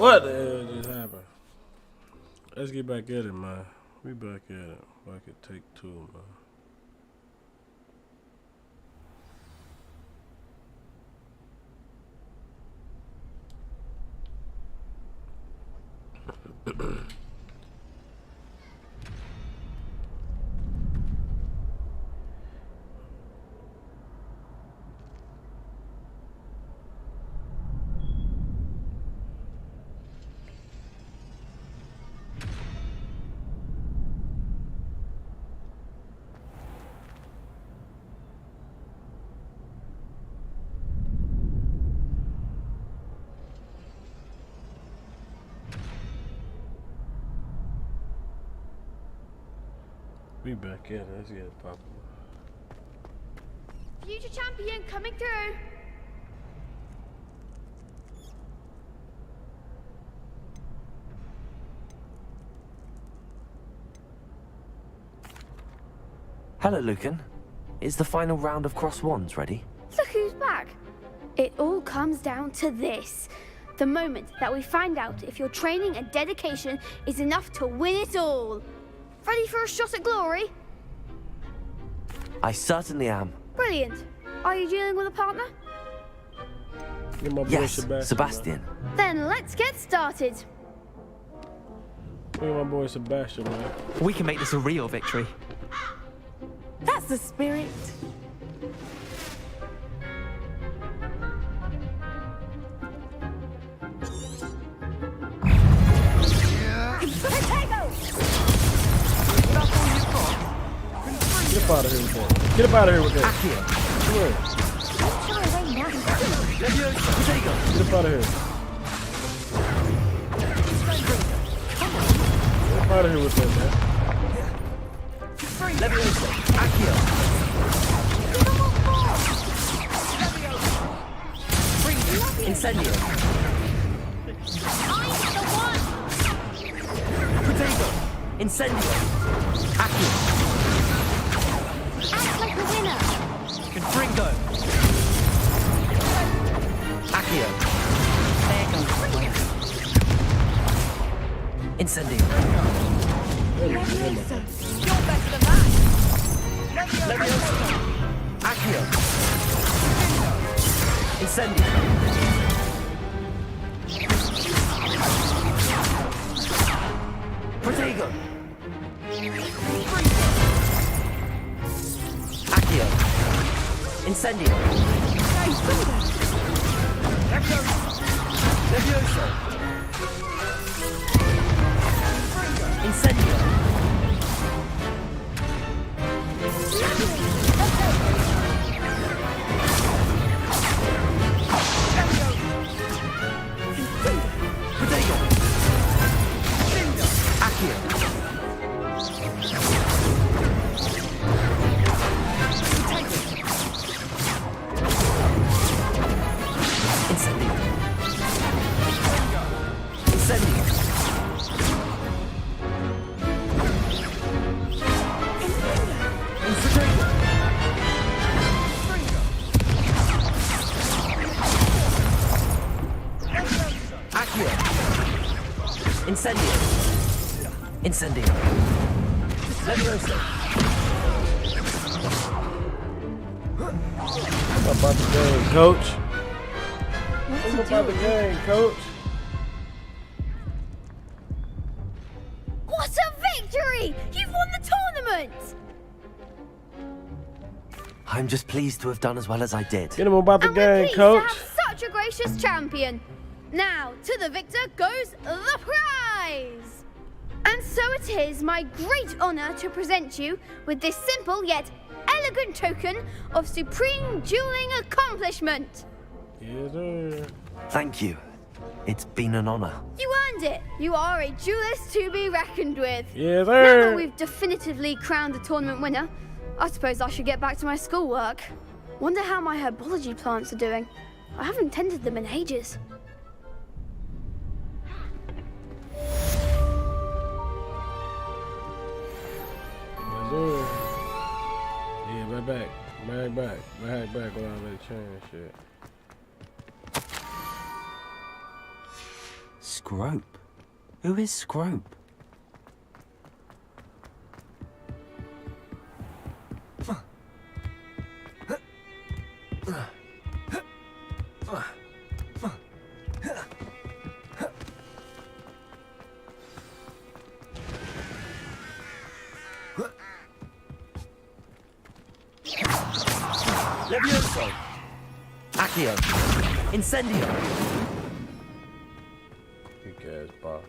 What the hell just happened? Let's get back at it, man. We back at it. Back at take 2, man. We back at it. Let's get it popping. Future champion coming through. Hello, Lucan. Is the final round of Cross Wands ready? Look who's back. It all comes down to this. The moment that we find out if your training and dedication is enough to win it all. Ready for a shot at glory? I certainly am. Brilliant. Are you dealing with a partner? Get my boy Yes, Sebastian. Sebastian. Then let's get started. Look at my boy Sebastian, man. We can make this a real victory. That's the spirit. Get up out of here with that. Get up out of here with that. Come here. Get up out of here. Get up out of here with that, man. Incendio. Potato. Incendio. Accio. Act like a winner. Confringo. Accio. Incendio. You're better than that. Levioso. Accio. Incendio. Protego. Accio. Incendio. Levioso. Incendio. Protego. Accio. Incendio. Incendio. Infiltrator. Accio. Incendio. Incendio. Levioso. How about the game, coach? What about the game, coach? What a victory! You've won the tournament! I'm just pleased to have done as well as I did. Get him about the And we're game, pleased coach. to have such a gracious champion. Now, to the victor goes the prize! And so it is my great honor to present you with this simple yet elegant token of supreme dueling accomplishment. Yes, sir. Thank you. It's been an honor. You earned it. You are a duelist to be reckoned with. Yes, Now that sir. we've definitively crowned the tournament winner, I suppose I should get back to my schoolwork. Wonder how my herbology plants are doing. I haven't tended them in ages. Yes, sir. Yeah, right back. Right back. Right back while I let change shit. Scrope? Who is Scrope? Levioso! Accio! Incendio! Big ass box.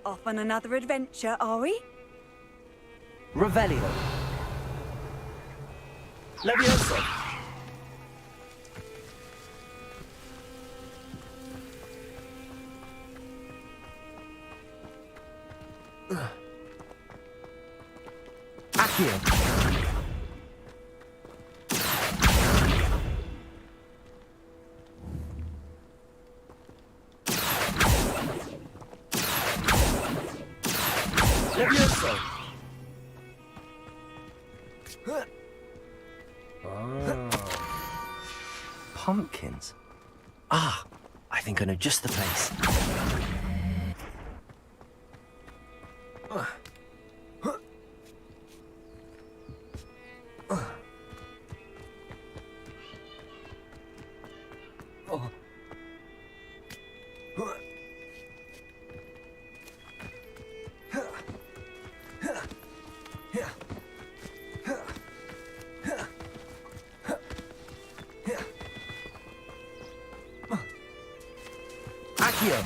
Off on another adventure, are we? Revelio! Levioso! Accio! Levioso! Pumpkins? Ah, I think I know just the place. Accio!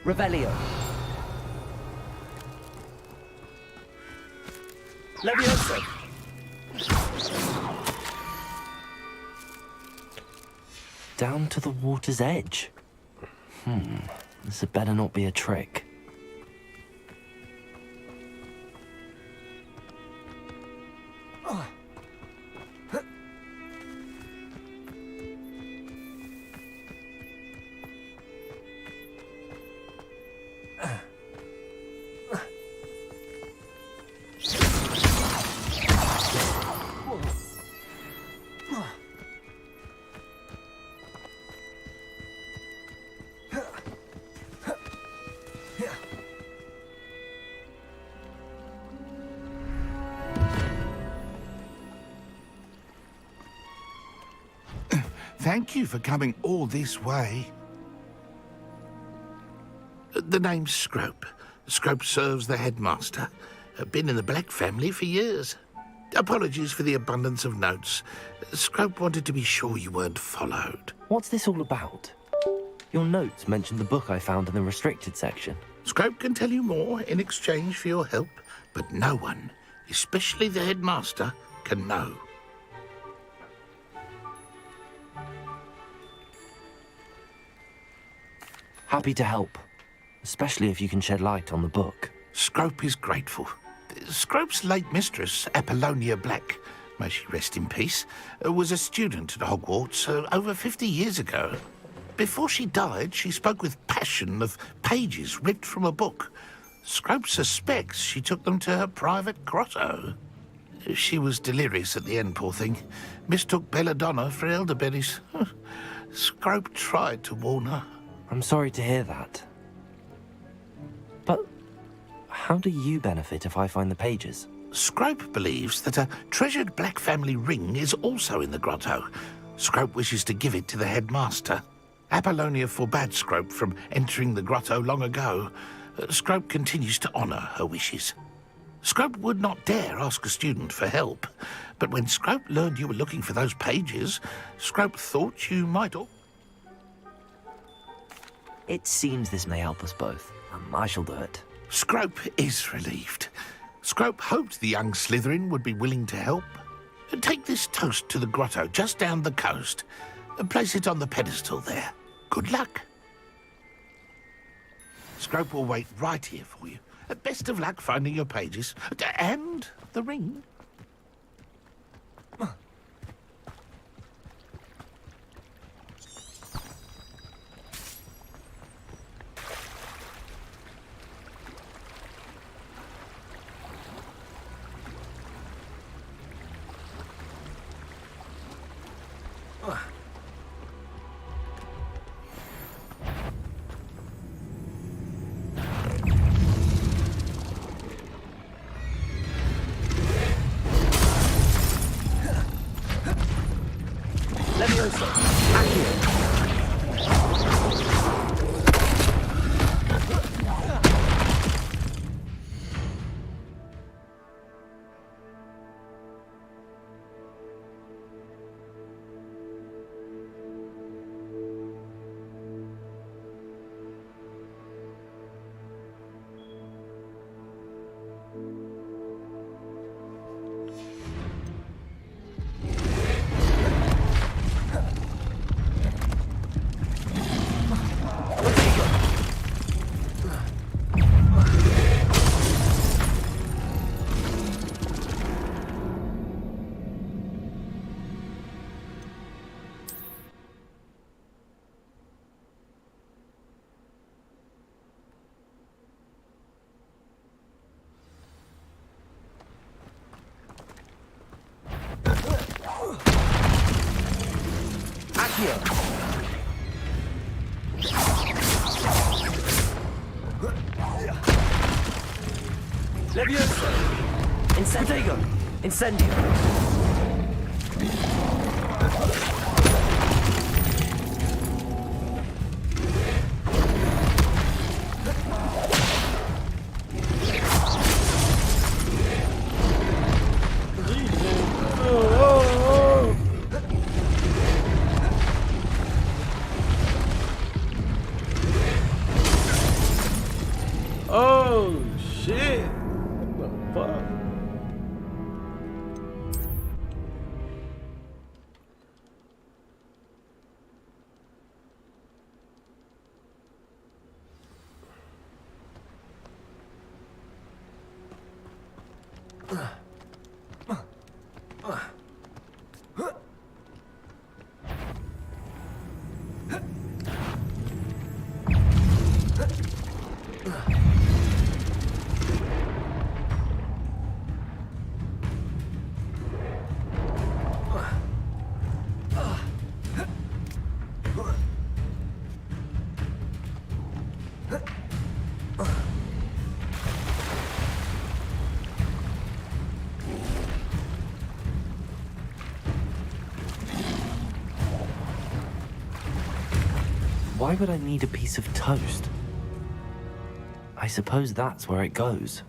Revelio! Levioso! Down to the water's edge. This had better not be a trick. Thank you for coming all this way. The name's Scrope. Scrope serves the headmaster. Been in the Black family for years. Apologies for the abundance of notes. Scrope wanted to be sure you weren't followed. What's this all about? Your notes mentioned the book I found in the restricted section. Scrope can tell you more in exchange for your help, but no one, especially the headmaster, can know. Happy to help, especially if you can shed light on the book. Scrope is grateful. Scrope's late mistress, Apollonia Black, may she rest in peace, was a student at Hogwarts over 50 years ago. Before she died, she spoke with passion of pages ripped from a book. Scrope suspects she took them to her private grotto. She was delirious at the end, poor thing. Mistook belladonna for elderberries. Scrope tried to warn her. I'm sorry to hear that. But how do you benefit if I find the pages? Scrope believes that a treasured Black family ring is also in the grotto. Scrope wishes to give it to the headmaster. Apollonia forbade Scrope from entering the grotto long ago. Scrope continues to honour her wishes. Scrope would not dare ask a student for help, but when Scrope learned you were looking for those pages, Scrope thought you might... It seems this may help us both. I shall do it. Scrope is relieved. Scrope hoped the young Slytherin would be willing to help. Take this toast to the grotto just down the coast. Place it on the pedestal there. Good luck. Scrope will wait right here for you. Best of luck finding your pages. And the ring. Levioso! Accio! Accio! Levioso! Incendio! Incendio! Oh shit! What the fuck? Why would I need a piece of toast? I suppose that's where it goes.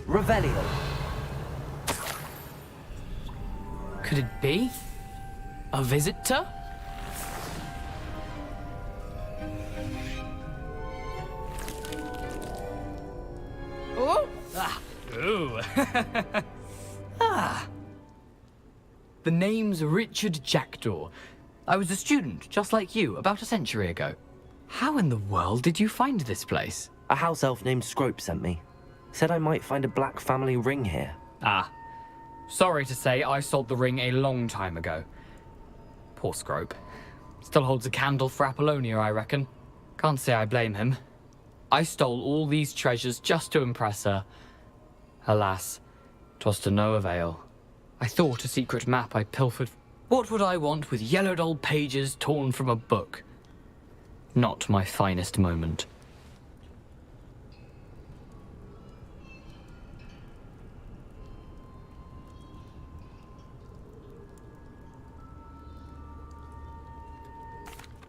Revelio! Could it be? A visitor? Oh? Ah. Ooh. Ah. The name's Richard Jackdaw. I was a student, just like you, about a century ago. How in the world did you find this place? A house elf named Scrope sent me. Said I might find a black family ring here. Ah. Sorry to say, I sold the ring a long time ago. Poor Scrope. Still holds a candle for Apollonia, I reckon. Can't say I blame him. I stole all these treasures just to impress her. Alas, 'twas to no avail. I thought a secret map I pilfered. What would I want with yellowed old pages torn from a book? Not my finest moment.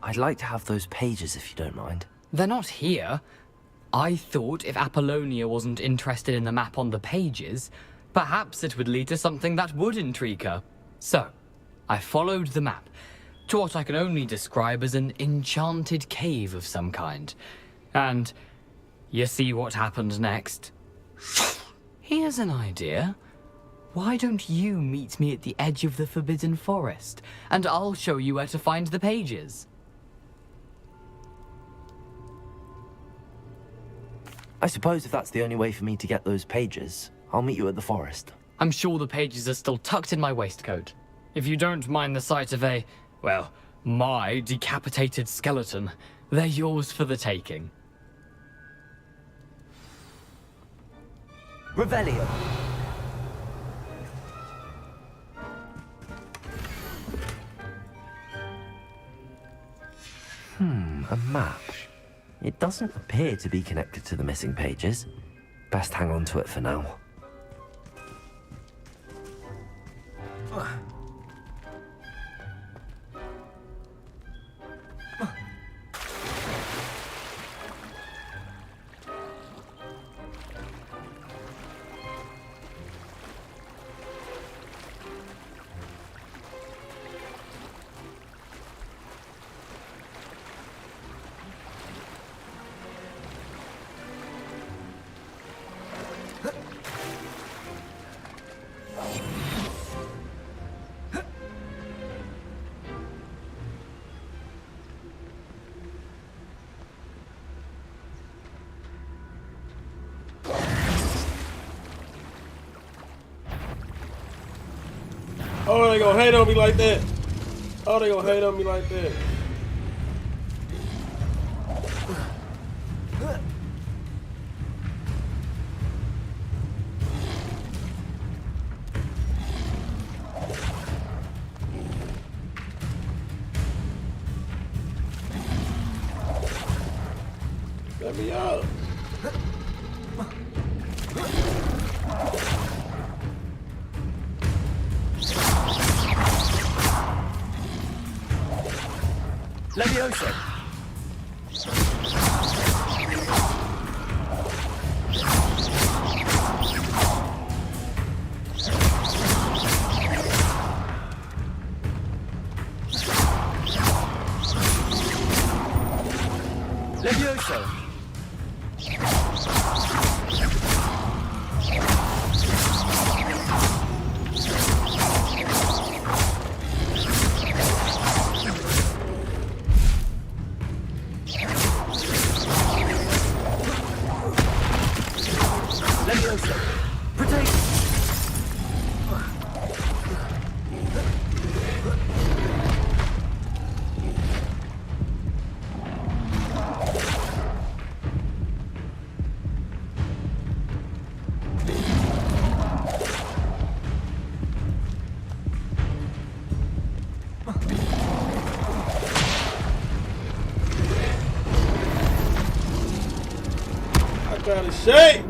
I'd like to have those pages if you don't mind. They're not here. I thought if Apollonia wasn't interested in the map on the pages, perhaps it would lead to something that would intrigue her. So, I followed the map to what I can only describe as an enchanted cave of some kind. And you see what happened next? Here's an idea. Why don't you meet me at the edge of the Forbidden Forest, and I'll show you where to find the pages? I suppose if that's the only way for me to get those pages, I'll meet you at the forest. I'm sure the pages are still tucked in my waistcoat. If you don't mind the sight of a, well, my decapitated skeleton, they're yours for the taking. Revelio. A map. It doesn't appear to be connected to the missing pages. Best hang on to it for now. Oh, they gonna hate on me like that. Oh, they gonna hate on me like that. Let me out. Levioso. Levioso. Levioso. Protect. I got a shake.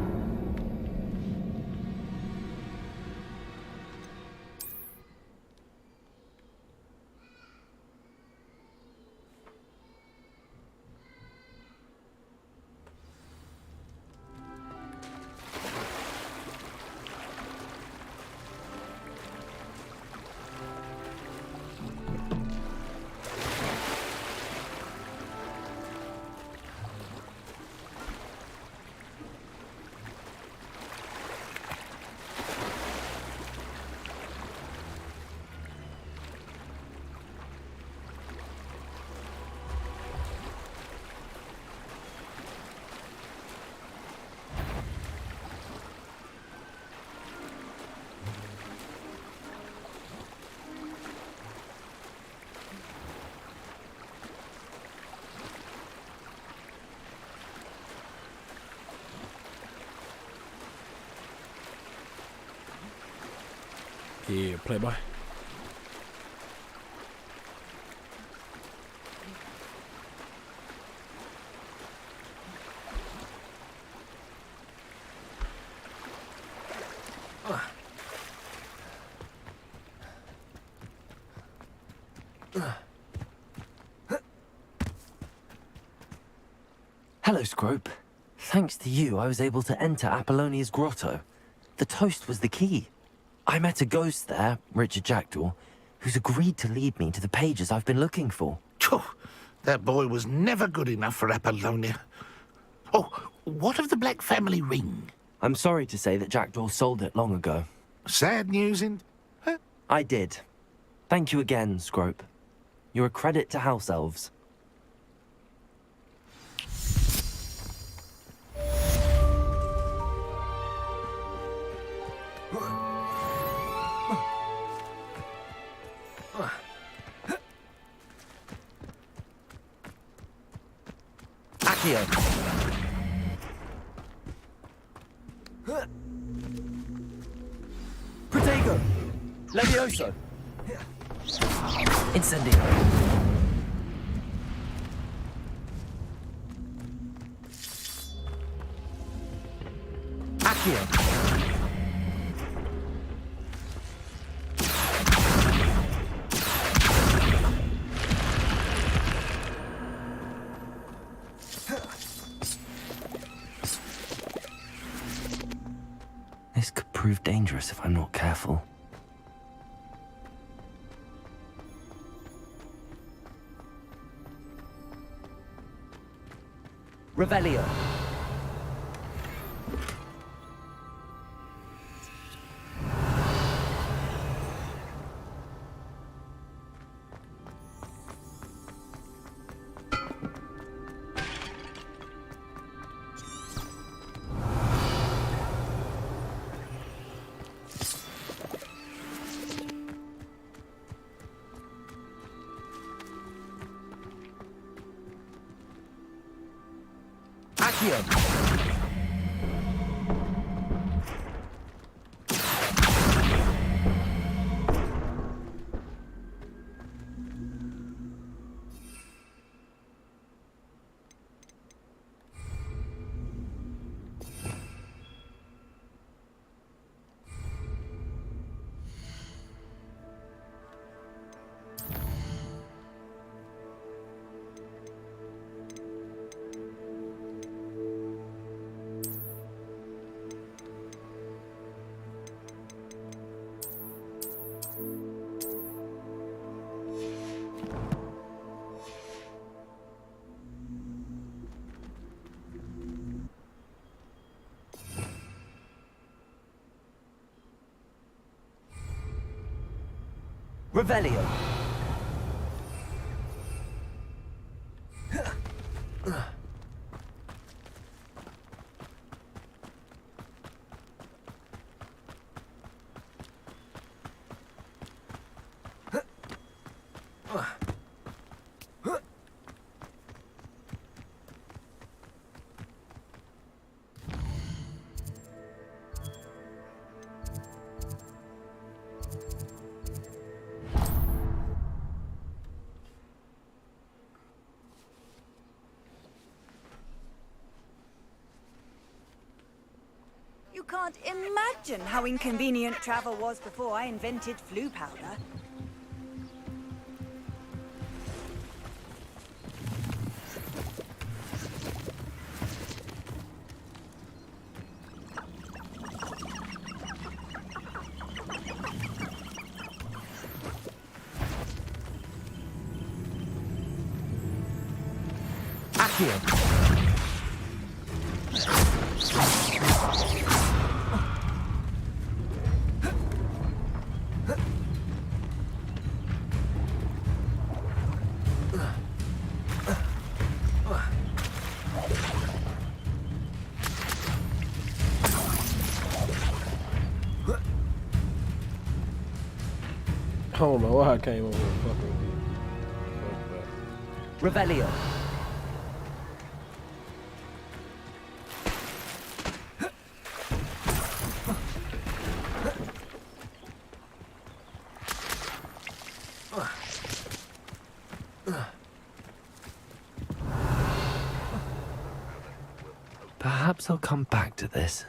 Yeah, playboy. Hello, Scrope. Thanks to you, I was able to enter Apollonia's grotto. The toast was the key. I met a ghost there, Richard Jackdaw, who's agreed to lead me to the pages I've been looking for. Phew, that boy was never good enough for Apollonia. Oh, what of the Black family ring? I'm sorry to say that Jackdaw sold it long ago. Sad news in... Huh? I did. Thank you again, Scrope. You're a credit to House Elves. Accio. Levioso! Incendio. Accio! This could prove dangerous if I'm not careful. Revelio! Accio! Revelio! You can't imagine how inconvenient travel was before I invented flu powder. Accio! I don't know why I came over here fucking with you. Fuck that. Revelio! Perhaps I'll come back to this.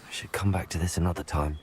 I should come back to this another time.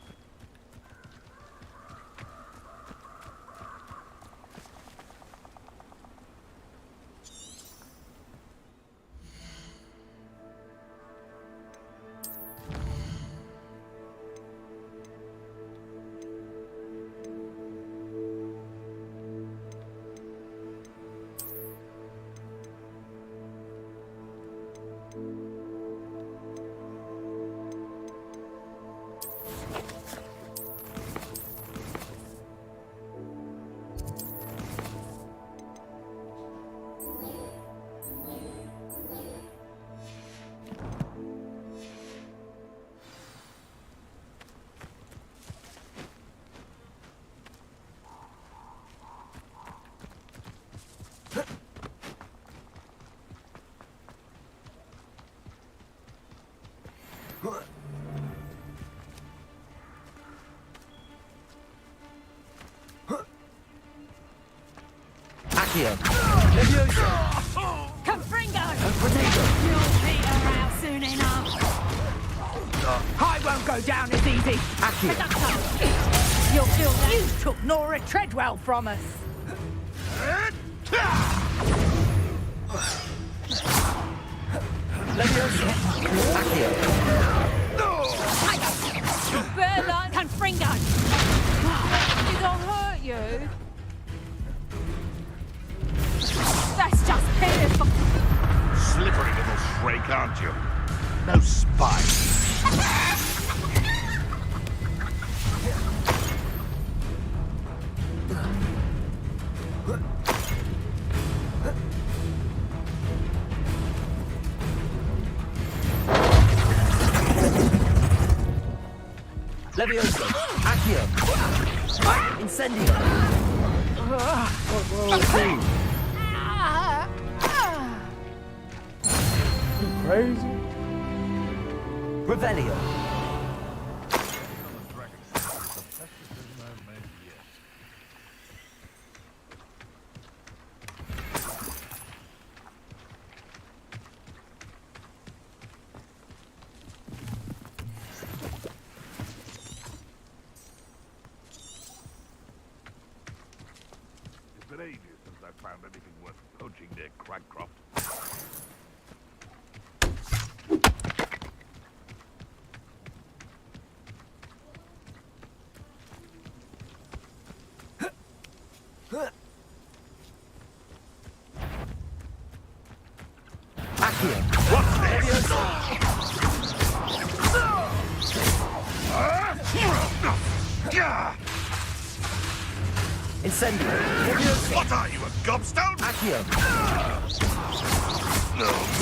Accio. Leviosa. Confringo! Grenado. You'll peter out soon enough. I won't go down as easy. Accio. You'll feel that. You took Nora Treadwell from us. Leviosa. Accio. Bella Confringo! Did I hurt you? That's just pitiful. Slippery little shrake, aren't you? No spine. Leviosa. Accio. Incendio. Crazy? Revelio. It's been ages since I found anything worth poaching near Cragcroft. Accio. What's this? Incendio. Leviosa. What are you, a gobstone? Accio.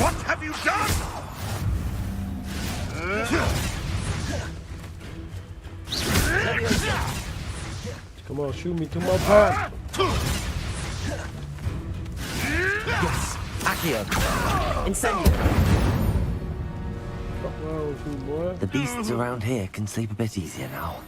What have you done? Leviosa. Come on, shoot me to my pop. Yes. Accio. Incendio. Fuck wrong with you, boy? The beasts around here can sleep a bit easier now.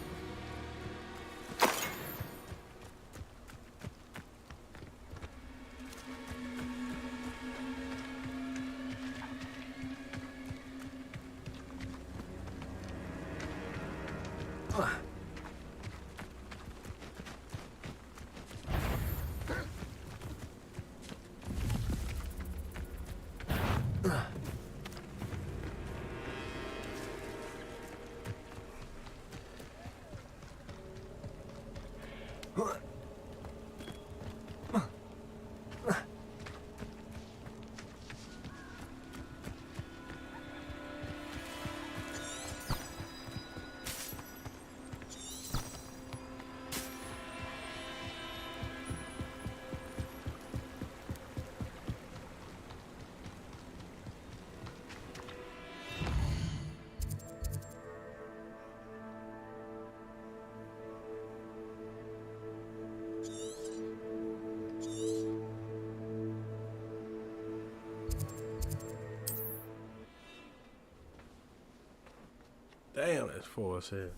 Damn, that's for us here.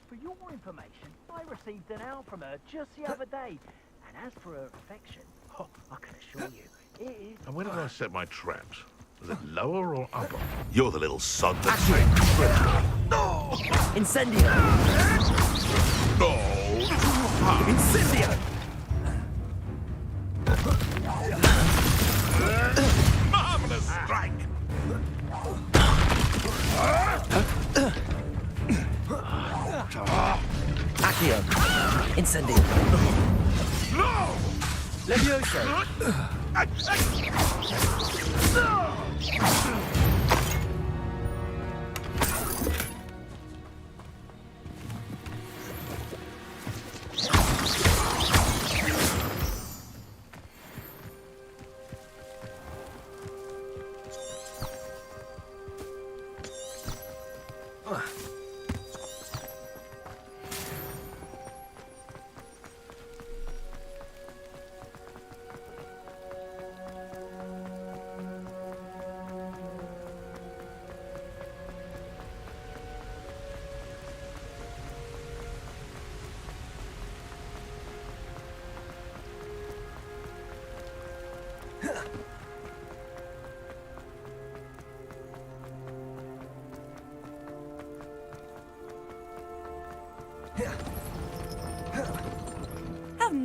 For your information, I received an out from her just the other day. And as for her affection, I can assure you, it is... And where did I set my traps? Was it lower or upper? You're the little sod that Incendio. No! Incendio. Marvelous strike! Accio. Incendio. No! Leviosa.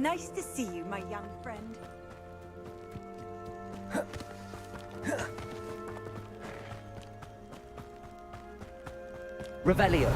Nice to see you, my young friend. Revelio.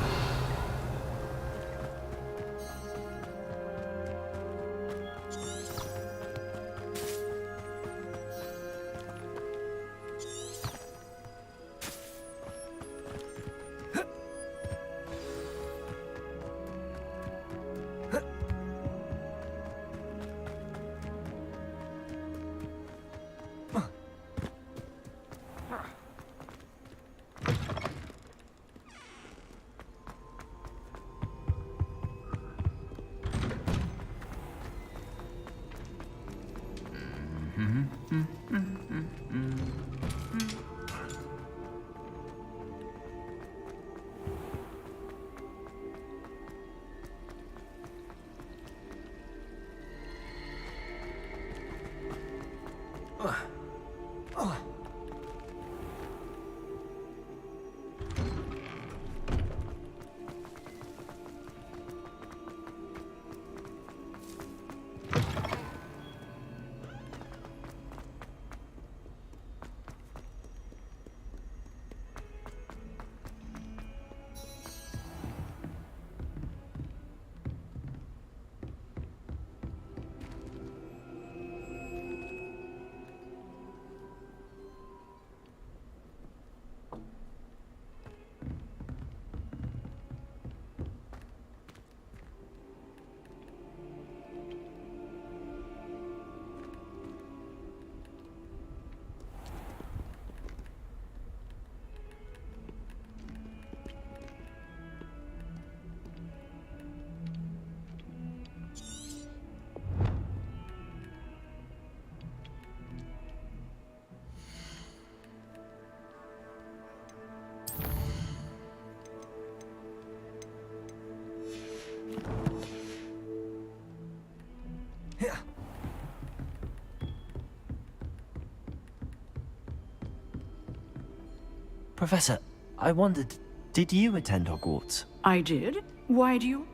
Professor, I wondered, did you attend Hogwarts? I did. Why do you?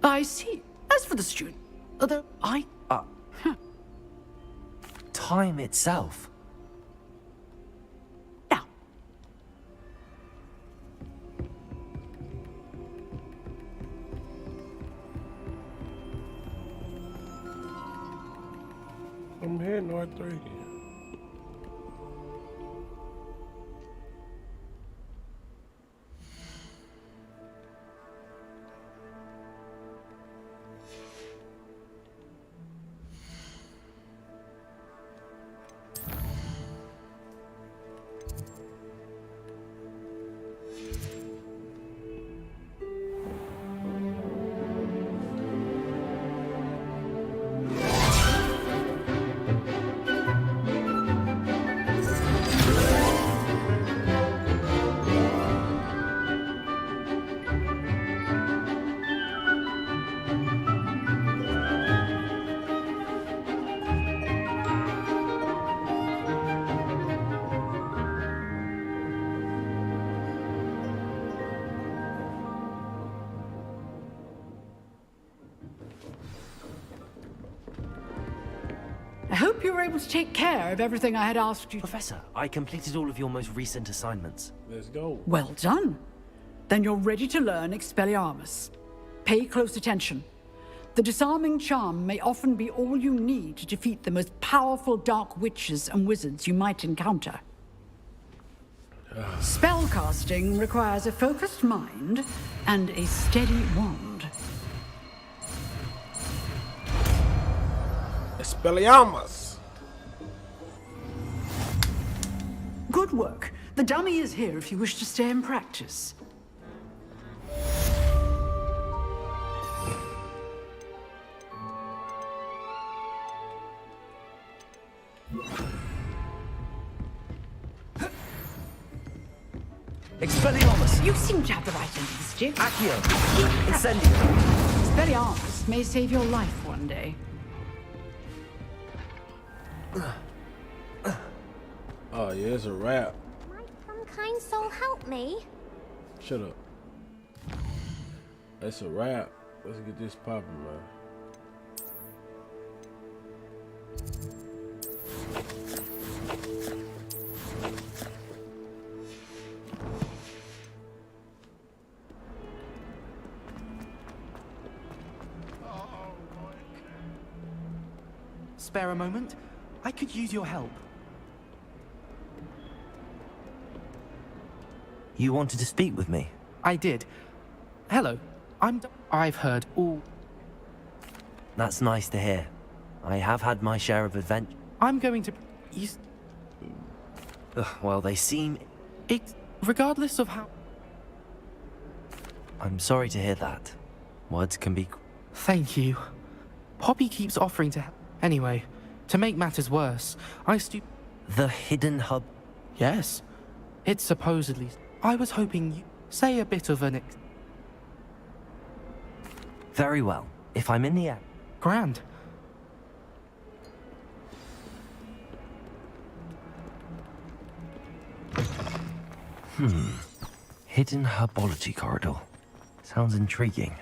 I see. As for the student, although I... Time itself. Now, I'm here, North 3. I hope you were able to take care of everything I had asked you to. Professor, I completed all of your most recent assignments. Let's go. Well done. Then you're ready to learn Expelliarmus. Pay close attention. The disarming charm may often be all you need to defeat the most powerful dark witches and wizards you might encounter. Spellcasting requires a focused mind and a steady wand. Expelliarmus. Good work. The dummy is here if you wish to stay and practice. Expelliarmus. You seem to have the right end of the stick. Accio. Incendio. Expelliarmus may save your life one day. Oh, yeah, it's a wrap. Might some kind soul help me? Shut up. It's a wrap. Let's get this popping, man. spare a moment? I could use your help. You wanted to speak with me? I did. Hello. I've heard all... That's nice to hear. I have had my share of adventure. I'm going to... Well, they seem... Regardless of how... I'm sorry to hear that. Words can be... Thank you. Poppy keeps offering to help. Anyway, to make matters worse, The hidden hub... Yes. It's supposedly... I was hoping you... Say a bit of an... Very well. If I'm in the air... Grand. Hidden herbology corridor. Sounds intriguing.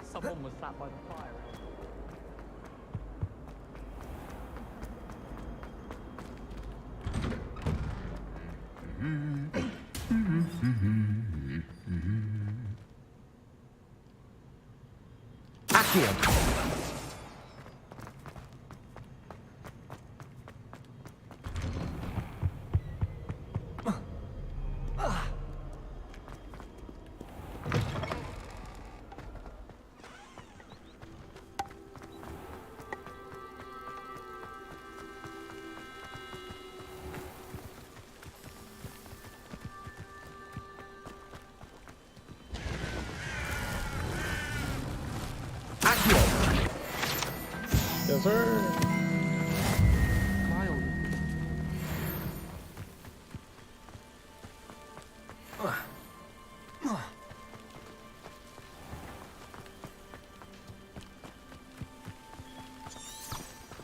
Someone was sat by the fire. Accio! Yes, sir.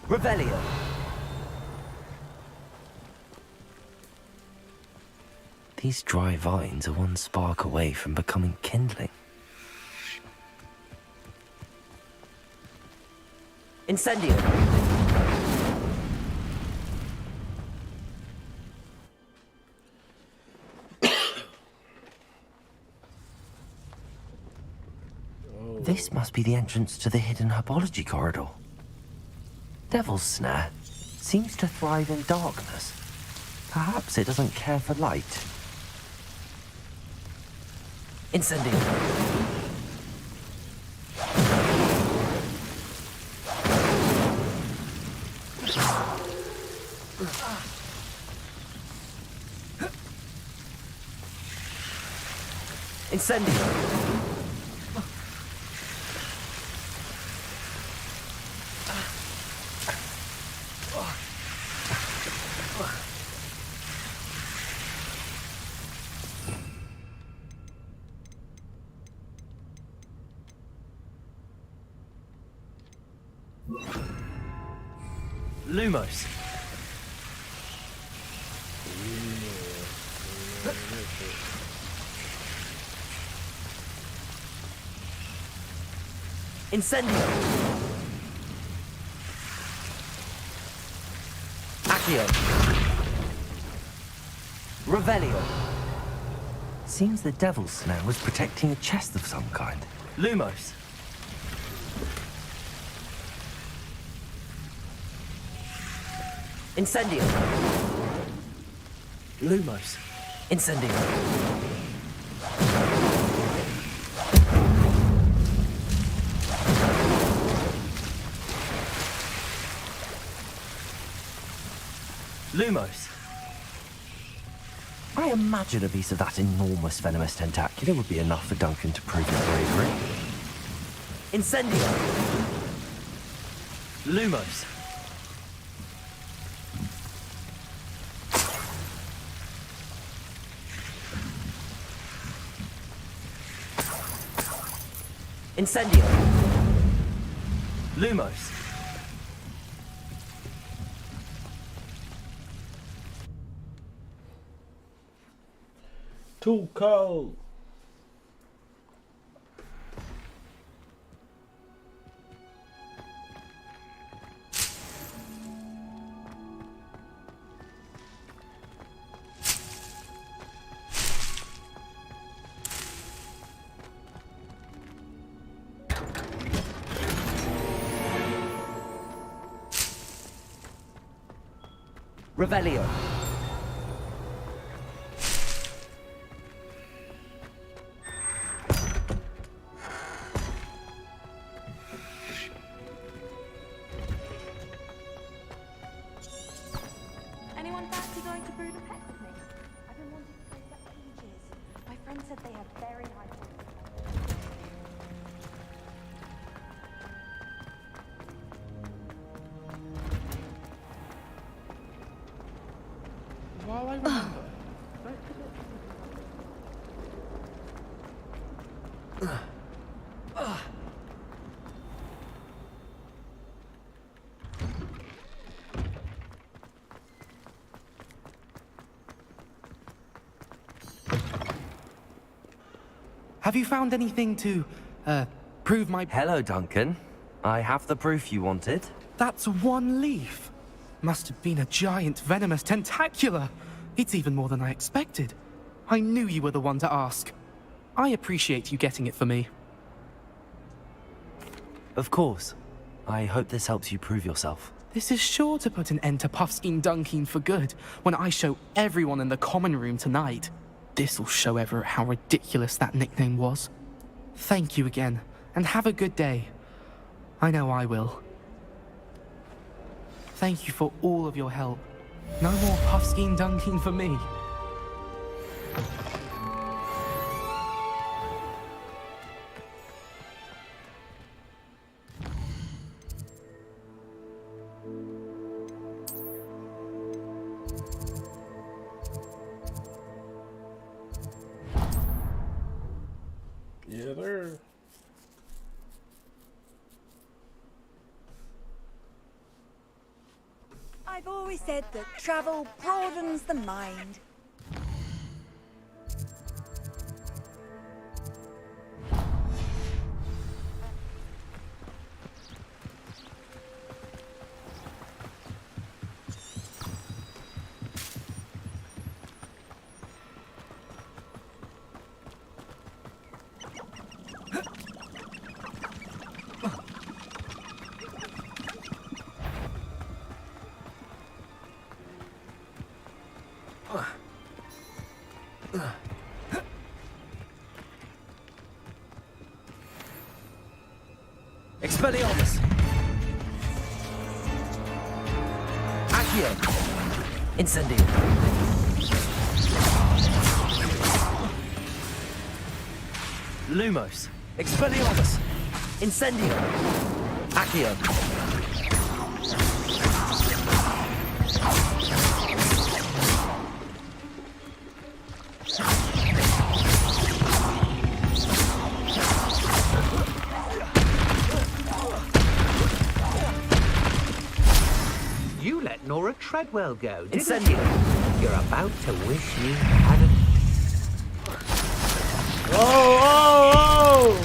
Revelio. These dry vines are one spark away from becoming kindling. Incendio. This must be the entrance to the hidden herbology corridor. Devil's Snare seems to thrive in darkness. Perhaps it doesn't care for light. Incendio. Incendio. Lumos. Incendio. Accio. Revelio. Seems the Devil's Snare was protecting a chest of some kind. Lumos. Incendio. Lumos. Incendio. Lumos. I imagine a piece of that enormous venomous tentacular would be enough for Duncan to prove his bravery. Incendio. Lumos. Incendio. Lumos. Too cold. Revelio. Anyone fancy going to Budapest with me? I've been wanting to go for ages. My friend said they have very high quality. While I remember... Have you found anything to, prove my... Hello, Duncan. I have the proof you wanted. That's one leaf. Must have been a giant venomous tentacula. It's even more than I expected. I knew you were the one to ask. I appreciate you getting it for me. Of course. I hope this helps you prove yourself. This is sure to put an end to Puffskein Dunkeen for good when I show everyone in the common room tonight. This'll show Everett how ridiculous that nickname was. Thank you again, and have a good day. I know I will. Thank you for all of your help. No more Puffskein Dunkeen for me. Yeah, there. I've always said that travel broadens the mind. Expelliarmus. Accio. Incendio. Lumos. Expelliarmus. Incendio. Accio. You let Nora Treadwell go, didn't Incendio. you? You're about to wish you hadn't. Oh, oh,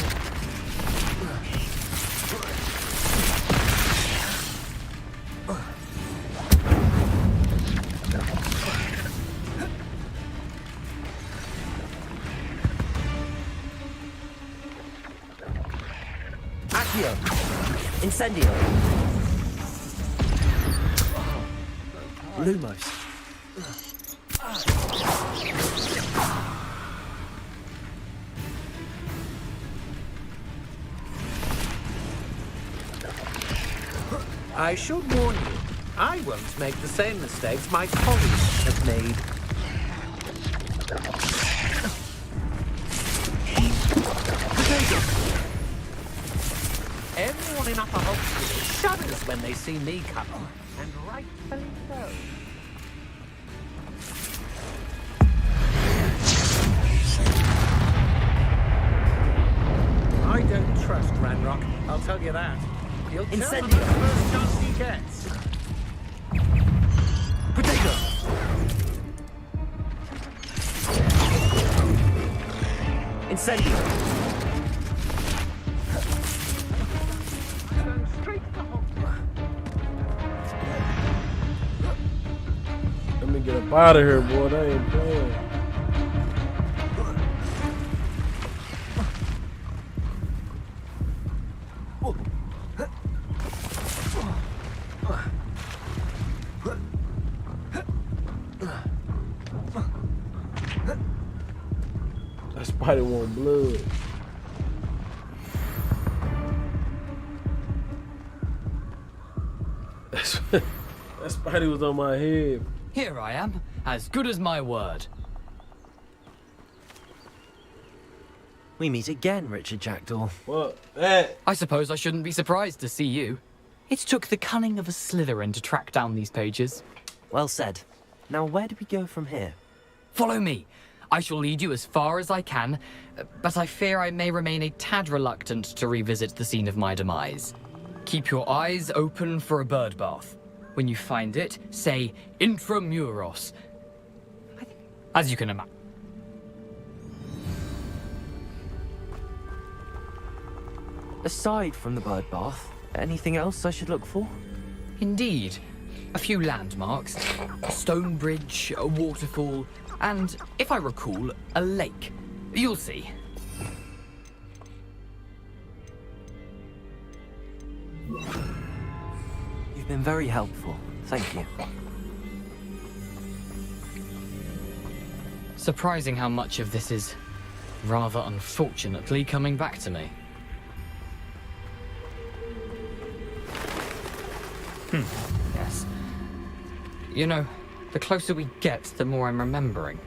Accio. Incendio. Lumos. I should warn you, I won't make the same mistakes my colleagues have made. Everyone in Upper Hogsmeade shudders when they see me coming, and rightfully so. I don't trust Ranrock, I'll tell you that. He'll kill them Incendio. the first chance he gets. Potato. Incendio. Going straight to Hogwarts. let me get up out of here, boy. They ain't playing. Spidey want blood. That Spidey was on my head. Here I am, as good as my word. We meet again, Richard Jackdaw. What? That? I suppose I shouldn't be surprised to see you. It took the cunning of a Slytherin to track down these pages. Well said. Now, where do we go from here? Follow me. I shall lead you as far as I can, but I fear I may remain a tad reluctant to revisit the scene of my demise. Keep your eyes open for a bird bath. When you find it, say Intramuros. As you can imagine. Aside from the bird bath, anything else I should look for? Indeed. A few landmarks, a stone bridge, a waterfall, and, if I recall, a lake. You'll see. You've been very helpful. Thank you. Surprising how much of this is, rather unfortunately, coming back to me. Yes. You know, the closer we get, the more I'm remembering.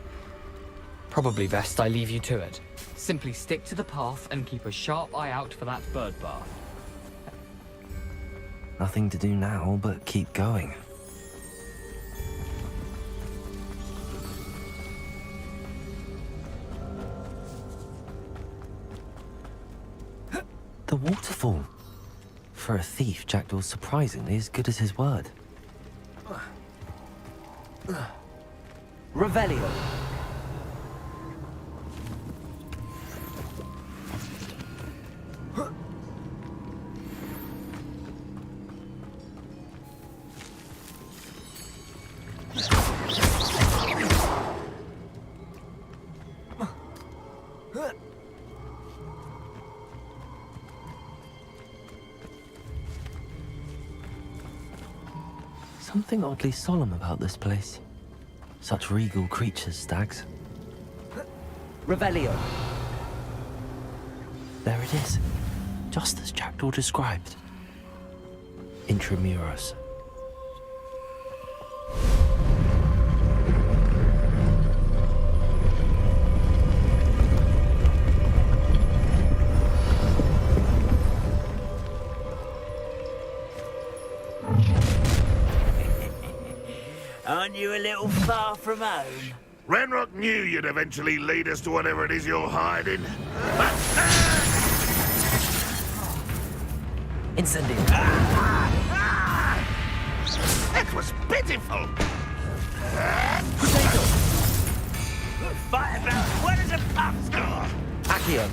Probably best I leave you to it. Simply stick to the path and keep a sharp eye out for that bird bath. Nothing to do now but keep going. The waterfall. For a thief, Jackdaw's surprisingly as good as his word. Revelio. Something oddly solemn about this place. Such regal creatures, stags. Revelio. There it is, just as Jackdaw described. Intramuros. Aren't you a little far from home? Ranrock knew you'd eventually lead us to whatever it is you're hiding. Incendio. That was pitiful! Fight about what is a puff? Accio.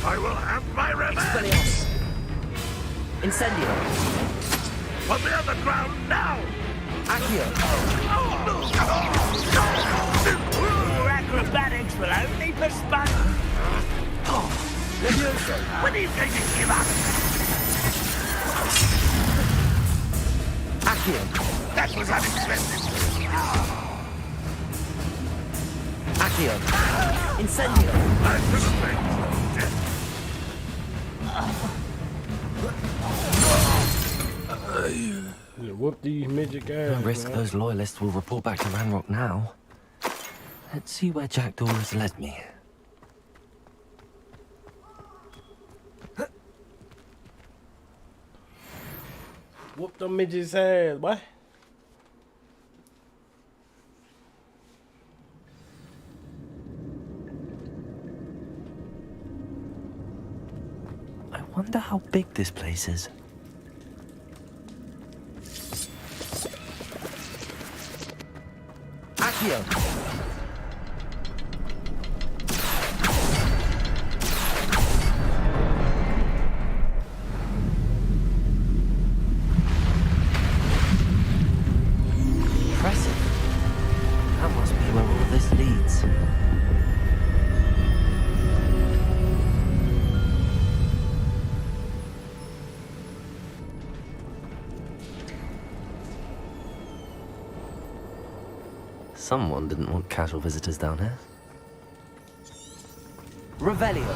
I will have my revenge! Expelliarmus. Incendio. On the other ground now! Accio. Your acrobatics will only postpone. Levioso. When are you going to give up? Accio. That was unexpected. Accio. Incendio. I suspect death. Yeah, whoop these midget guys. No risk man. those loyalists will report back to Ranrock now. Let's see where Jackdaw has led me. Whoop them midgets' ass, boy. I wonder how big this place is. Accio. Impressive. That must be where all this leads. Someone didn't want casual visitors down here. Revelio.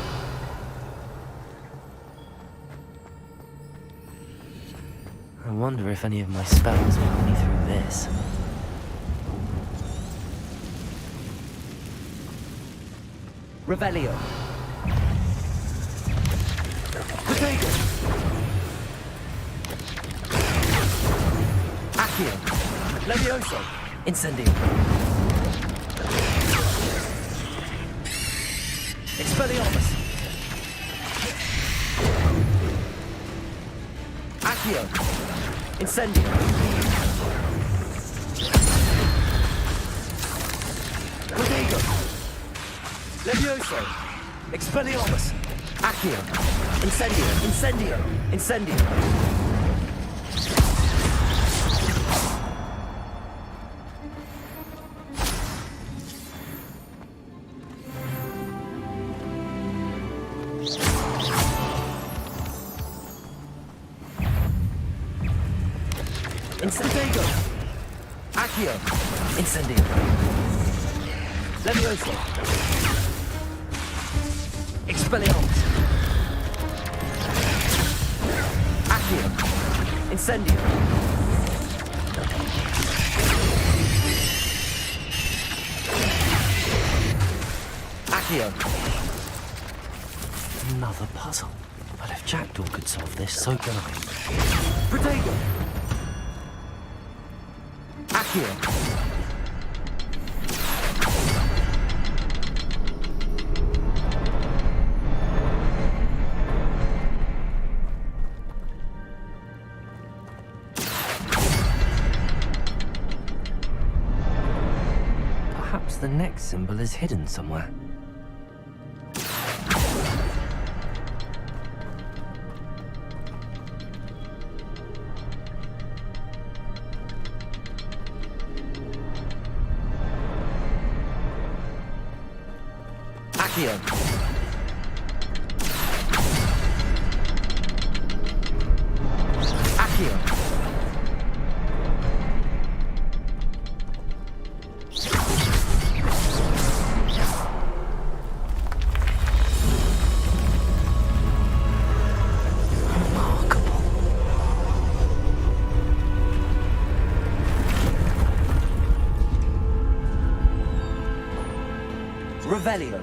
I wonder if any of my spells will help me through this. Revelio. Potato. Accio. Levioso. Incendio. Expelliarmus. Accio. Incendio. Prodigo. Levioso. Expelliarmus. Accio. Incendio. Incendio. Incendio. Incendio. Accio. Incendio. Levioso. Expelliarmus. Accio. Incendio. Accio. Another puzzle. But if Jackdaw could solve this, so can I. Protego. Accio. Perhaps the next symbol is hidden somewhere. Accio. Accio. Revelio.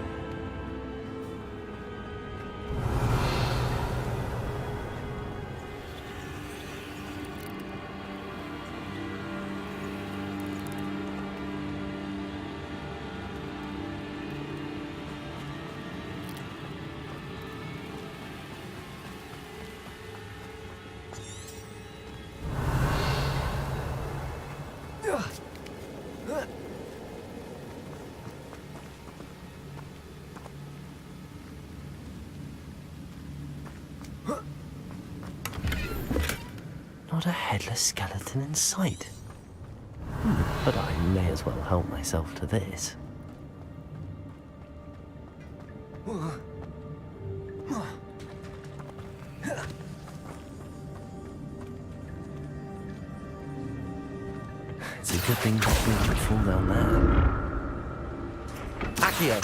Not a headless skeleton in sight. But I may as well help myself to this. It's a good thing that we didn't fall down there. Accio.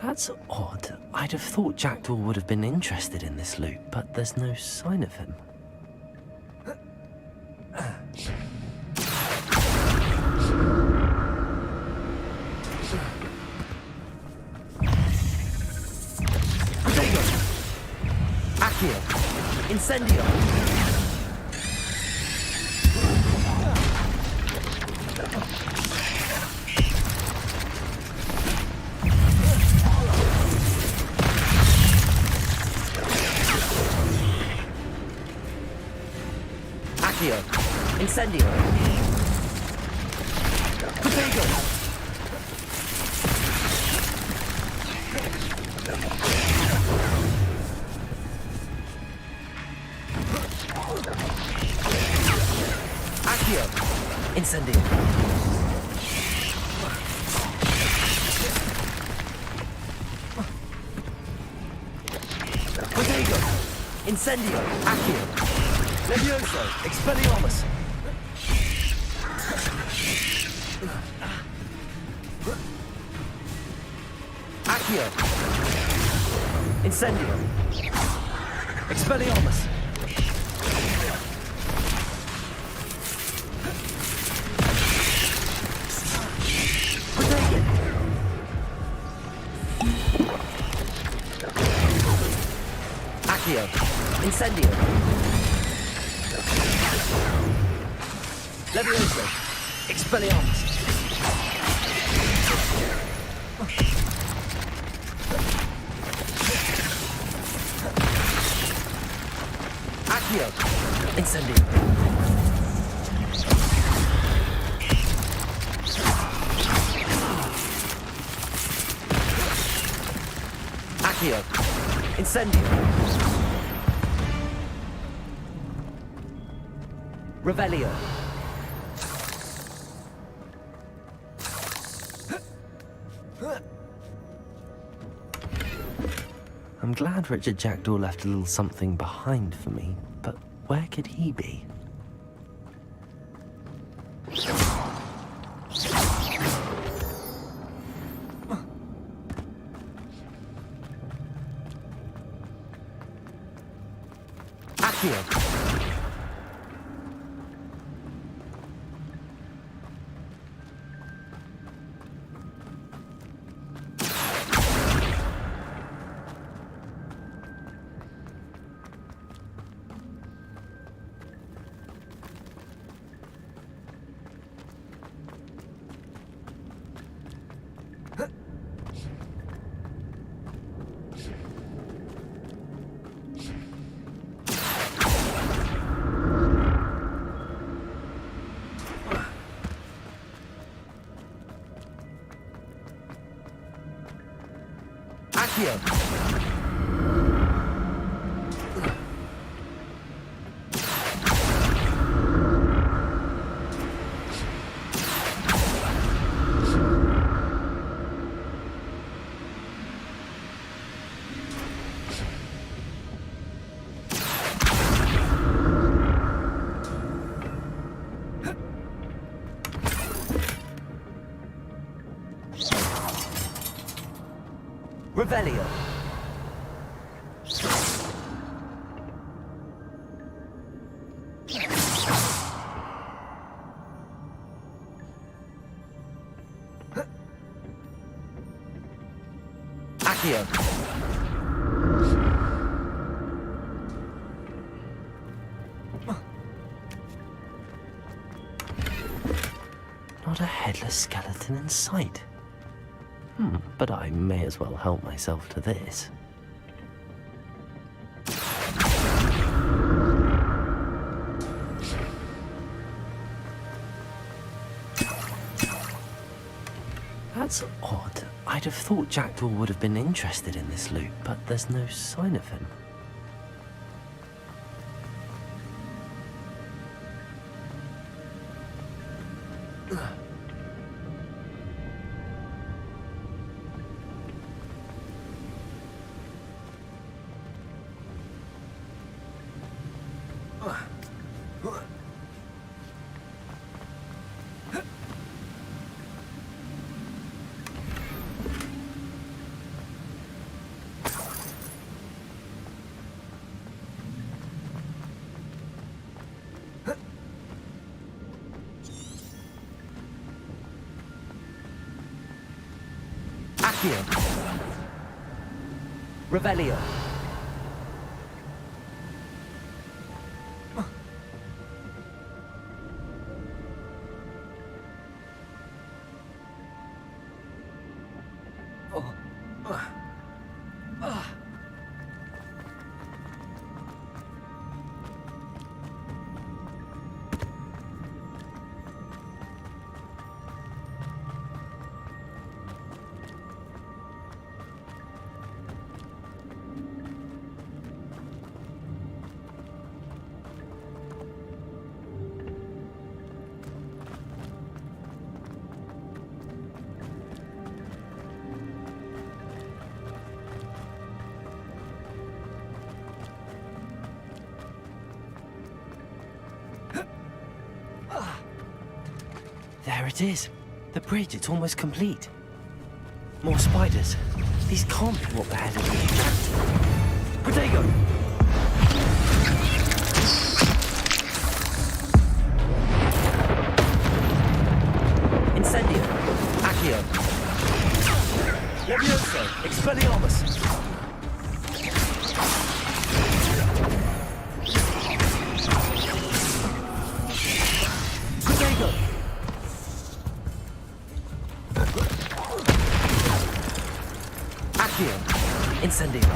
That's odd. I'd have thought Jackdaw would have been interested in this loot, but there's no sign of him. Accio. Incendio. Accio. Incendio. Protego. Accio. Incendio. Incendio. Accio. Levioso. Expelliarmus. Accio. Incendio. Expelliarmus. Accio. Incendio. Levioso. Expelliarmus. Accio. Incendio. Accio. Incendio. Revelio. I'm glad Richard Jackdaw left a little something behind for me, but where could he be? Accio. Accio. Revelio. Accio. Not a headless skeleton in sight. But I may as well help myself to this. That's odd. I'd have thought Jackdaw would have been interested in this loot, but there's no sign of him. Accio. Revelio. There it is. The bridge, it's almost complete. More spiders. These can't be what the hell are these? Protego! Incendio! Accio! Levioso! Expelliarmus! Protego! Accio! Incendio!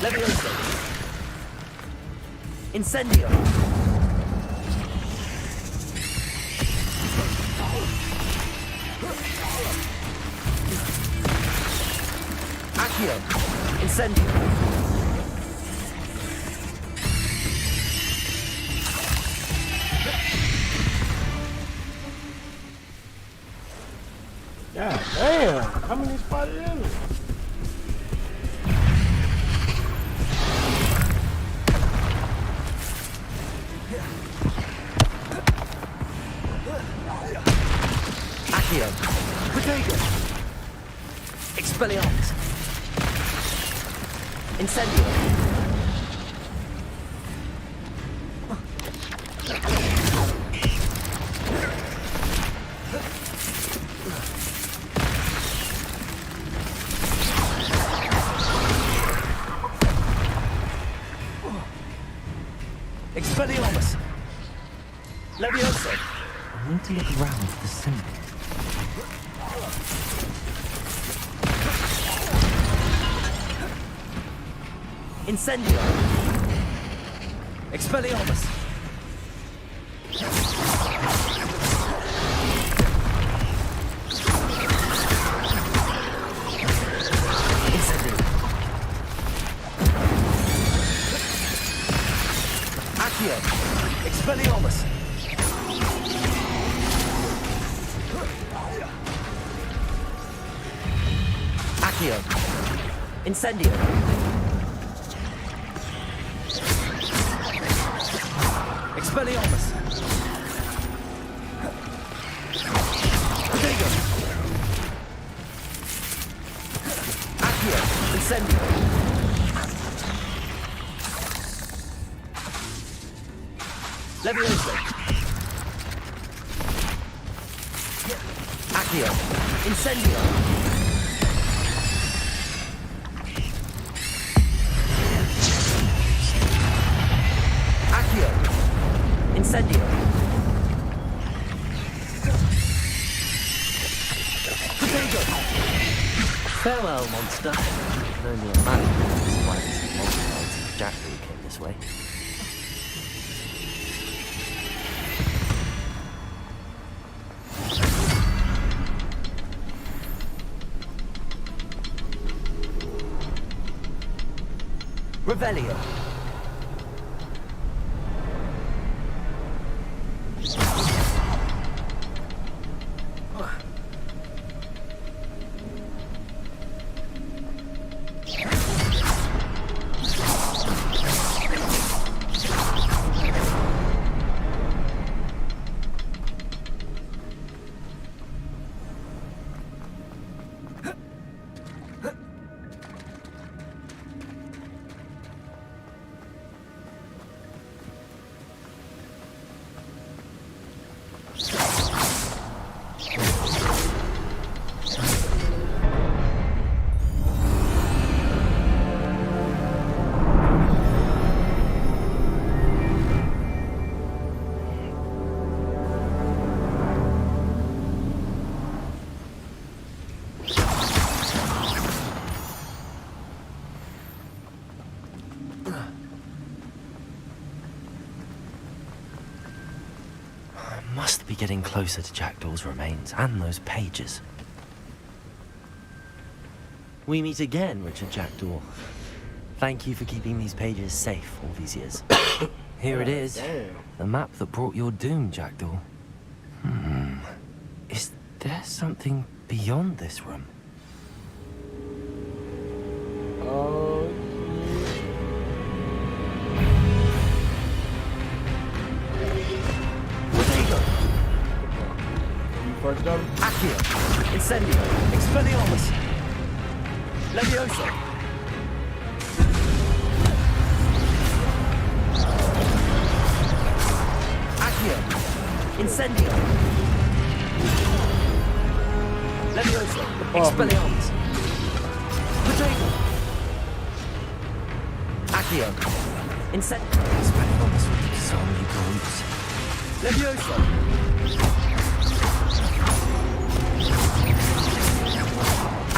Levioso! Incendio! Accio! Incendio! God damn, how many spiders is it? Accio! Protego! Expelliarmus! Incendio! Expelliarmus! Levioso! I need to look around for the symbol. Incendio! Expelliarmus! Incendio! Accio! Expelliarmus! Accio! Incendio! Expelliarmus! Protego! Accio! Incendio! Levioso! Accio! Incendio! Accio! Incendio! Protego! Farewell, monster. You can only imagine why this monster Jackal came this way. Revelio! Must be getting closer to Jackdaw's remains and those pages. We meet again, Richard Jackdaw. Thank you for keeping these pages safe all these years. Here it is, the map that brought your doom, Jackdaw. Is there something beyond this room? Oh, First go. Accio. Incendio. Expelliarmus. Levioso. Accio. Incendio. Levioso. Expelliarmus. Potato. Accio. Incendio. Expelliarmus with so many groups. Levioso.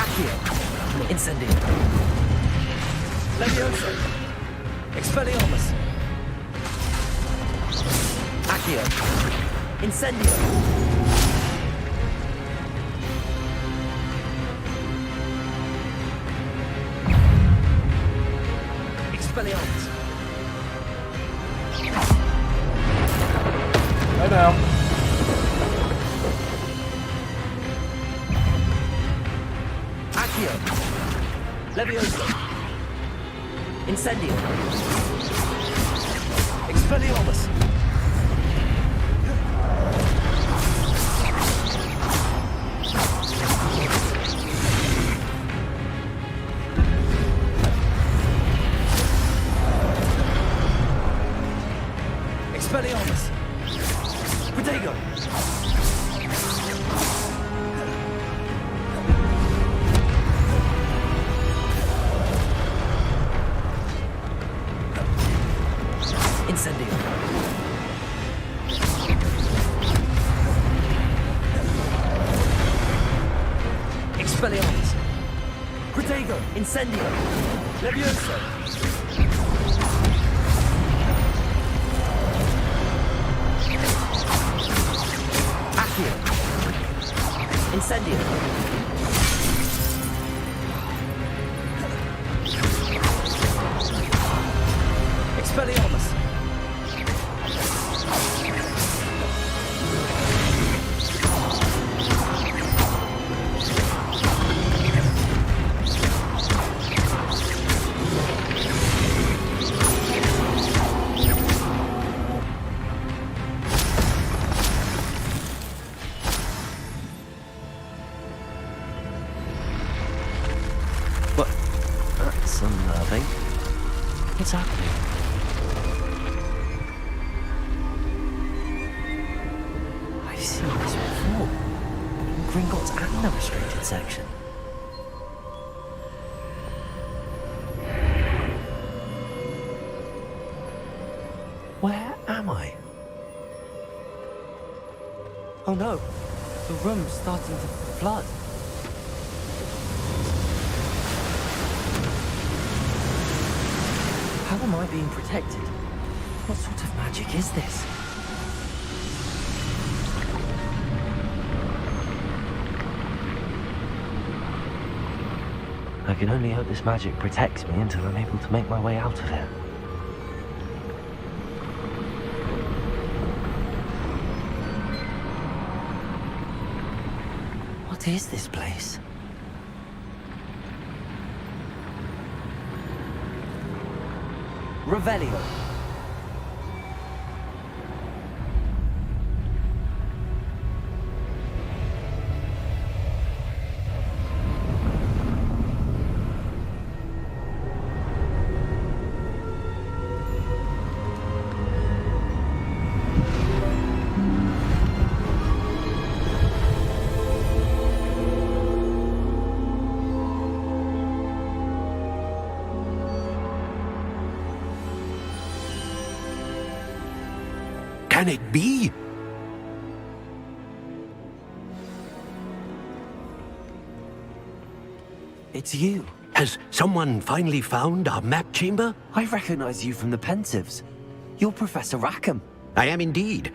Accio. Incendio. Levioso. Expelliarmus. Accio. Incendio. Expelliarmus. Right now. Accio. Levioso. Incendio. Expelliarmus. Expelliarmus. Protego. Incendio. Expelliarmus. Protego. Incendio. Levioso. Accio. Incendio. Expelliarmus. What? That's unnerving. What's happening? I've seen this before. In Gringotts and the restricted section. Where am I? Oh no, the room's starting to flood. How am I being protected? What sort of magic is this? I can only hope this magic protects me until I'm able to make my way out of here. What is this place? Revelio. Can it be? It's you. Has someone finally found our map chamber? I recognize you from the Pensives. You're Professor Rackham. I am indeed.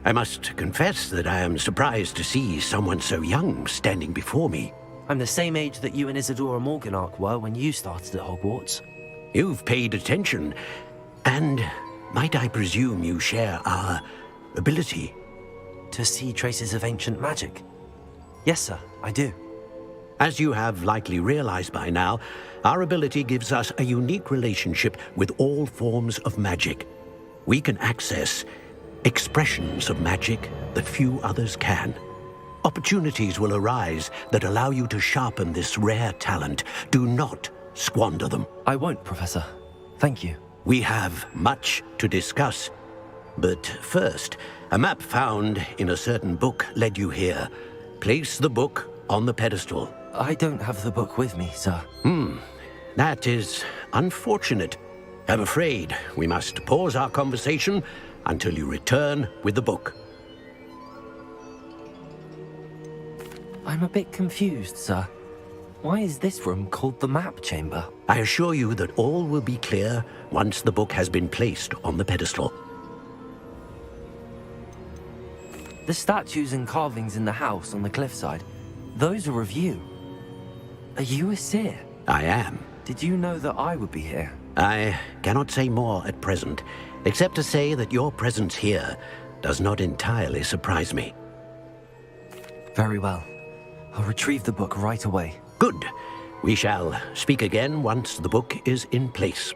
I must confess that I am surprised to see someone so young standing before me. I'm the same age that you and Isadora Morganach were when you started at Hogwarts. You've paid attention, and might I presume you share our ability? To see traces of ancient magic? Yes, sir, I do. As you have likely realized by now, our ability gives us a unique relationship with all forms of magic. We can access expressions of magic that few others can. A opportunities will arise that allow you to sharpen this rare talent. Do not squander them. I won't, Professor. Thank you. We have much to discuss. But first, a map found in a certain book led you here. Place the book on the pedestal. I don't have the book with me, sir. That is unfortunate. I'm afraid we must pause our conversation until you return with the book. I'm a bit confused, sir. Why is this room called the map chamber? I assure you that all will be clear once the book has been placed on the pedestal. The statues and carvings in the house on the cliffside, those are of you. Are you a seer? I am. Did you know that I would be here? I cannot say more at present, except to say that your presence here does not entirely surprise me. Very well. I'll retrieve the book right away. Good. We shall speak again once the book is in place.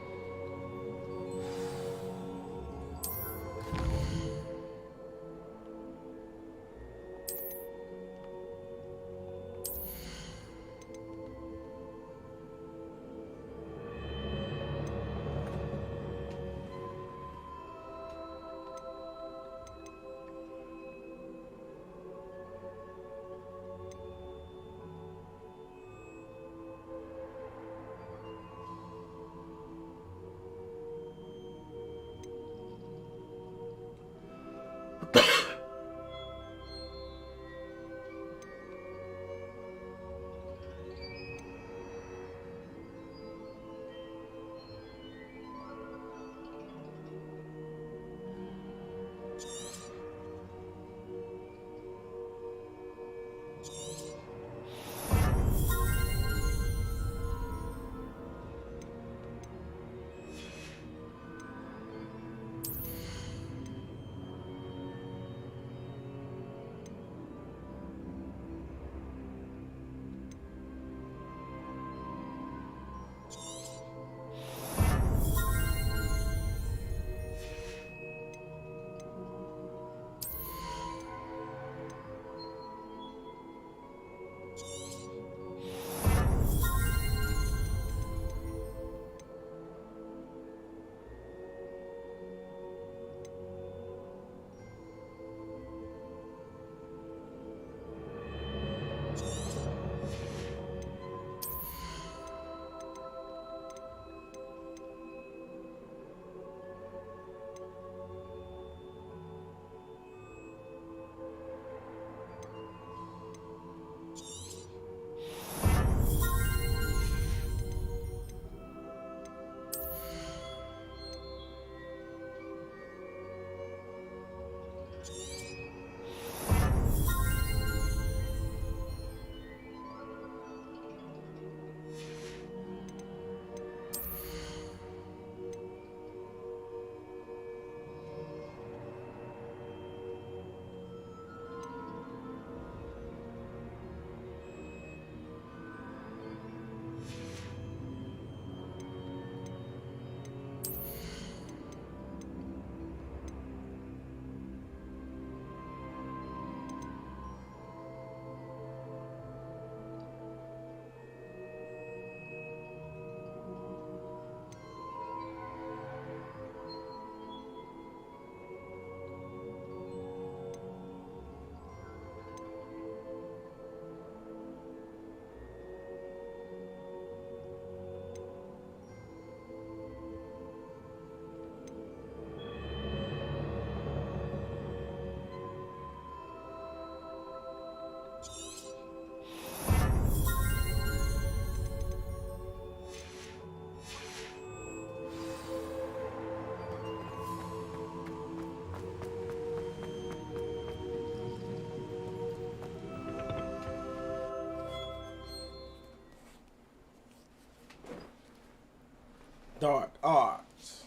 Dark arts.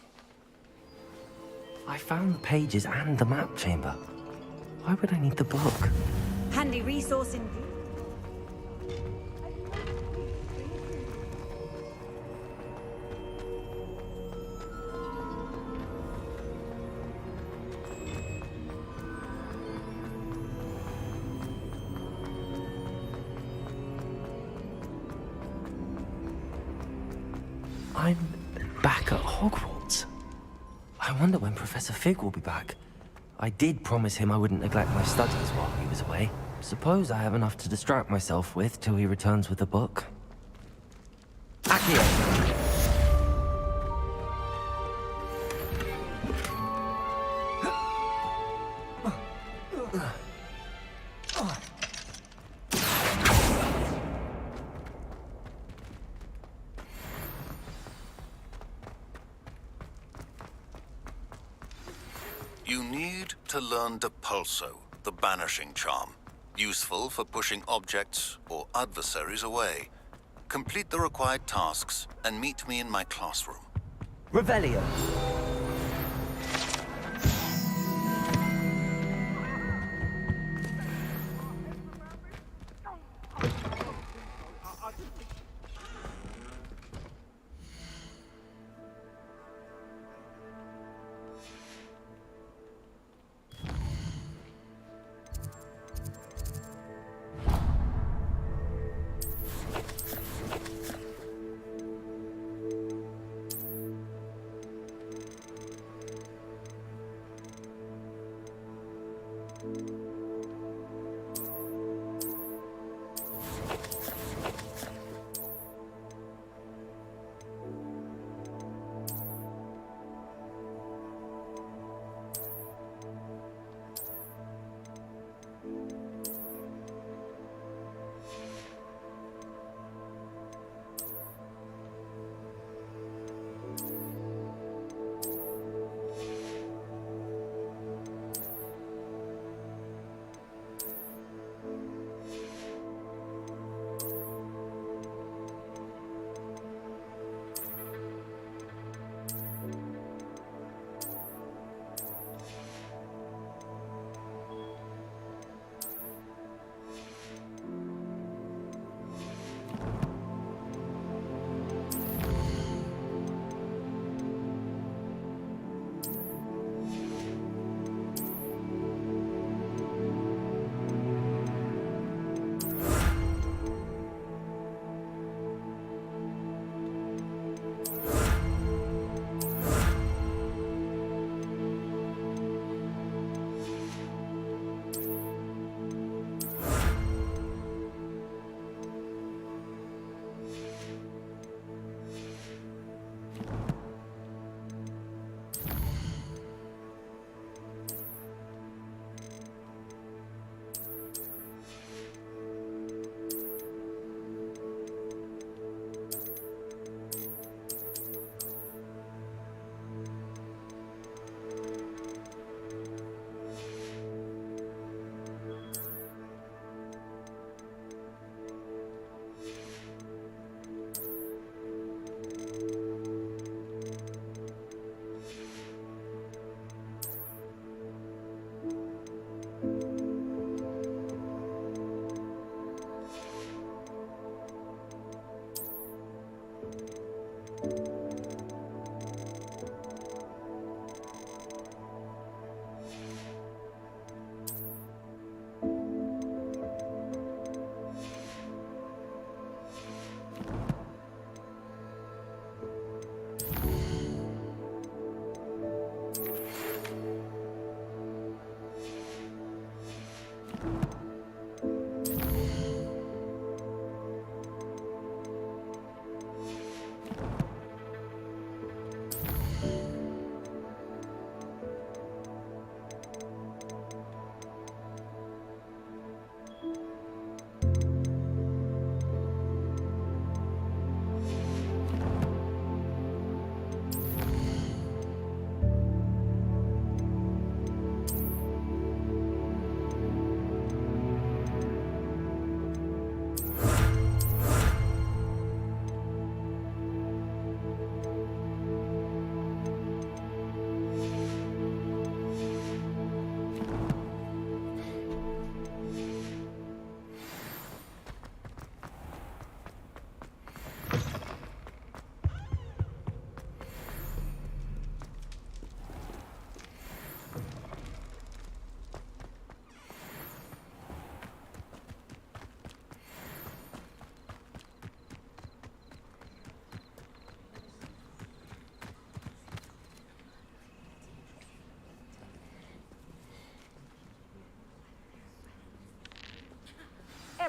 I found the pages and the map chamber. Why would I need the book? Handy resource indeed. I'm back at Hogwarts. I wonder when Professor Fig will be back. I did promise him I wouldn't neglect my studies while he was away. Suppose I have enough to distract myself with till he returns with a book. Accio. You need to learn Depulso, the banishing charm. Useful for pushing objects or adversaries away. Complete the required tasks and meet me in my classroom. Revelio.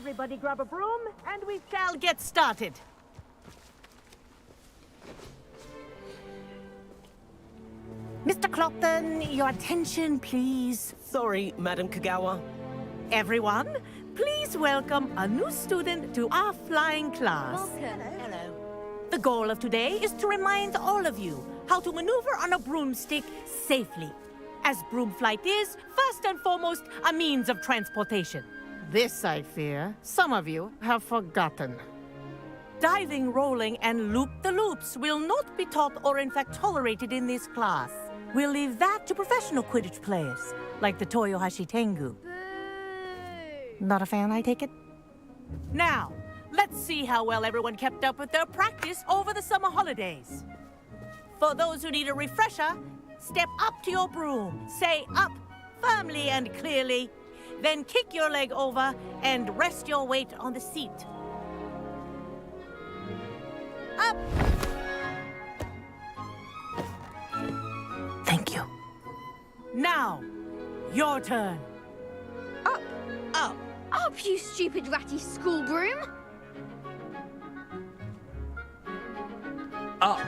Everybody grab a broom, and we shall get started. Mr. Clopton, your attention, please. Sorry, Madam Kagawa. Everyone, please welcome a new student to our flying class. Welcome. Hello. The goal of today is to remind all of you how to maneuver on a broomstick safely, as broom flight is, first and foremost, a means of transportation. This, I fear, some of you have forgotten. Diving, rolling, and loop-the-loops will not be taught or in fact tolerated in this class. We'll leave that to professional Quidditch players, like the Toyohashi Tengu. Not a fan, I take it? Now, let's see how well everyone kept up with their practice over the summer holidays. For those who need a refresher, step up to your broom, say up firmly and clearly, then kick your leg over and rest your weight on the seat. Up! Thank you. Now, your turn. Up. Up. Up, you stupid ratty school broom. Up.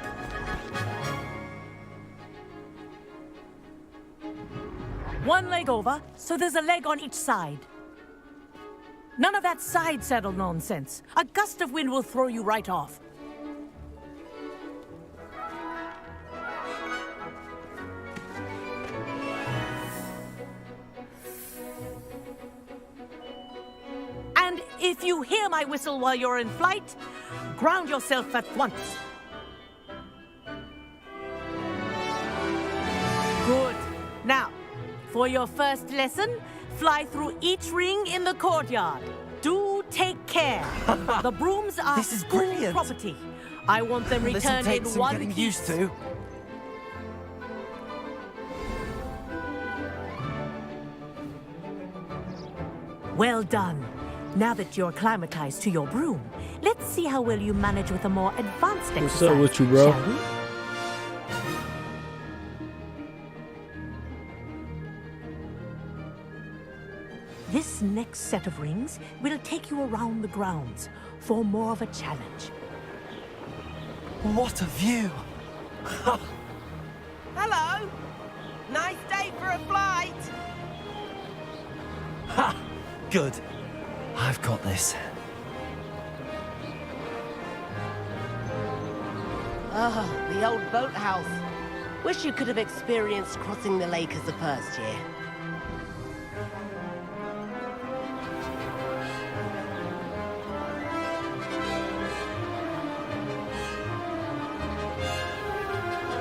One leg over, so there's a leg on each side. None of that side saddle nonsense. A gust of wind will throw you right off. And if you hear my whistle while you're in flight, ground yourself at once. Good. Now, for your first lesson, fly through each ring in the courtyard. Do take care. The brooms are This is school brilliant. property. I want them This'll returned take in some one getting piece. used to. Well done. Now that you're acclimatized to your broom, let's see how well you manage with a more advanced exercise. What's up with you, bro? shall we? This next set of rings will take you around the grounds for more of a challenge. What a view! Hello. Nice day for a flight. Ha! Good. I've got this. Ah, the old boathouse. Wish you could have experienced crossing the lake as the first year.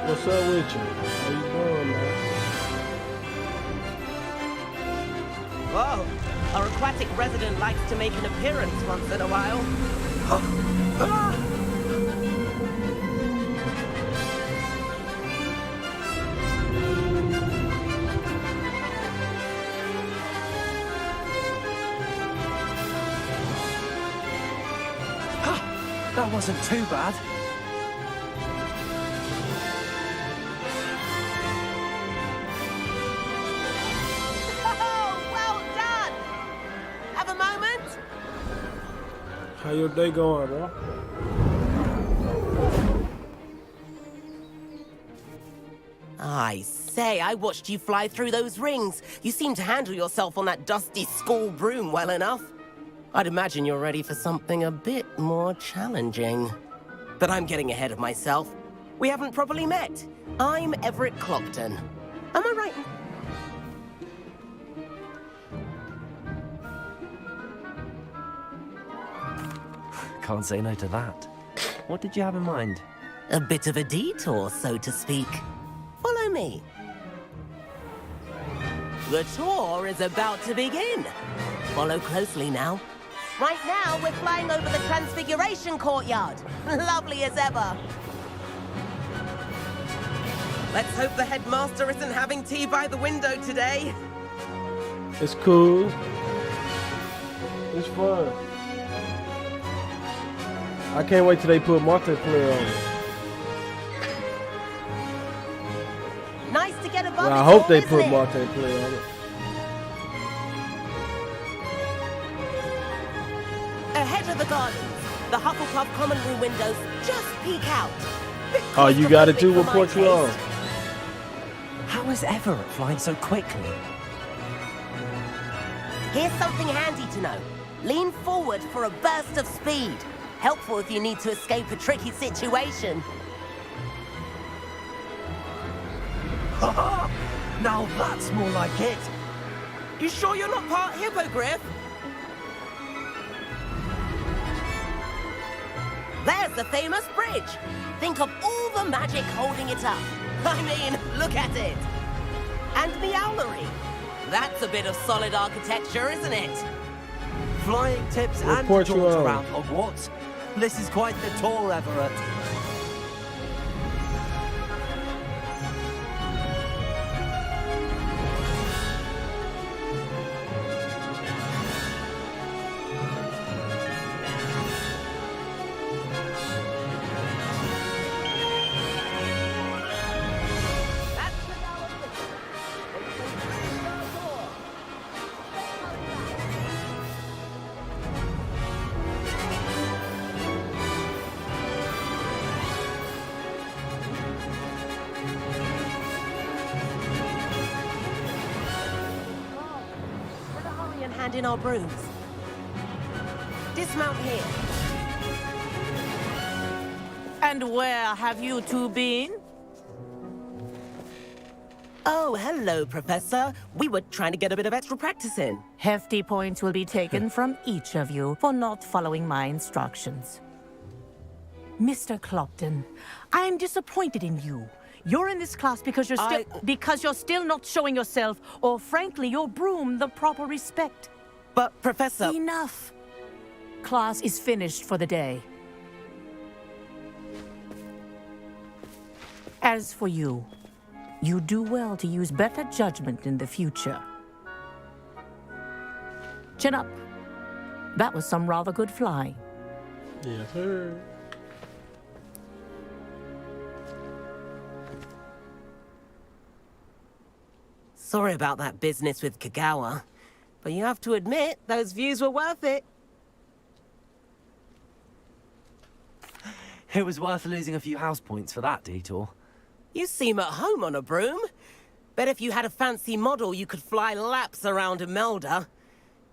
What's up with you? How you doing, man? Whoa, our aquatic resident likes to make an appearance once in a while. That wasn't too bad. Oh, well done! Have a moment? How your day going, bro? I say, I watched you fly through those rings. You seem to handle yourself on that dusty school broom well enough. I'd imagine you're ready for something a bit more challenging. But I'm getting ahead of myself. We haven't properly met. I'm Everett Clopton. Am I right? Can't say no to that. What did you have in mind? A bit of a detour, so to speak. Follow me. The tour is about to begin. Follow closely now. Right now, we're flying over the Transfiguration Courtyard. Lovely as ever. Let's hope the headmaster isn't having tea by the window today. It's cool. It's fun. I can't wait till they put multiplayer on it. Nice to get above Well, I it hope all, they isn't put it? multiplayer on it. Enter the gardens. The Hufflepuff common room windows just peek out. Oh, you got it too? What port you on? How is Everett flying so quickly? Here's something handy to know. Lean forward for a burst of speed. Helpful if you need to escape a tricky situation. Now that's more like it. You sure you're not part hippogriff? There's the famous bridge. Think of all the magic holding it up. I mean, look at it. And the owlery. That's a bit of solid architecture, isn't it? Flying tips What and port you tours on? around Hogwarts. This is quite the tour, Everett. Hand in our brooms. Dismount here. And where have you two been? Oh, hello, Professor. We were trying to get a bit of extra practice in. Hefty points will be taken from each of you for not following my instructions. Mr. Clopton, I'm disappointed in you. You're in this class because you're still not showing yourself, or frankly, your broom the proper respect. But, Professor... Enough. Class is finished for the day. As for you, you do well to use better judgment in the future. Chin up. That was some rather good flying. Yes, sir. Sorry about that business with Kagawa. But you have to admit, those views were worth it. It was worth losing a few house points for that detour. You seem at home on a broom. Bet if you had a fancy model, you could fly laps around Imelda.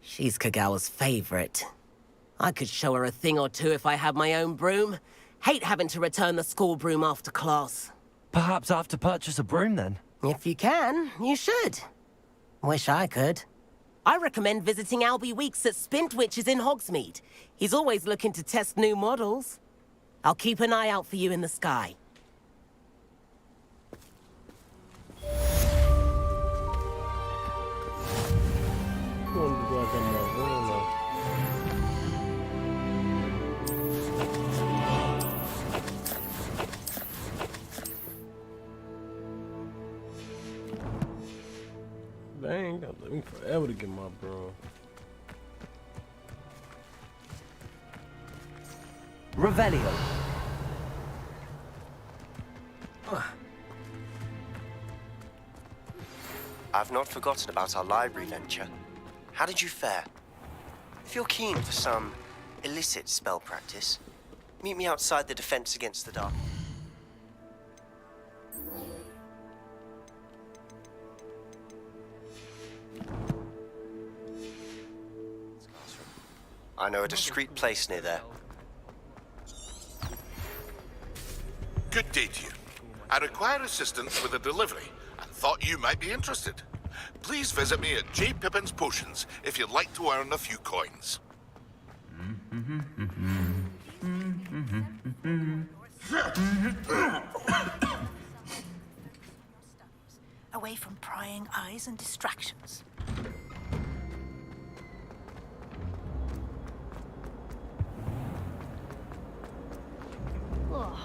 She's Kagawa's favorite. I could show her a thing or two if I had my own broom. Hate having to return the school broom after class. Perhaps I have to purchase a broom then? If you can, you should. Wish I could. I recommend visiting Albie Weeks at Spintwitches in Hogsmeade. He's always looking to test new models. I'll keep an eye out for you in the sky. Dang, that took me forever to get my broom. Revelio. I've not forgotten about our library venture. How did you fare? If you're keen for some illicit spell practice, meet me outside the Defense Against the Dark. I know a discreet place near there. Good day to you. I require assistance with a delivery and thought you might be interested. Please visit me at J. Pippin's Potions if you'd like to earn a few coins. Away from prying eyes and distractions.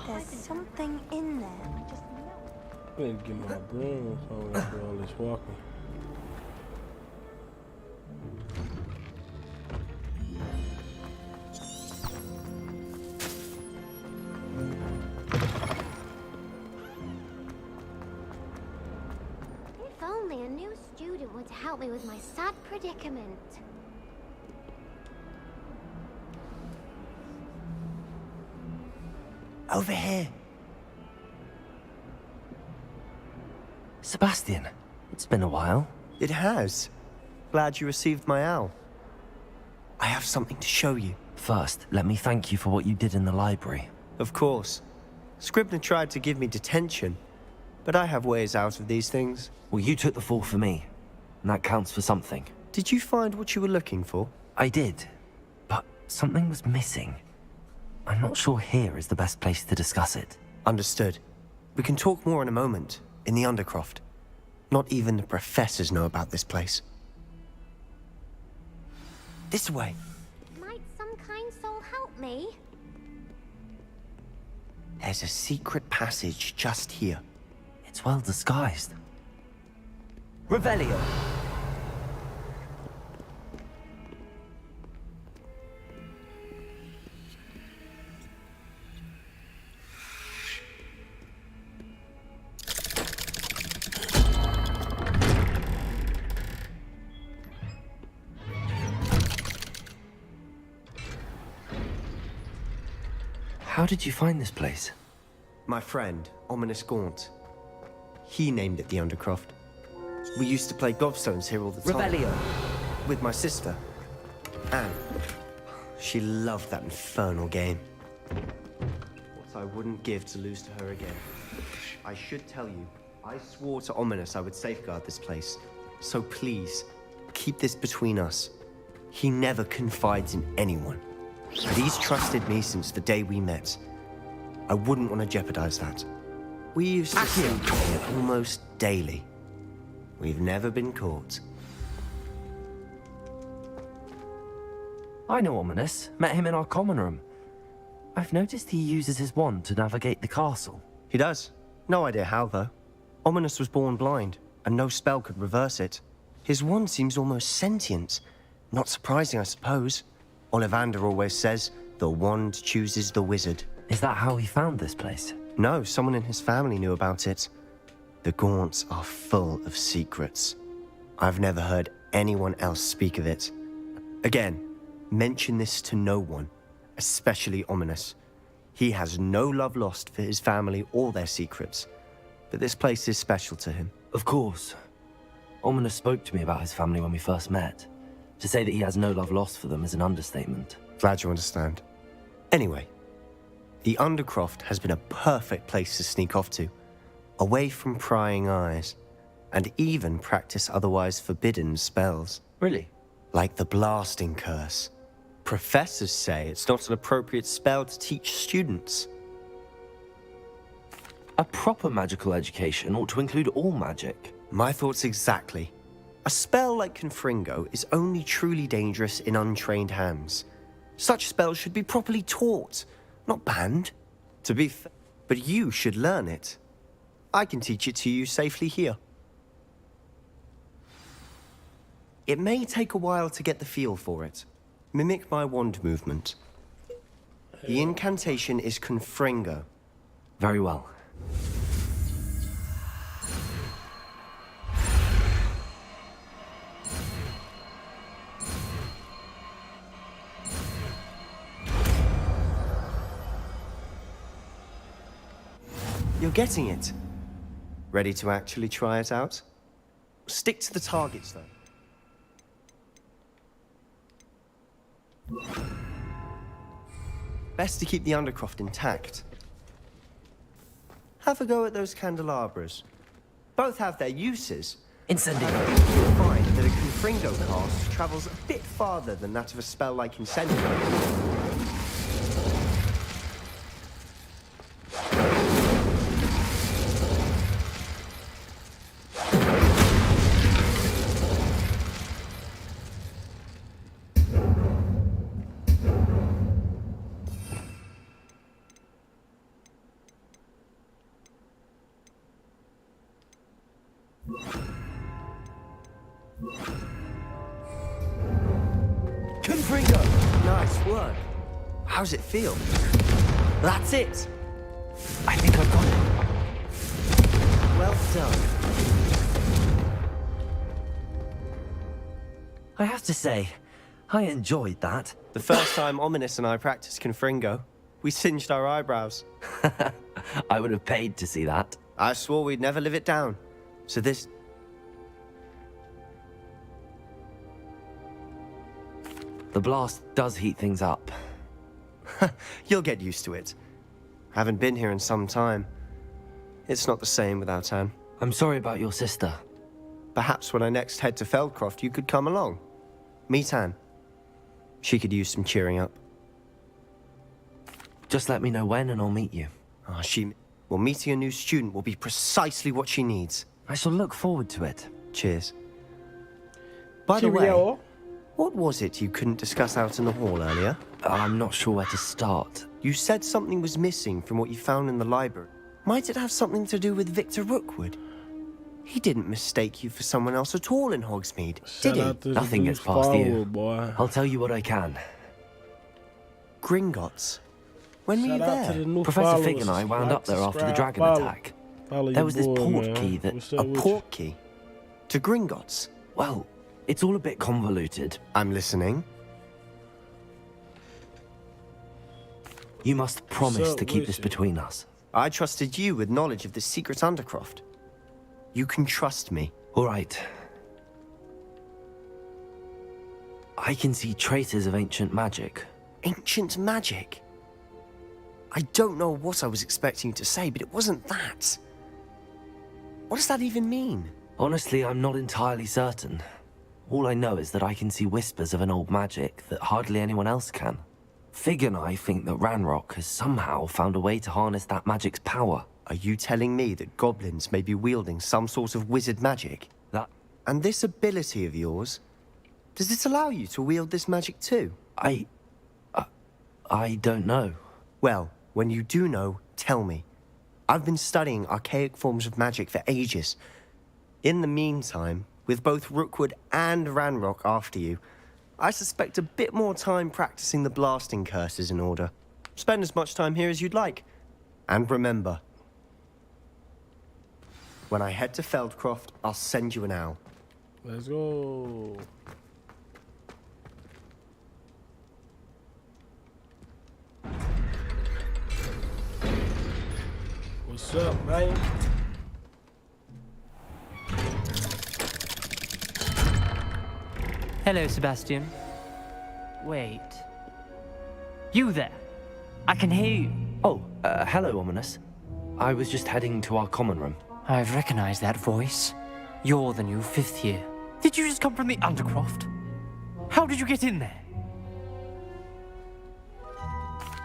There's something in there. I just know. I need to get my broom so I don't do all this walking. If only a new student would help me with my sad predicament. Over here. Sebastian, it's been a while. It has. Glad you received my owl. I have something to show you. First, let me thank you for what you did in the library. Of course. Scribner tried to give me detention, but I have ways out of these things. Well, you took the fall for me, and that counts for something. Did you find what you were looking for? I did, but something was missing. I'm not sure here is the best place to discuss it. Understood. We can talk more in a moment, in the Undercroft. Not even the professors know about this place. This way. Might some kind soul help me? There's a secret passage just here. It's well disguised. Revelio. How did you find this place? My friend, Ominous Gaunt. He named it the Undercroft. We used to play gobstones here all the time. Revelio. With my sister, Anne. She loved that infernal game. What I wouldn't give to lose to her again. I should tell you, I swore to Ominous I would safeguard this place. So please, keep this between us. He never confides in anyone. But he's trusted me since the day we met. I wouldn't want to jeopardize that. We used to sleep here almost daily. We've never been caught. I know Ominous. Met him in our common room. I've noticed he uses his wand to navigate the castle. He does. No idea how, though. Ominous was born blind, and no spell could reverse it. His wand seems almost sentient. Not surprising, I suppose. Ollivander always says, the wand chooses the wizard. Is that how he found this place? No, someone in his family knew about it. The Gaunts are full of secrets. I've never heard anyone else speak of it. Again, mention this to no one, especially Ominous. He has no love lost for his family or their secrets, but this place is special to him. Of course. Ominous spoke to me about his family when we first met. To say that he has no love lost for them is an understatement. Glad you understand. Anyway, the Undercroft has been a perfect place to sneak off to, away from prying eyes, and even practice otherwise forbidden spells. Really? Like the blasting curse. Professors say it's not an appropriate spell to teach students. A proper magical education ought to include all magic. My thoughts exactly. A spell like Confringo is only truly dangerous in untrained hands. Such spells should be properly taught, not banned. To be fair, but you should learn it. I can teach it to you safely here. It may take a while to get the feel for it. Mimic my wand movement. The incantation is Confringo. Very well. You're getting it. Ready to actually try it out? Stick to the targets, though. Best to keep the Undercroft intact. Have a go at those candelabras. Both have their uses. Incendio. You'll find that a Confringo cast travels a bit farther than that of a spell like Incendio. Confringo! Nice work. How's it feel? That's it! I think I've got it. Well done. I have to say, I enjoyed that. The first time Ominous and I practiced Confringo, We singed our eyebrows. I would have paid to see that. I swore we'd never live it down. So this... The blast does heat things up. You'll get used to it. Haven't been here in some time. It's not the same without Anne. I'm sorry about your sister. Perhaps when I next head to Feldcroft, you could come along. Meet Anne. She could use some cheering up. Just let me know when and I'll meet you. Well, meeting a new student will be precisely what she needs. I shall look forward to it. Cheers. By the way, what was it you couldn't discuss out in the hall earlier? I'm not sure where to start. You said something was missing from what you found in the library. Might it have something to do with Victor Rookwood? He didn't mistake you for someone else at all in Hogsmeade, did he? Nothing gets past you. Boy. I'll tell you what I can. Gringotts? When were you there? Professor Fig and I wound up there after the dragon attack. There was this portkey that... A portkey? To Gringotts? Well, it's all a bit convoluted. I'm listening. You must promise to keep this between us. I trusted you with knowledge of the secret Undercroft. You can trust me. All right. I can see traces of ancient magic. Ancient magic? I don't know what I was expecting you to say, but it wasn't that. What does that even mean? Honestly, I'm not entirely certain. All I know is that I can see whispers of an old magic that hardly anyone else can. Fig and I think that Ranrock has somehow found a way to harness that magic's power. Are you telling me that goblins may be wielding some sort of wizard magic? And this ability of yours, does it allow you to wield this magic too? I don't know. Well, when you do know, tell me. I've been studying archaic forms of magic for ages. In the meantime, with both Rookwood and Ranrock after you, I suspect a bit more time practicing the blasting curse is in order. Spend as much time here as you'd like. And remember, when I head to Feldcroft, I'll send you an owl. Let's go. What's up, man? Hello, Sebastian. Wait. You there? I can hear you. Oh, hello, Ominous. I was just heading to our common room. I've recognized that voice. You're the new 5th year. Did you just come from the Undercroft? How did you get in there?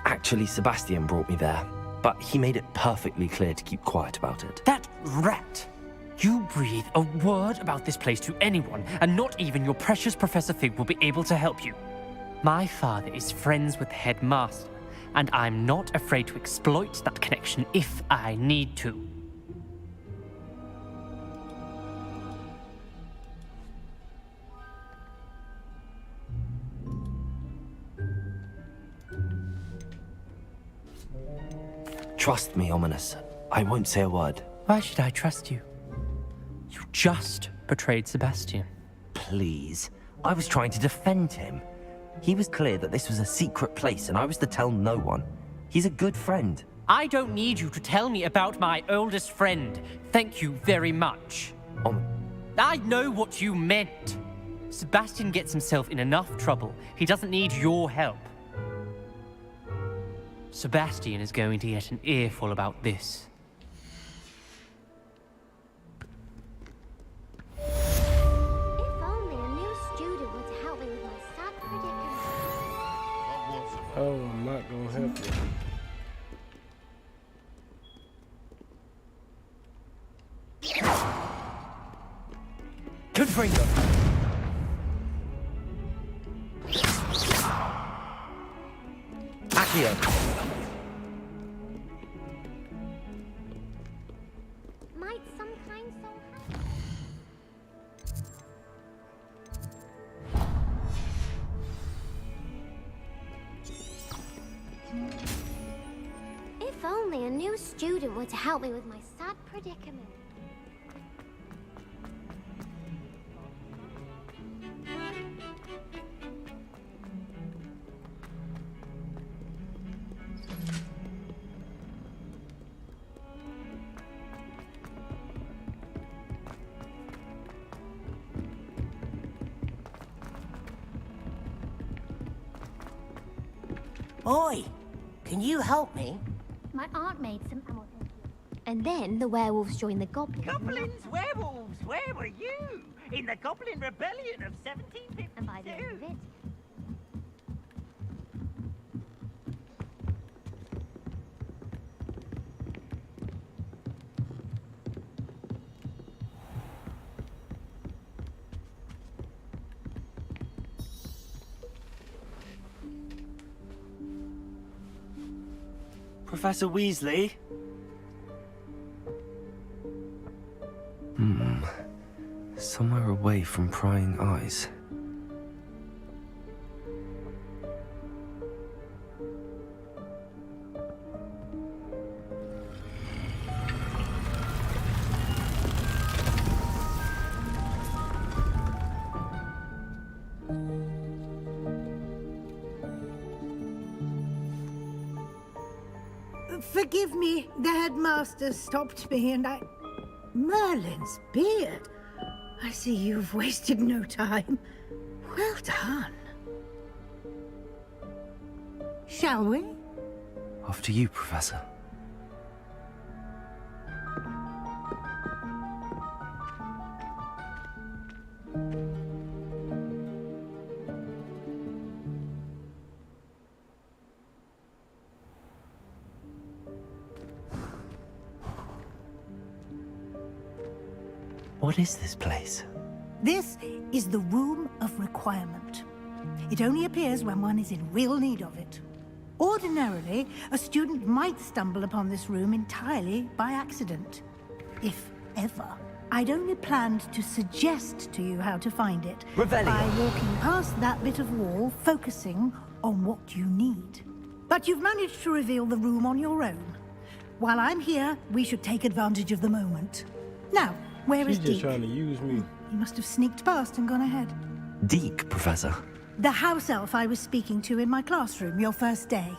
Actually, Sebastian brought me there, but he made it perfectly clear to keep quiet about it. That rat! You breathe a word about this place to anyone, and not even your precious Professor Fig will be able to help you. My father is friends with the headmaster, and I'm not afraid to exploit that connection if I need to. Trust me, Ominous. I won't say a word. Why should I trust you? You just betrayed Sebastian. Please. I was trying to defend him. He was clear that this was a secret place and I was to tell no one. He's a good friend. I don't need you to tell me about my oldest friend. Thank you very much. I know what you meant. Sebastian gets himself in enough trouble. He doesn't need your help. Sebastian is going to get an earful about this. If only a new student were to help me with my sad predicament. Oh, I'm not gonna help you. Good Ringo. Accio. Might some kind soul have? If only a new student were to help me with my sad predicament. Oi! Can you help me? My aunt made some ammo. And then the werewolves joined the goblins. Goblins, werewolves, where were you? In the Goblin Rebellion of 1752. And by the end of it, Professor Weasley? Somewhere away from prying eyes. Forgive me, the headmaster stopped me and I... Merlin's beard. I see you've wasted no time. Well done. Shall we? After you, Professor. What is this place? This is the Room of Requirement. It only appears when one is in real need of it. Ordinarily, a student might stumble upon this room entirely by accident. If ever. I'd only planned to suggest to you how to find it by walking past that bit of wall, focusing on what you need. But you've managed to reveal the room on your own. While I'm here, we should take advantage of the moment. Now, where is She's just Deke? trying to use me. He must have sneaked past and gone ahead. Deke, Professor. The house elf I was speaking to in my classroom your first day.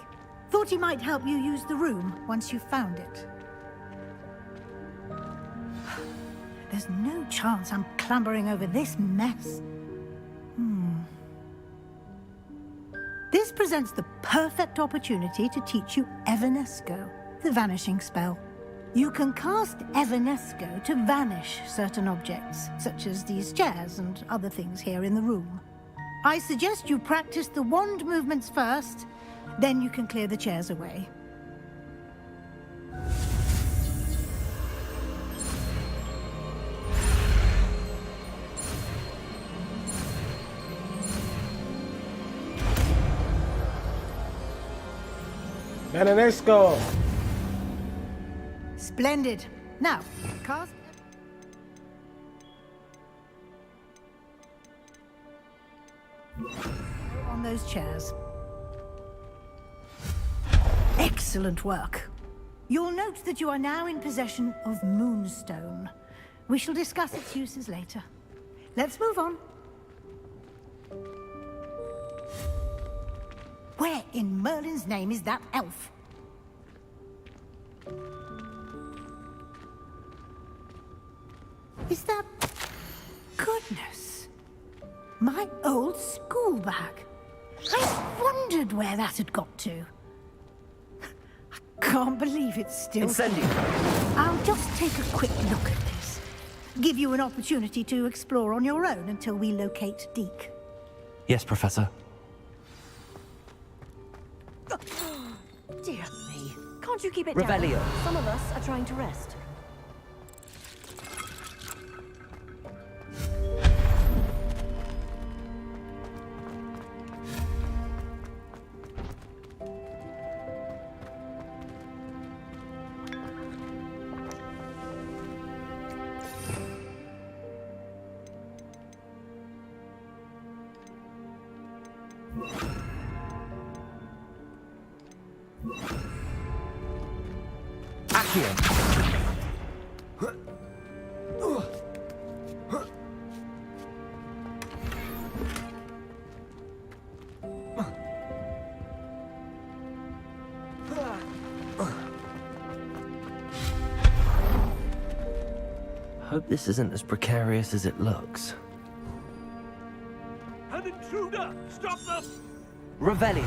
Thought he might help you use the room once you found it. There's no chance I'm clambering over this mess. This presents the perfect opportunity to teach you Evanesco, the vanishing spell. You can cast Evanesco to vanish certain objects, such as these chairs and other things here in the room. I suggest you practice the wand movements first, then you can clear the chairs away. Evanesco! Splendid. Now, cast... on those chairs. Excellent work. You'll note that you are now in possession of Moonstone. We shall discuss its uses later. Let's move on. Where in Merlin's name is that elf? Is that... Goodness. My old school bag. I wondered where that had got to. I can't believe it's still... Incendio. I'll just take a quick look at this. Give you an opportunity to explore on your own until we locate Deke. Yes, Professor. Dear me. Can't you keep it Revelio. down? Some of us are trying to rest. Hope this isn't as precarious as it looks. An intruder! Stop them! Revelio.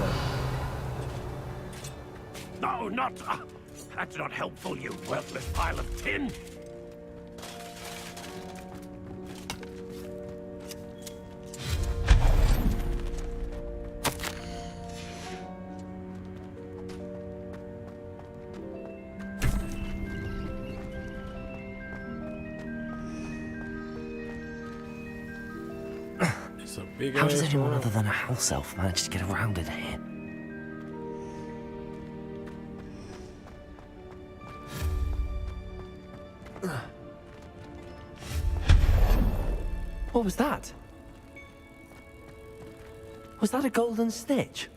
No, not... that's not helpful, you worthless pile of tin. It's a big How does ass anyone room. other than a house elf manage to get around in here? What was that? Was that a golden snitch?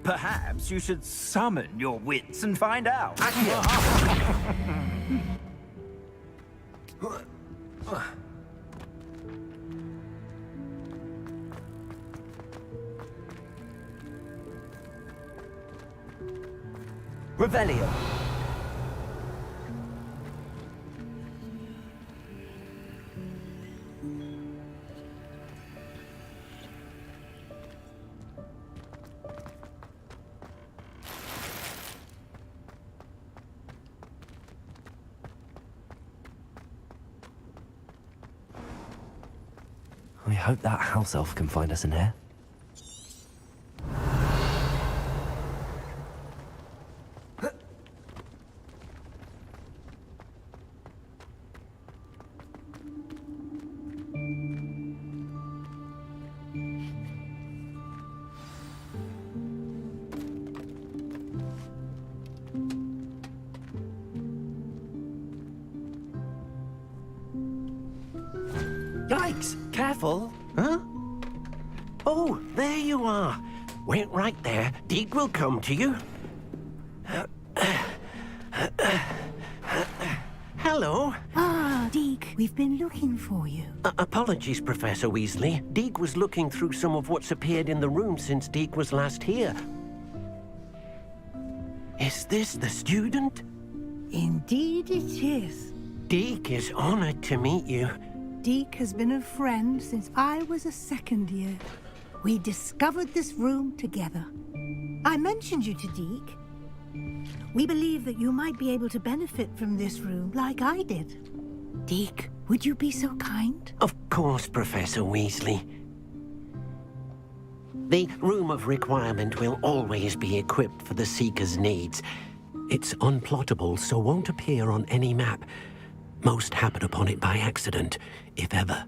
Perhaps you should summon your wits and find out. Revelio. I hope that house elf can find us in here. Yikes! Careful! Huh? Oh, there you are. Wait right there. Deke will come to you. Hello. Ah, Deke, we've been looking for you. Apologies, Professor Weasley. Deke was looking through some of what's appeared in the room since Deke was last here. Is this the student? Indeed it is. Deke is honored to meet you. Deke has been a friend since I was a second year. We discovered this room together. I mentioned you to Deke. We believe that you might be able to benefit from this room like I did. Deke, would you be so kind? Of course, Professor Weasley. The Room of Requirement will always be equipped for the Seeker's needs. It's unplottable, so won't appear on any map. Most happen upon it by accident, if ever.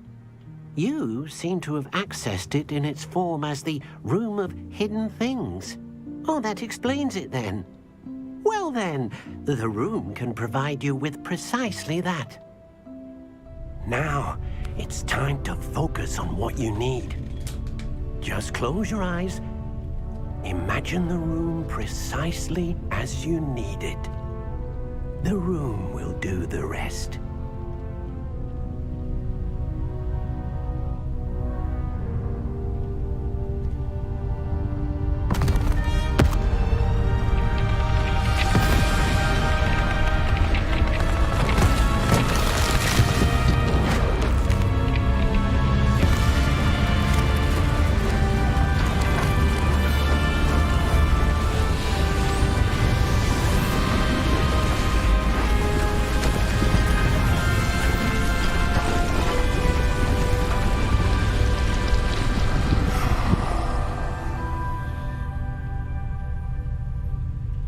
You seem to have accessed it in its form as the Room of Hidden Things. Oh, that explains it then. Well then, the room can provide you with precisely that. Now, it's time to focus on what you need. Just close your eyes. Imagine the room precisely as you need it. The room will do the rest.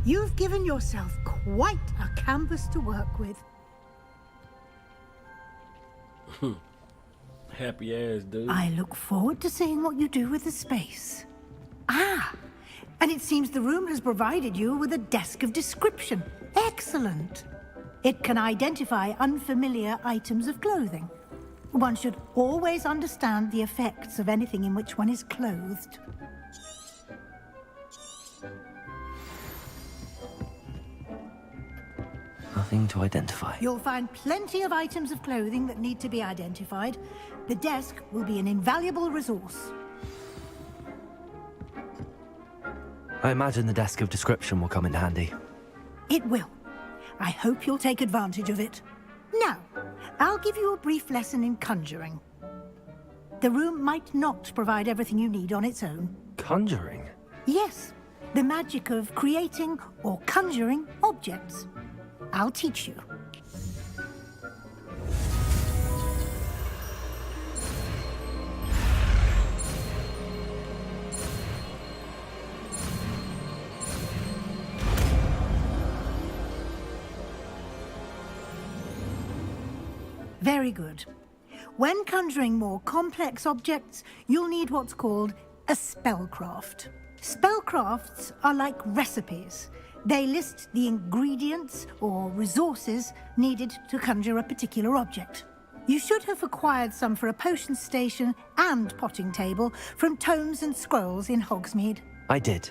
You've given yourself quite a canvas to work with. Happy ass dude. I look forward to seeing what you do with the space. Ah, and it seems the room has provided you with a desk of description. Excellent. It can identify unfamiliar items of clothing. One should always understand the effects of anything in which one is clothed. Nothing to identify. You'll find plenty of items of clothing that need to be identified. The desk will be an invaluable resource. I imagine the desk of description will come in handy. It will. I hope you'll take advantage of it. Now, I'll give you a brief lesson in conjuring. The room might not provide everything you need on its own. Conjuring? Yes, The magic of creating or conjuring objects. I'll teach you. Very good. When conjuring more complex objects, you'll need what's called a spellcraft. Spellcrafts are like recipes. They list the ingredients or resources needed to conjure a particular object. You should have acquired some for a potion station and potting table from tomes and scrolls in Hogsmeade. I did.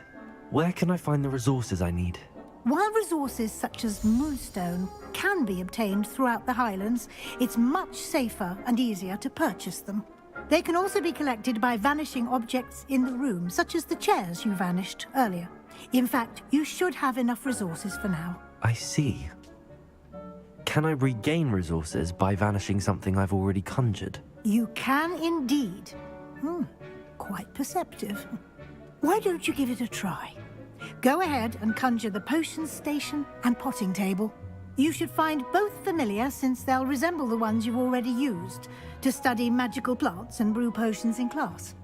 Where can I find the resources I need? While resources such as moonstone can be obtained throughout the Highlands, it's much safer and easier to purchase them. They can also be collected by vanishing objects in the room, such as the chairs you vanished earlier. In fact, you should have enough resources for now. I see. Can I regain resources by vanishing something I've already conjured? You can indeed. Quite perceptive. Why don't you give it a try? Go ahead and conjure the potion station and potting table. You should find both familiar, since they'll resemble the ones you've already used to study magical plants and brew potions in class.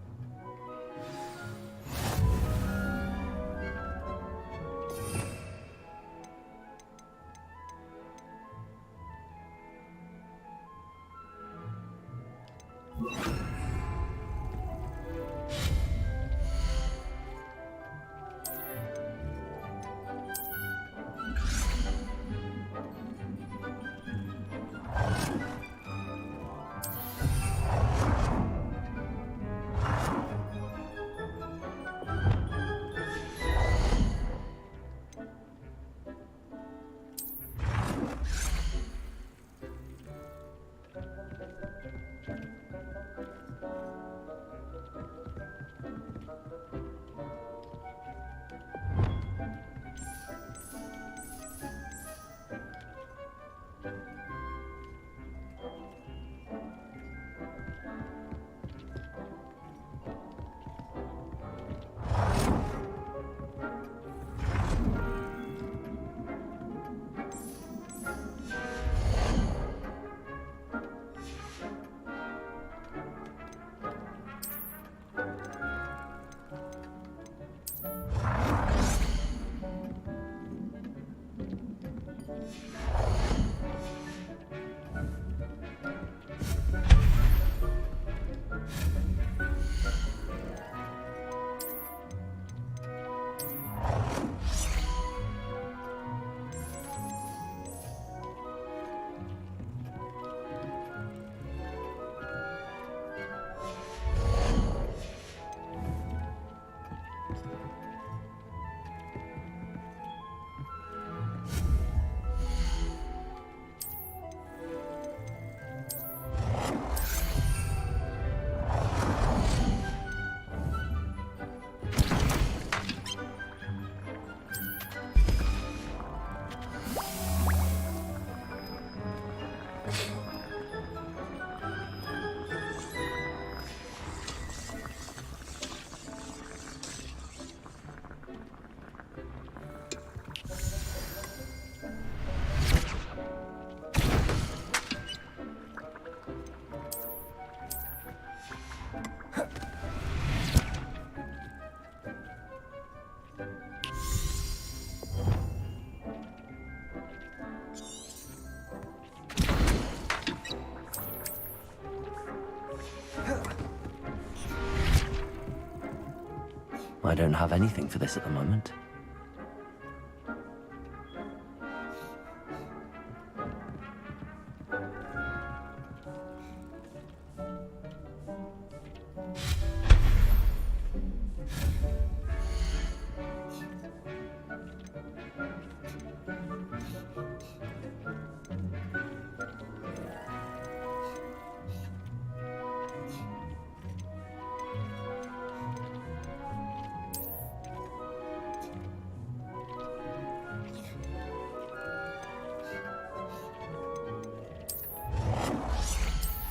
I don't have anything for this at the moment.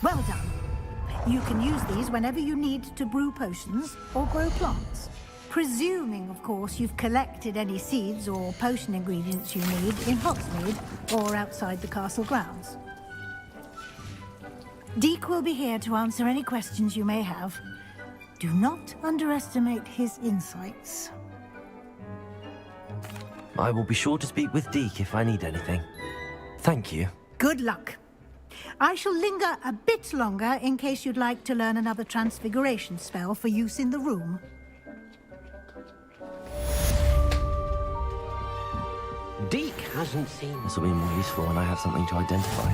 Well done. You can use these whenever you need to brew potions or grow plants. Presuming, of course, you've collected any seeds or potion ingredients you need in Hogsmeade or outside the castle grounds. Deke will be here to answer any questions you may have. Do not underestimate his insights. I will be sure to speak with Deke if I need anything. Thank you. Good luck. I shall linger a bit longer in case you'd like to learn another transfiguration spell for use in the room. Deke hasn't seen... This will be more useful when I have something to identify.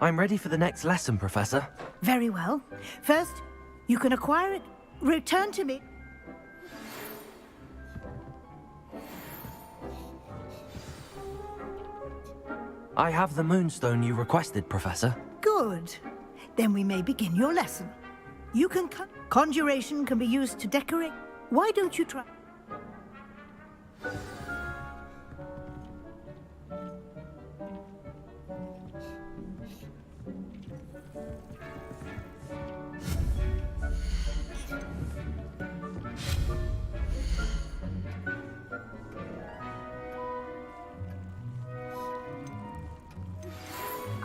I'm ready for the next lesson, Professor. Very well. First, you can acquire it. Return to me. I have the moonstone you requested, Professor. Good. Then we may begin your lesson. You can conjuration can be used to decorate. Why don't you try?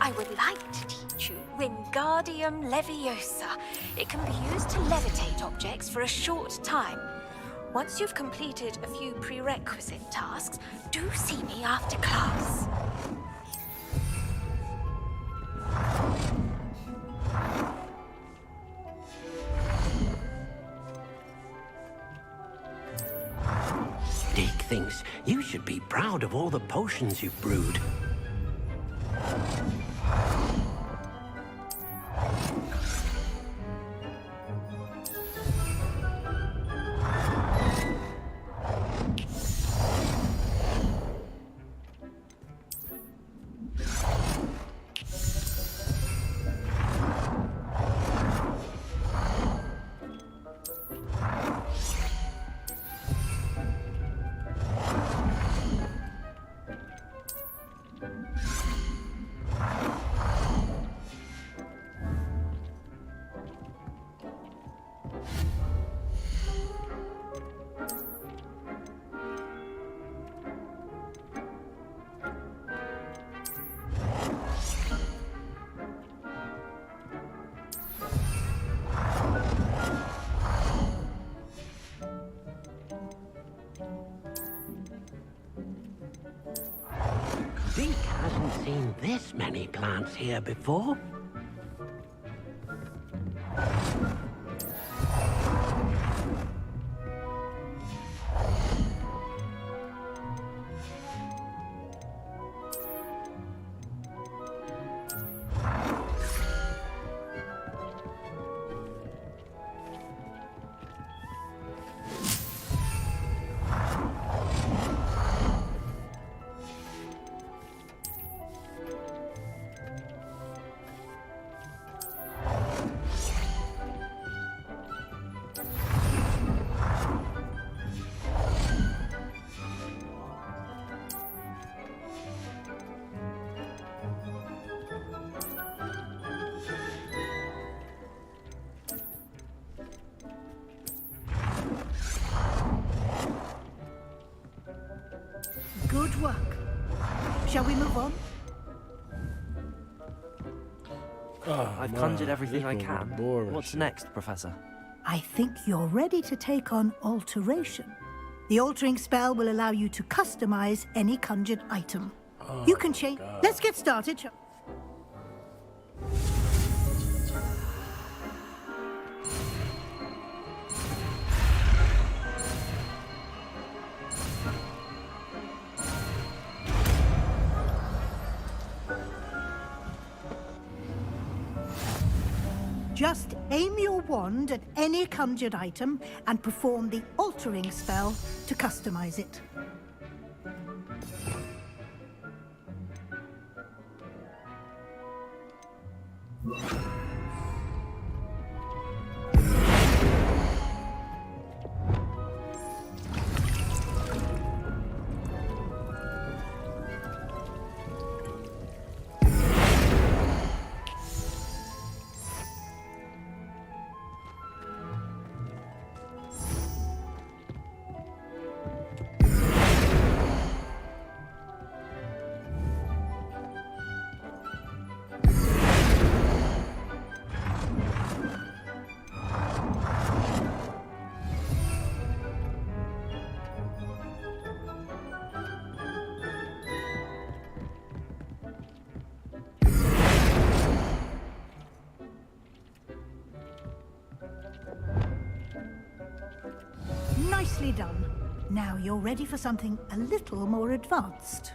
I would like to teach you Wingardium Leviosa. It can be used to levitate objects for a short time. Once you've completed a few prerequisite tasks, do see me after class. Deke thinks you should be proud of all the potions you've brewed. Deke hasn't seen this many plants here before. Good work. Shall we move on? I've conjured everything I can. What's next, Professor? I think you're ready to take on alteration. The altering spell will allow you to customize any conjured item. You can change. Let's get started. Just aim your wand at any conjured item and perform the altering spell to customize it. done. Now you're ready for something a little more advanced.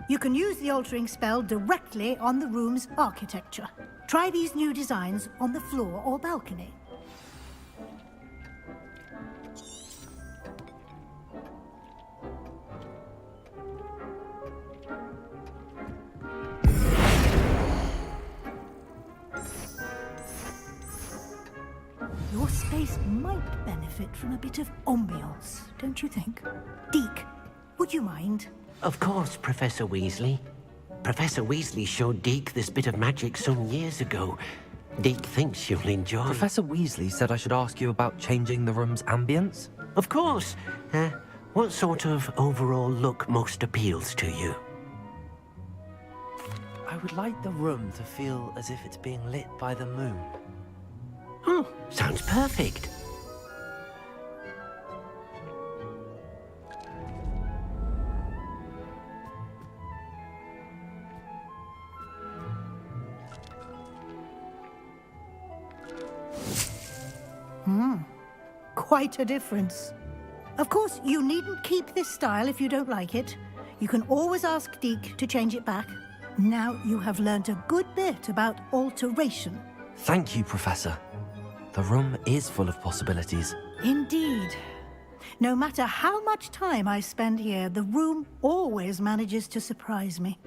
You can use the altering spell directly on the room's architecture. Try these new designs on the floor or balcony. Your space might benefit from a bit of ambiance, don't you think? Deke, would you mind? Of course, Professor Weasley. Professor Weasley showed Deke this bit of magic some years ago. Deke thinks you'll enjoy. Professor Weasley said I should ask you about changing the room's ambience. Of course. What sort of overall look most appeals to you? I would like the room to feel as if it's being lit by the moon. Oh, sounds perfect. Quite a difference. Of course, you needn't keep this style if you don't like it. You can always ask Deke to change it back. Now you have learnt a good bit about alteration. Thank you, Professor. The room is full of possibilities. Indeed. No matter how much time I spend here, the room always manages to surprise me.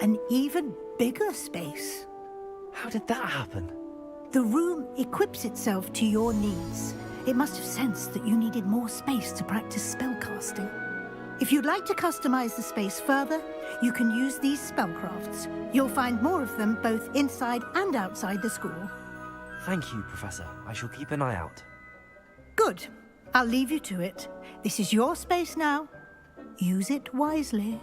An even bigger space. How did that happen? The room equips itself to your needs. It must have sensed that you needed more space to practice spellcasting. If you'd like to customize the space further, you can use these spellcrafts. You'll find more of them both inside and outside the school. Thank you, Professor. I shall keep an eye out. Good. I'll leave you to it. This is your space now. Use it wisely.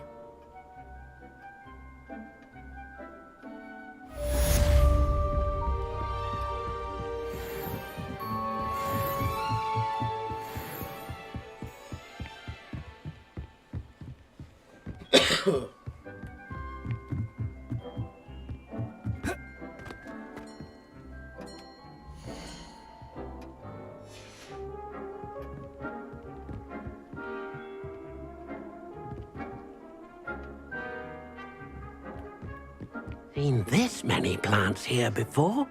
Seen this many plants here before?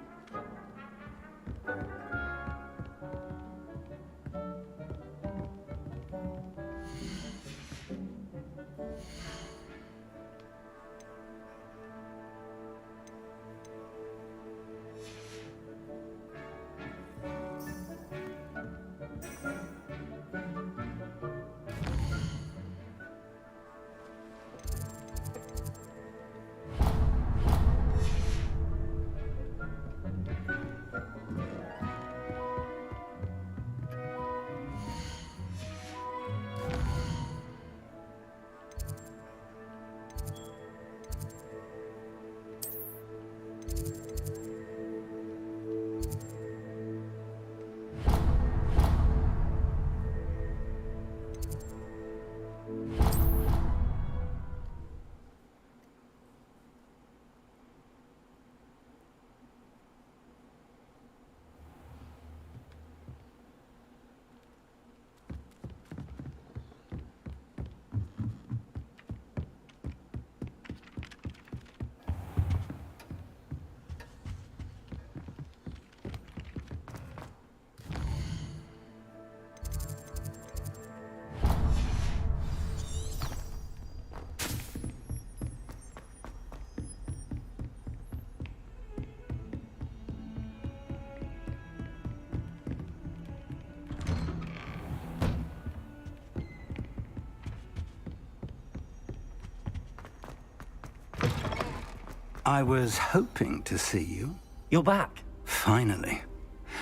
I was hoping to see you. You're back. Finally.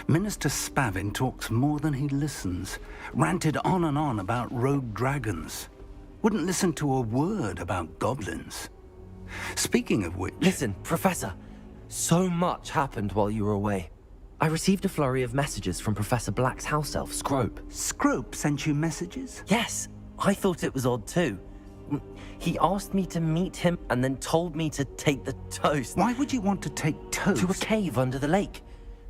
Minister Spavin talks more than he listens. Ranted on and on about rogue dragons. Wouldn't listen to a word about goblins. Speaking of which... Listen, Professor. So much happened while you were away. I received a flurry of messages from Professor Black's house elf, Scrope. Scrope sent you messages? Yes. I thought it was odd too. He asked me to meet him and then told me to take the toast. Why would you want to take toast? To a cave under the lake.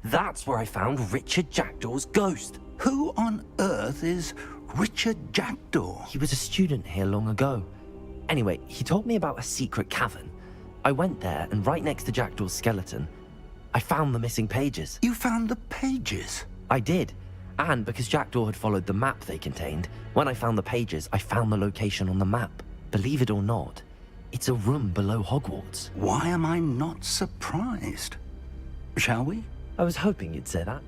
That's where I found Richard Jackdaw's ghost. Who on earth is Richard Jackdaw? He was a student here long ago. Anyway, he told me about a secret cavern. I went there, and right next to Jackdaw's skeleton, I found the missing pages. You found the pages? I did. And because Jackdaw had followed the map they contained, when I found the pages, I found the location on the map. Believe it or not, it's a room below Hogwarts. Why am I not surprised? Shall we? I was hoping you'd say that.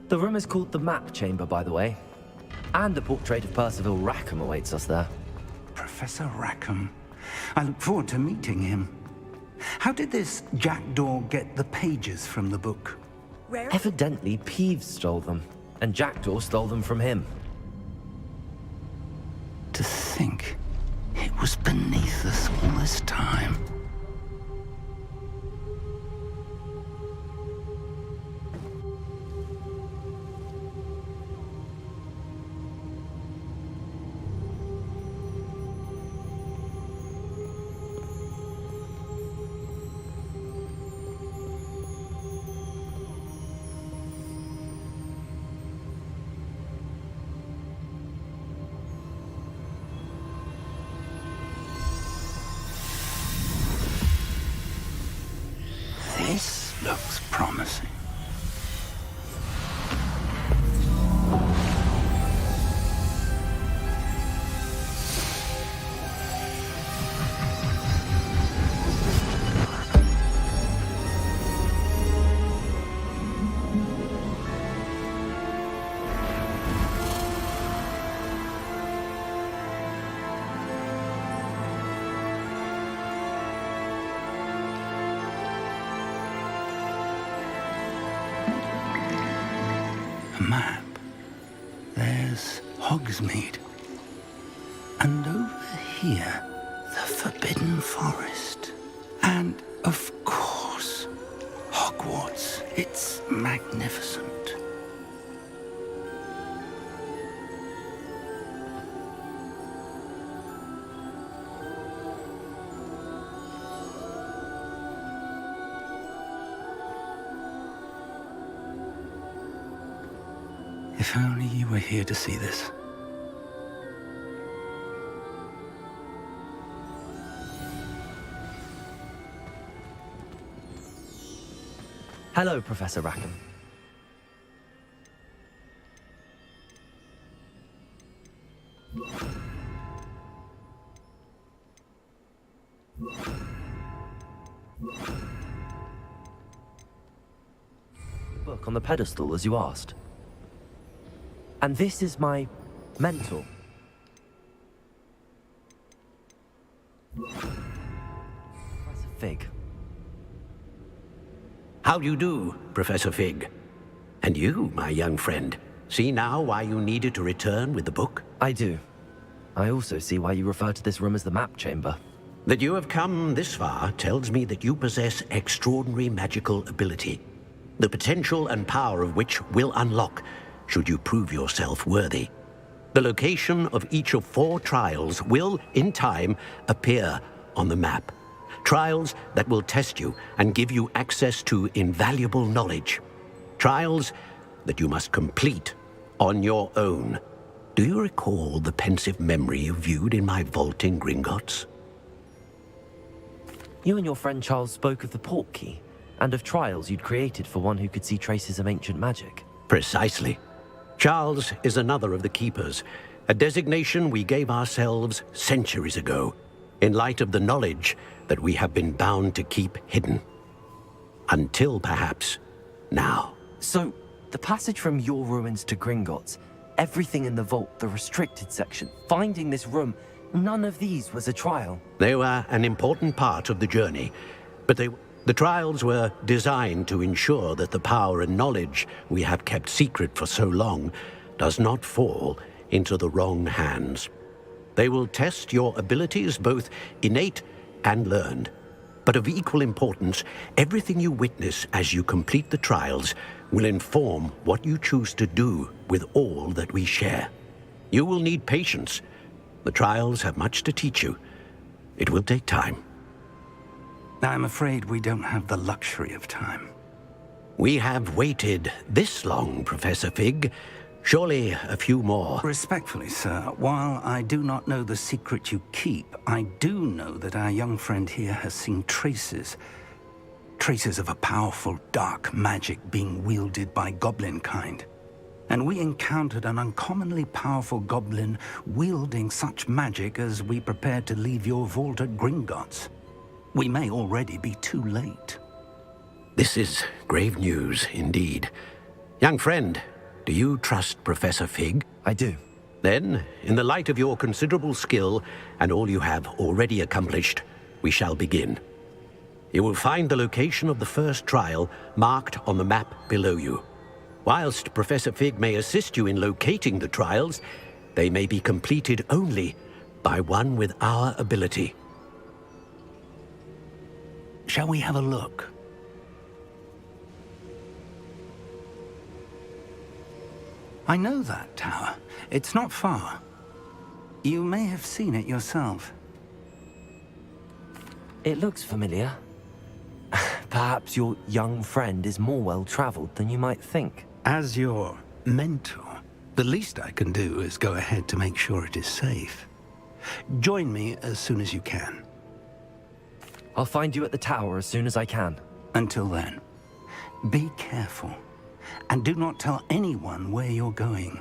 The room is called the Map Chamber, by the way. And a portrait of Percival Rackham awaits us there. Professor Rackham. I look forward to meeting him. How did this Jackdaw get the pages from the book? Evidently, Peeves stole them, and Jackdaw stole them from him. To think it was beneath us all this time. This looks promising. Map. There's Hogsmeade. And over here, the Forbidden Forest. And, of course, Hogwarts. It's magnificent. If only you were here to see this. Hello, Professor Rackham. Book on the pedestal, as you asked. And this is my mentor. Professor Fig. How do you do, Professor Fig? And you, my young friend, see now why you needed to return with the book? I do. I also see why you refer to this room as the Map Chamber. That you have come this far tells me that you possess extraordinary magical ability, the potential and power of which will unlock should you prove yourself worthy. The location of each of 4 trials will, in time, appear on the map. Trials that will test you and give you access to invaluable knowledge. Trials that you must complete on your own. Do you recall the pensive memory you viewed in my vault in Gringotts? You and your friend Charles spoke of the portkey, and of trials you'd created for one who could see traces of ancient magic. Precisely. Charles is another of the Keepers, a designation we gave ourselves centuries ago, in light of the knowledge that we have been bound to keep hidden. Until, perhaps, now. So, the passage from your ruins to Gringotts, everything in the vault, the restricted section, finding this room, none of these was a trial. They were an important part of the journey, but the trials were designed to ensure that the power and knowledge we have kept secret for so long does not fall into the wrong hands. They will test your abilities, both innate and learned. But of equal importance, everything you witness as you complete the trials will inform what you choose to do with all that we share. You will need patience. The trials have much to teach you. It will take time. I'm afraid we don't have the luxury of time. We have waited this long, Professor Fig. Surely a few more. Respectfully, sir, while I do not know the secret you keep, I do know that our young friend here has seen traces of a powerful dark magic being wielded by goblin kind. And we encountered an uncommonly powerful goblin wielding such magic as we prepared to leave your vault at Gringotts. We may already be too late. This is grave news indeed. Young friend, do you trust Professor Fig? I do. Then, in the light of your considerable skill and all you have already accomplished, we shall begin. You will find the location of the first trial marked on the map below you. Whilst Professor Fig may assist you in locating the trials, they may be completed only by one with our ability. Shall we have a look? I know that tower. It's not far. You may have seen it yourself. It looks familiar. Perhaps your young friend is more well-traveled than you might think. As your mentor, the least I can do is go ahead to make sure it is safe. Join me as soon as you can. I'll find you at the tower as soon as I can. Until then, be careful. And do not tell anyone where you're going.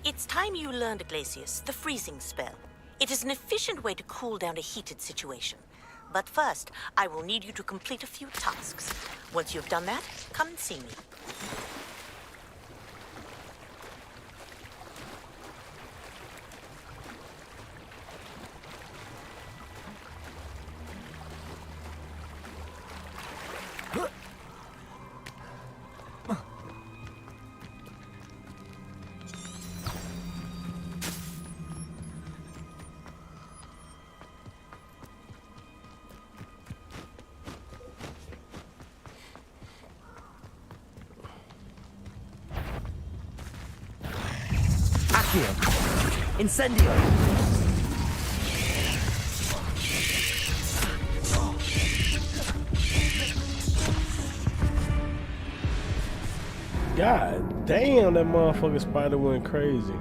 It's time you learned, Glacius, the freezing spell. It is an efficient way to cool down a heated situation. But first, I will need you to complete a few tasks. Once you've done that, come and see me. Incendio! God damn, that motherfucking spider went crazy.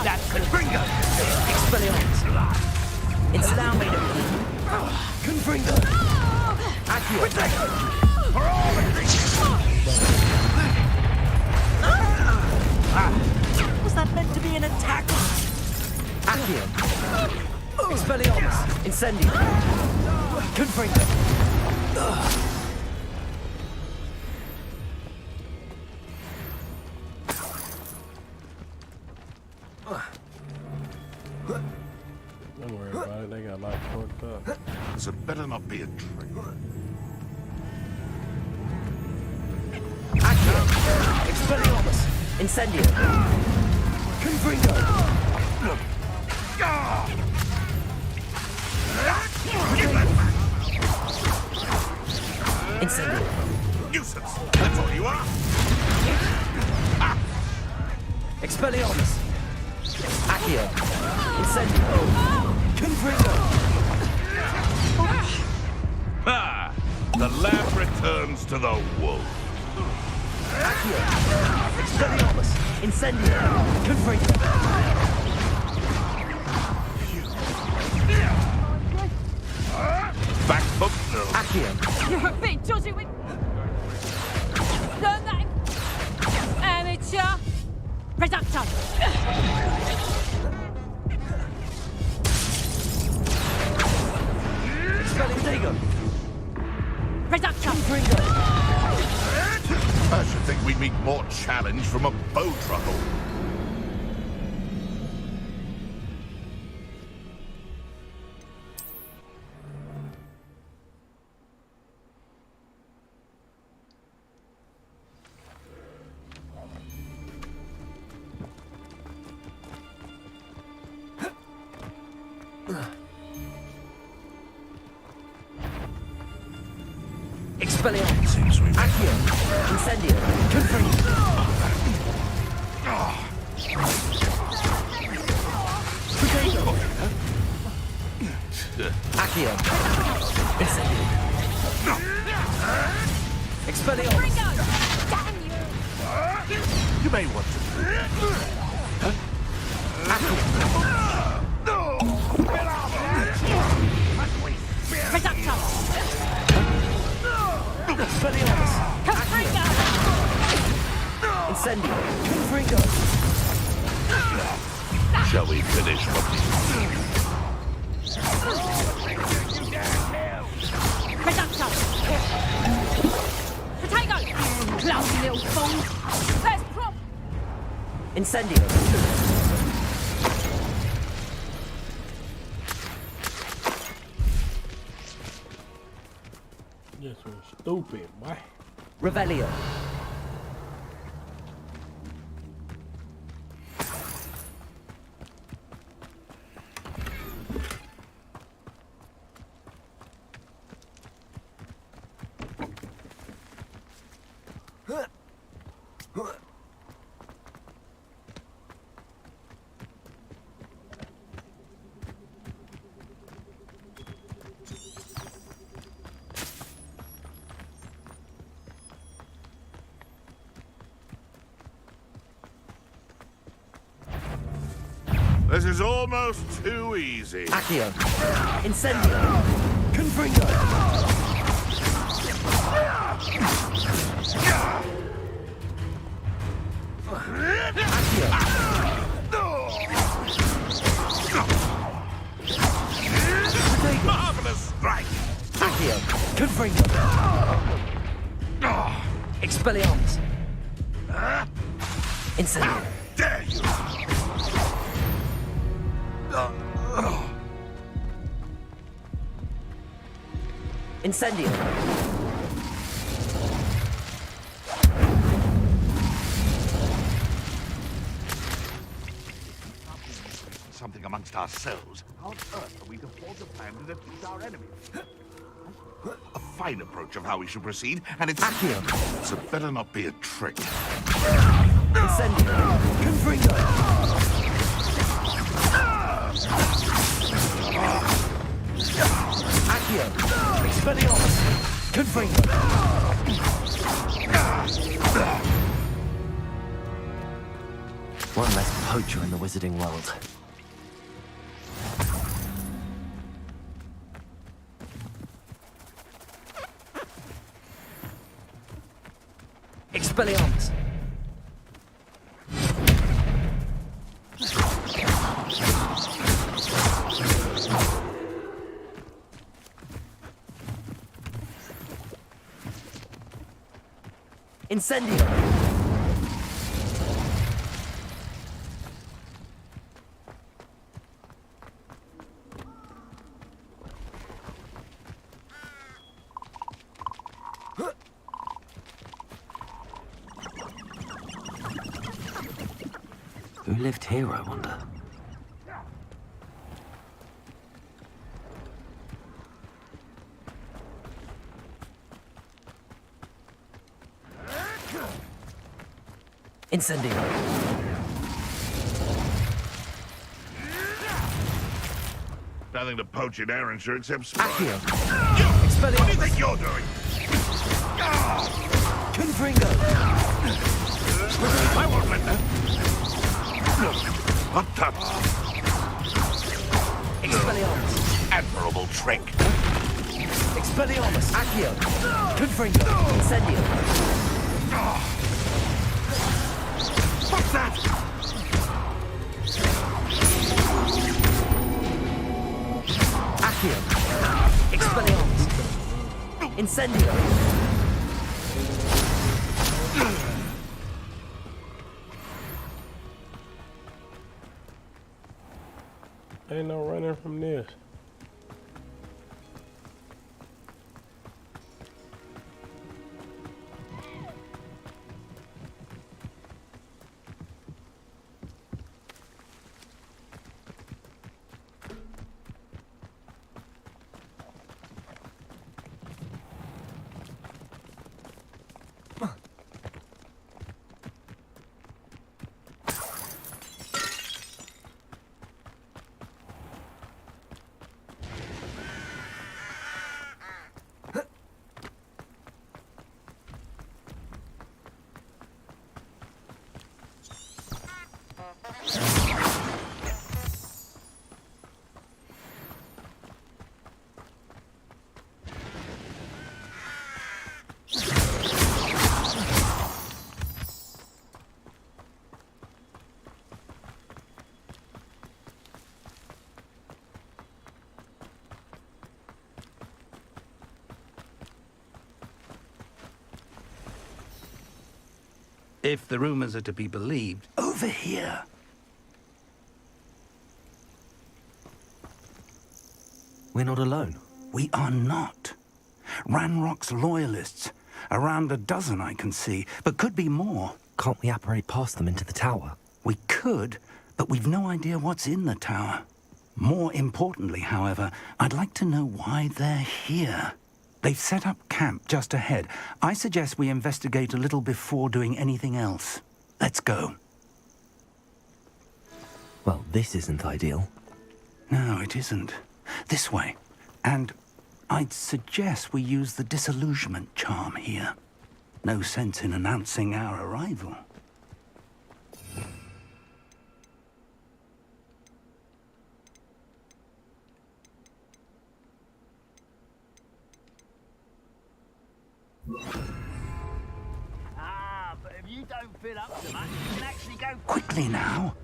That's the Gringo! Expelliarmus! It's now made of Confringo! Accio! For all of these! Was that meant to be an attack? Accio! Expelliarmus! Incendio! Confringo! Accio! Expelliarmus! Incendio! Confringo! Incendio! Nuisance! That's all you are! Expelliarmus! Accio! Incendio! Confringo! Ah! The lamb returns to the wolf. Accio! Expelliarmus! Incendio! Confringo! Back foot. Accio! You're a bit dodgy with... Learn that... Amateur... Reducto! Expelliarmus! Reducto! I should think we'd meet more challenge from a bow truckle. Expelliarmus! Accio! Incendio! Confringo! Accio! Incendio! Expelliarmus! Damn you! You may want to. Reducto! Expelliarmus! Confringo! Incendio! Confringo! Shall we finish what Reducto! Potato! Clumsy little fool! Let's prop! Incendio! This one's stupid, boy. Revelio! This is almost too easy. Accio! Incendio! Confringo! Marvelous strike! Accio! Confringo! Expelliarmus! Incendio! Dare you! Incendio! Something amongst ourselves. How on earth are we to forge a plan to defeat our enemy? A fine approach of how we should proceed, and it's... Accio! So it better not be a trick. Incendio! Confringo! Accio! Expelliarmus! Confringo! One less poacher in the wizarding world. Expelliarmus! Incendio! Who lived here, I wonder? Incendio. Nothing to poach in Arrowshire except spy. Accio. What do you think you're doing? Confringo. I won't let that. What the? Expelliarmus. Admirable trick. Expelliarmus. Accio. Confringo. Incendio. What's that? Accio. Expelliarmus. Incendio. Ain't no running from this. If the rumors are to be believed, over here. We're not alone. We are not. Ranrock's loyalists. Around a dozen I can see, but could be more. Can't we apparate past them into the tower? We could, but we've no idea what's in the tower. More importantly, however, I'd like to know why they're here. They've set up camp just ahead. I suggest we investigate a little before doing anything else. Let's go. Well, this isn't ideal. No, it isn't. This way. And I'd suggest we use the disillusionment charm here. No sense in announcing our arrival. But if you don't fill up so much, you can actually go... Quickly now.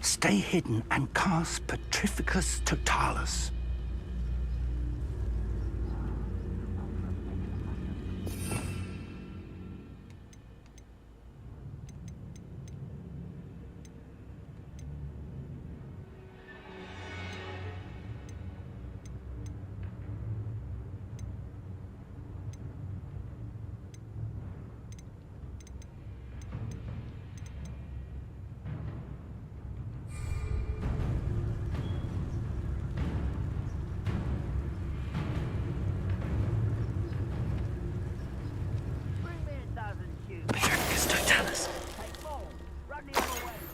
Stay hidden and cast Petrificus Totalis.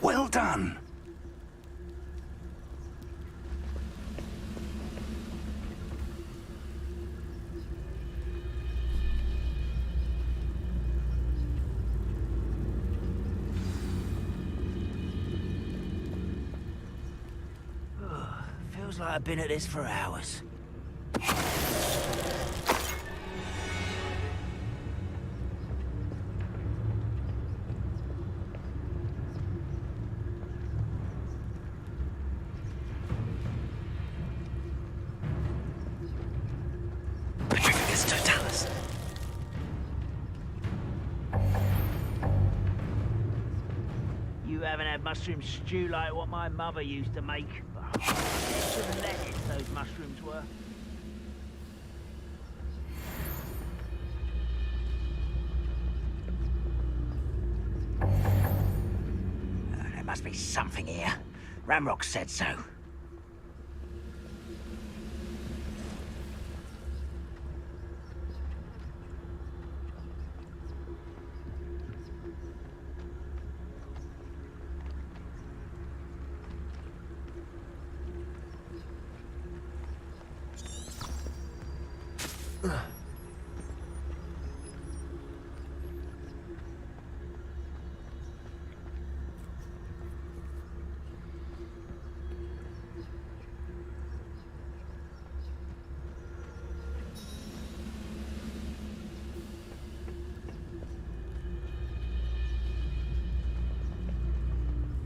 Well done. Feels like I've been at this for hours. haven't had mushroom stew like what my mother used to make. Some lettuce those mushrooms were. There must be something here. Ramrock said so.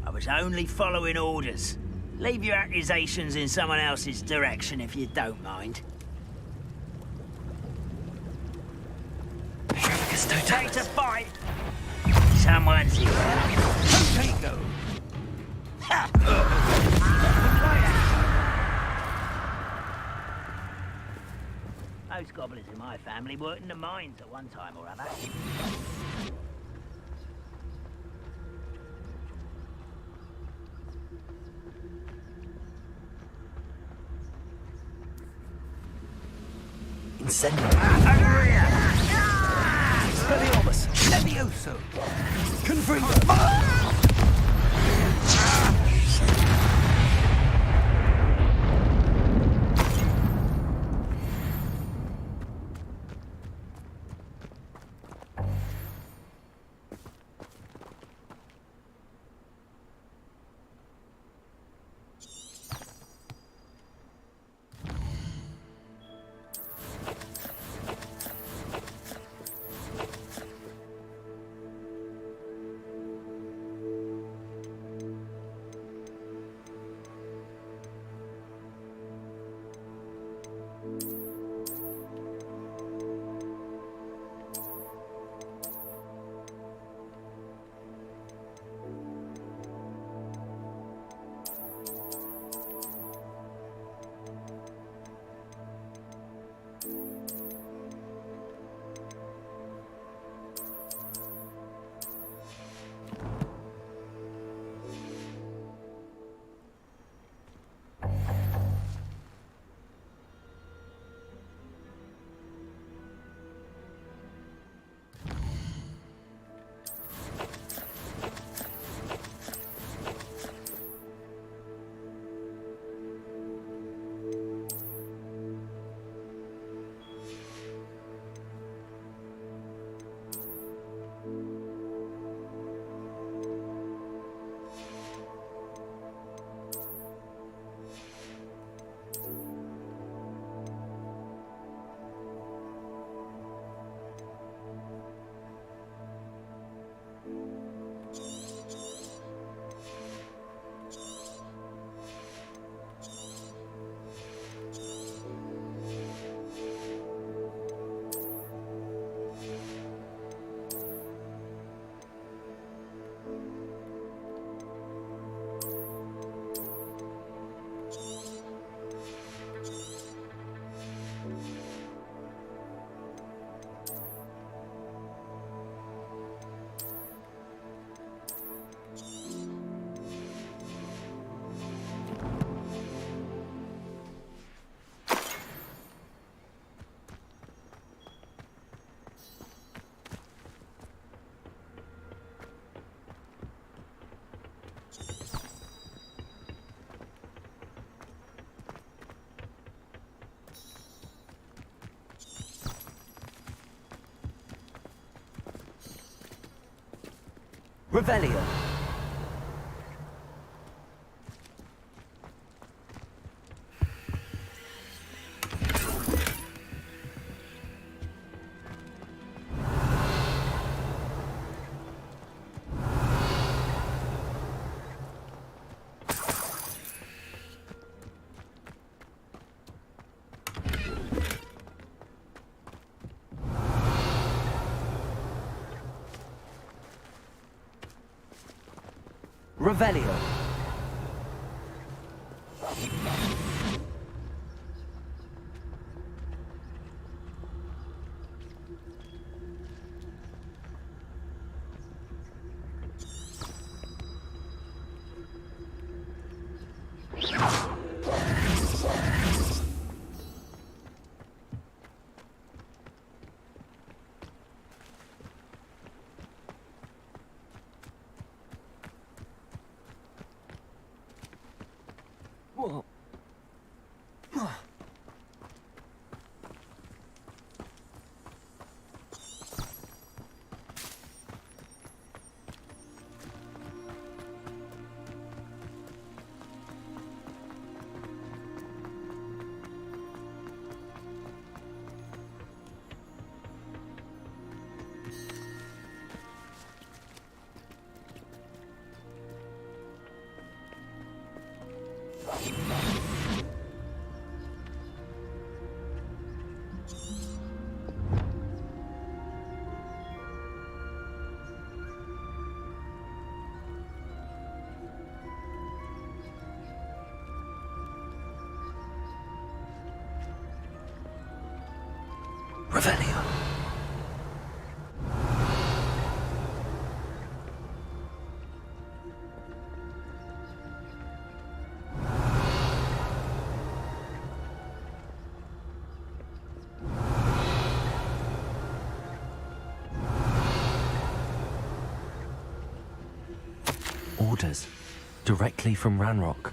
I was only following orders. Leave your accusations in someone else's direction if you don't mind. Take a bite! Someone's here. Potato! Those gobblers in my family worked in the mines at one time or other. Incendio. Expelliarmus! Levioso! Confringo! Revelio. Revelio. Whoa. Revelio. Orders. Directly from Ranrock.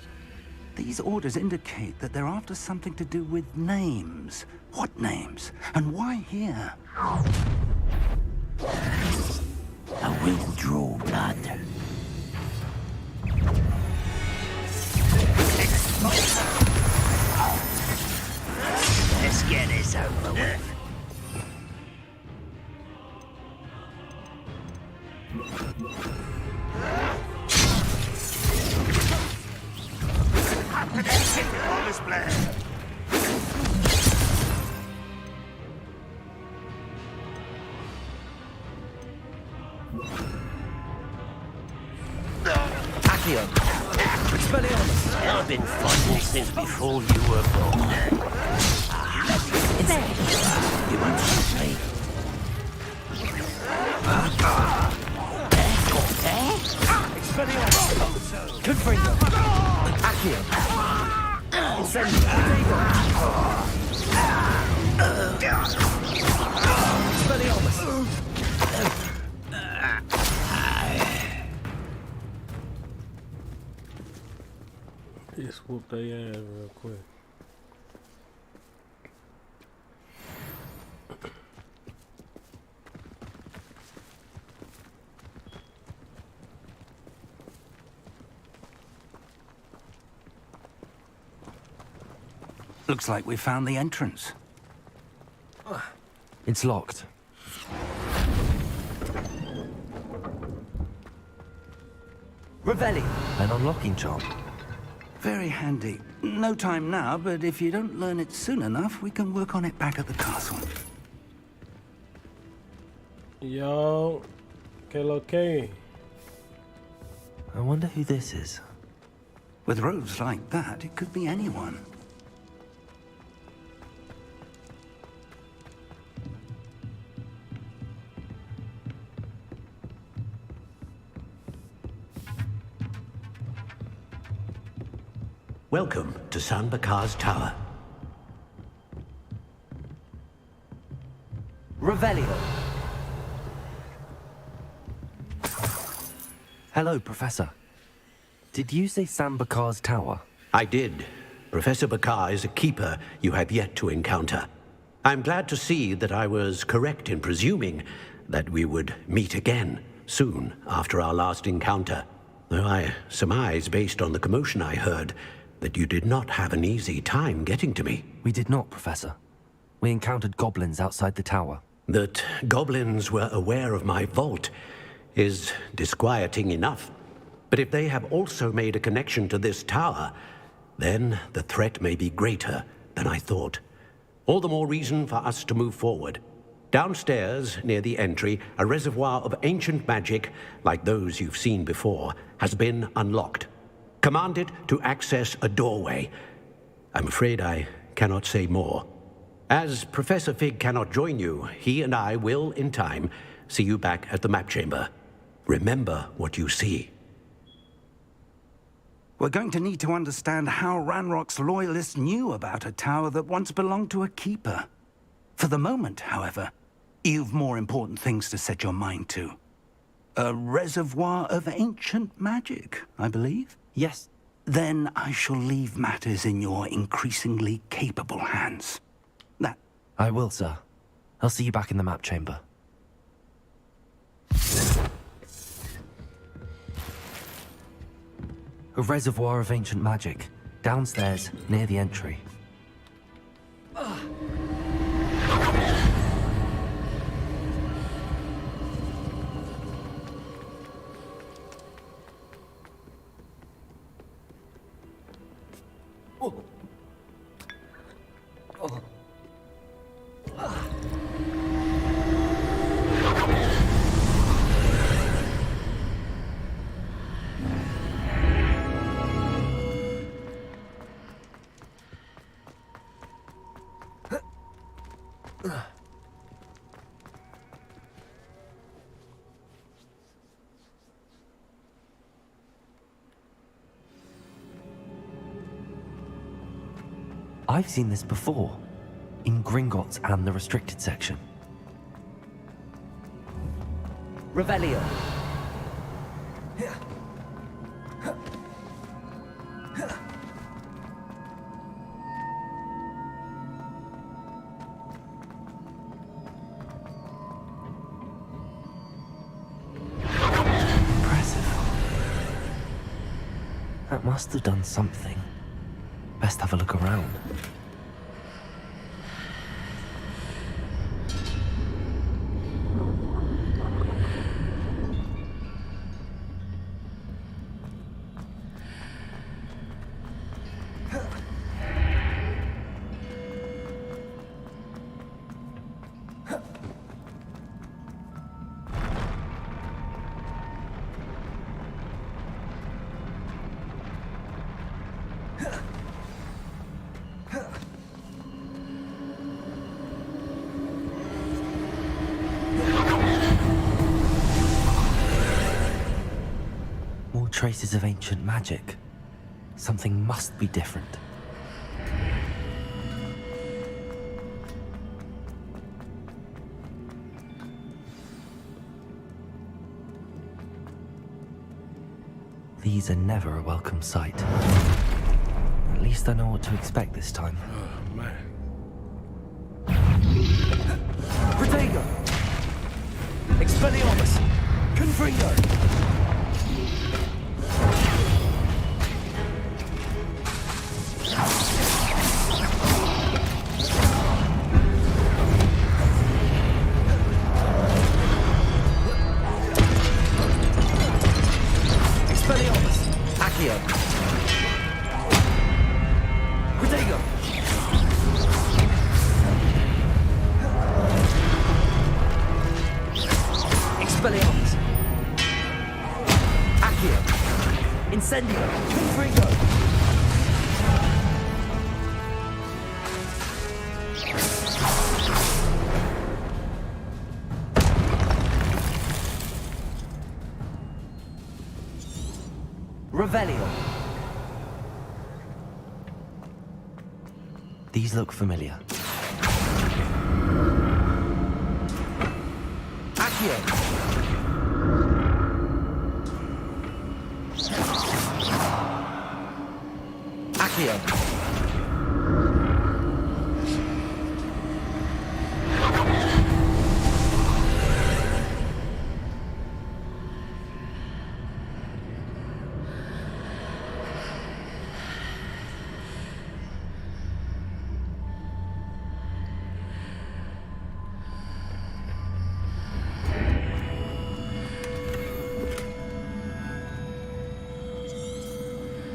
These orders indicate that they're after something to do with names. What names? And why here? I will draw blood. Let's get this over with. On display. Accio. Expelliarmus. I've been fighting since before you were born. There you are. You won't stop me. Expelliarmus. Confringo. Accio. Incendio. Expelliarmus. Just whoop their ass real quick. Looks like we found the entrance. It's locked. Revelli. An unlocking charm. Very handy. No time now, but if you don't learn it soon enough, we can work on it back at the castle. Yo, que I wonder who this is. With robes like that, it could be anyone. Welcome to San Bakar's Tower. Revelio. Hello, Professor. Did you say San Bakar's Tower? I did. Professor Bakar is a keeper you have yet to encounter. I'm glad to see that I was correct in presuming that we would meet again soon after our last encounter. Though I surmise, based on the commotion I heard, that you did not have an easy time getting to me. We did not, Professor. We encountered goblins outside the tower. That goblins were aware of my vault is disquieting enough. But if they have also made a connection to this tower, then the threat may be greater than I thought. All the more reason for us to move forward. Downstairs, near the entry, a reservoir of ancient magic, like those you've seen before, has been unlocked. Commanded to access a doorway. I'm afraid I cannot say more. As Professor Fig cannot join you, he and I will, in time, see you back at the map chamber. Remember what you see. We're going to need to understand how Ranrock's loyalists knew about a tower that once belonged to a keeper. For the moment, however, you've more important things to set your mind to. A reservoir of ancient magic, I believe? Yes. Then I shall leave matters in your increasingly capable hands. I will, sir. I'll see you back in the map chamber. A reservoir of ancient magic, downstairs, near the entry. I've seen this before, in Gringotts and the restricted section. Revelio. That must have done something. Best have a look around. Traces of ancient magic. Something must be different. These are never a welcome sight. At least I know what to expect this time. Oh, man. Protego! Expelliarmus! Confringo! Revelio. These look familiar. Accio. Accio.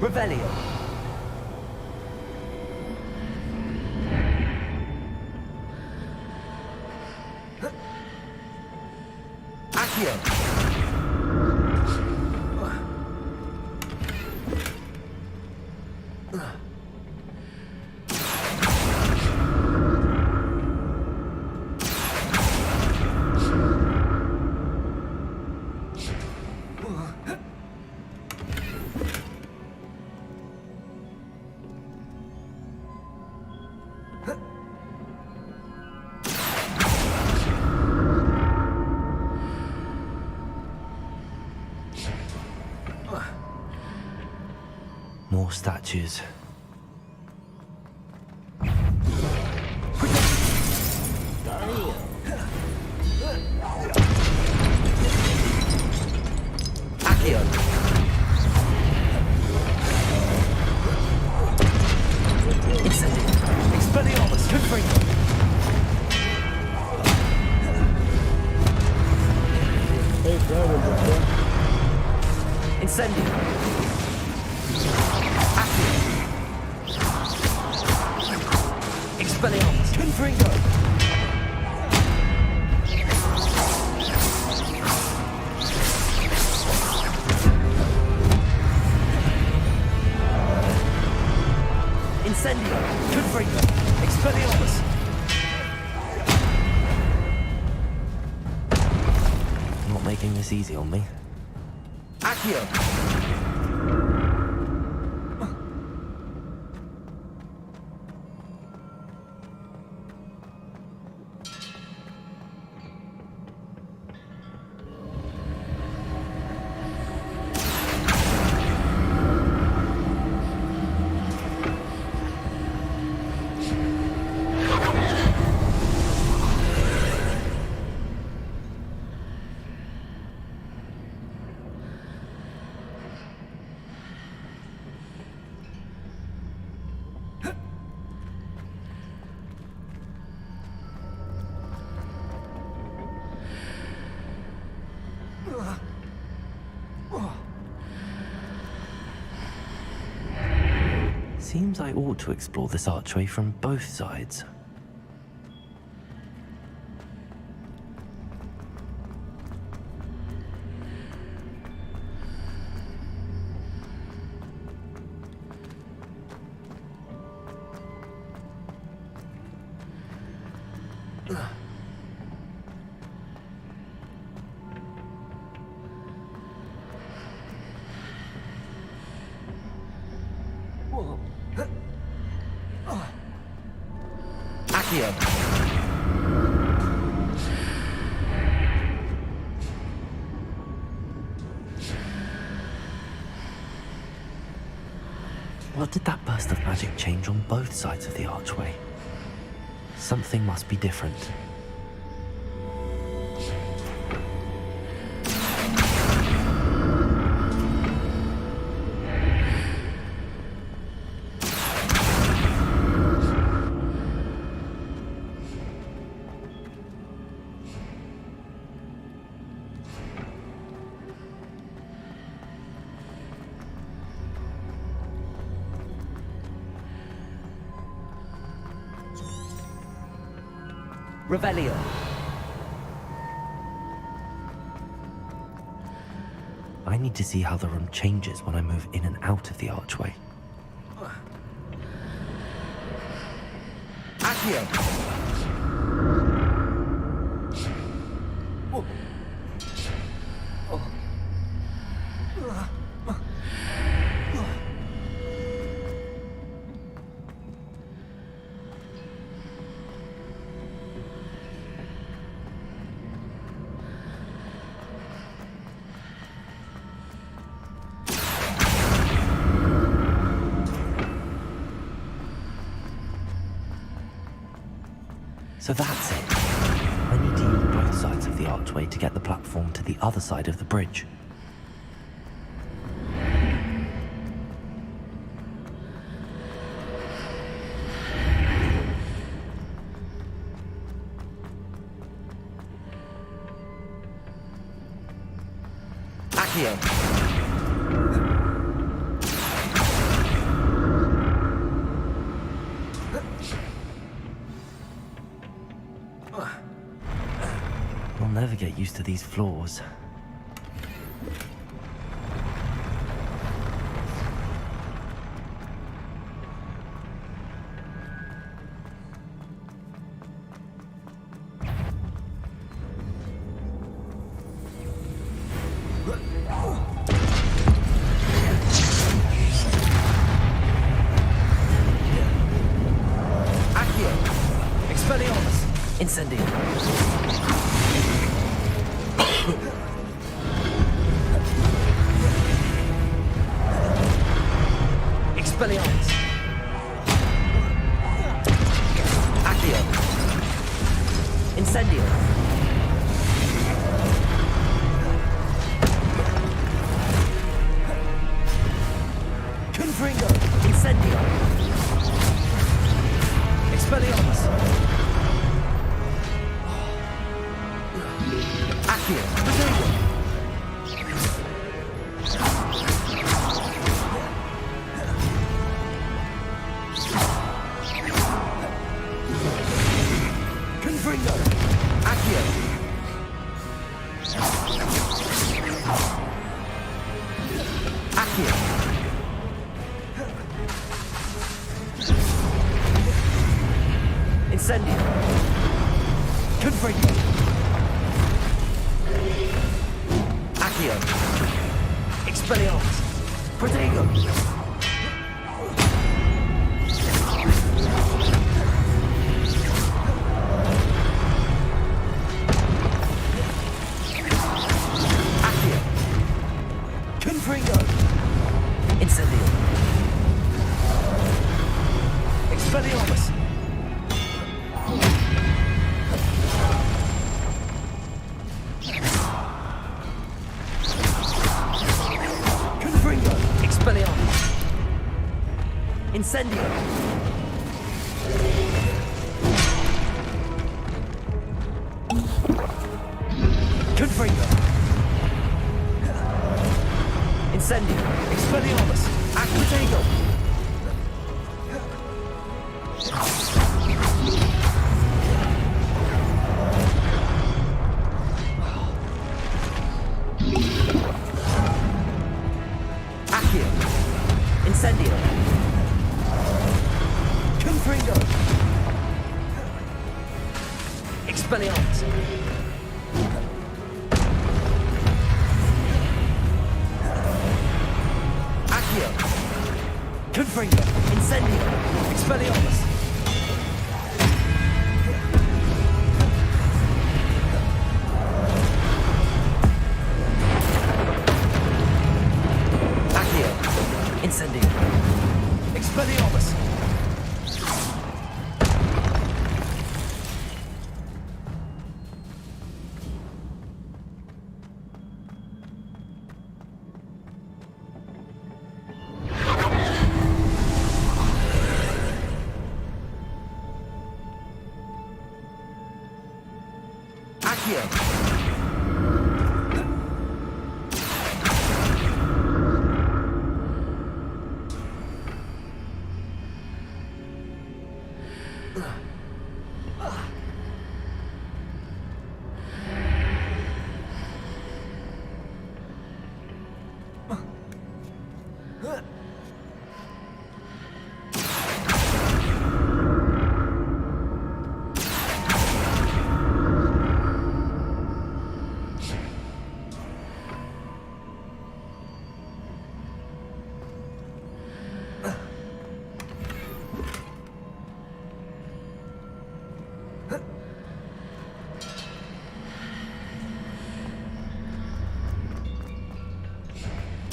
Revelio. More statues. Accio. Incendio. Expelliarmus. Confringo. Hey, brother, Incendio. Accio. Expelliarmus. Confringo. Incendio. Confringo. Expelliarmus. Not making this easy on me. Accio. Seems I ought to explore this archway from both sides. Accio. What did that burst of magic change on both sides of the archway? Something must be different. Revelio. I need to see how the room changes when I move in and out of the archway. Accio. So that's it. I need to use both sides of the archway to get the platform to the other side of the bridge. Accio. We'll never get used to these floors. Incendio. Expelliarmus. Accio. Incendio. Confringo. Incendio. Expelliarmus. Accio. Protego. Confringo. Accio. Accio. Incendio. Confringo. Accio. Expelliarmus. Protego. Accio. Confringo. Incendio. Expelliarmus. Confringo. Expelliarmus. Incendio. Confringo. Incendio. Expelliarmus. Acquitego. Accio. Incendio. Confringo. Expelliarmus. Accio. Confringo. Incendio. Expelliarmus. Accio. Incendio. Expelliarmus.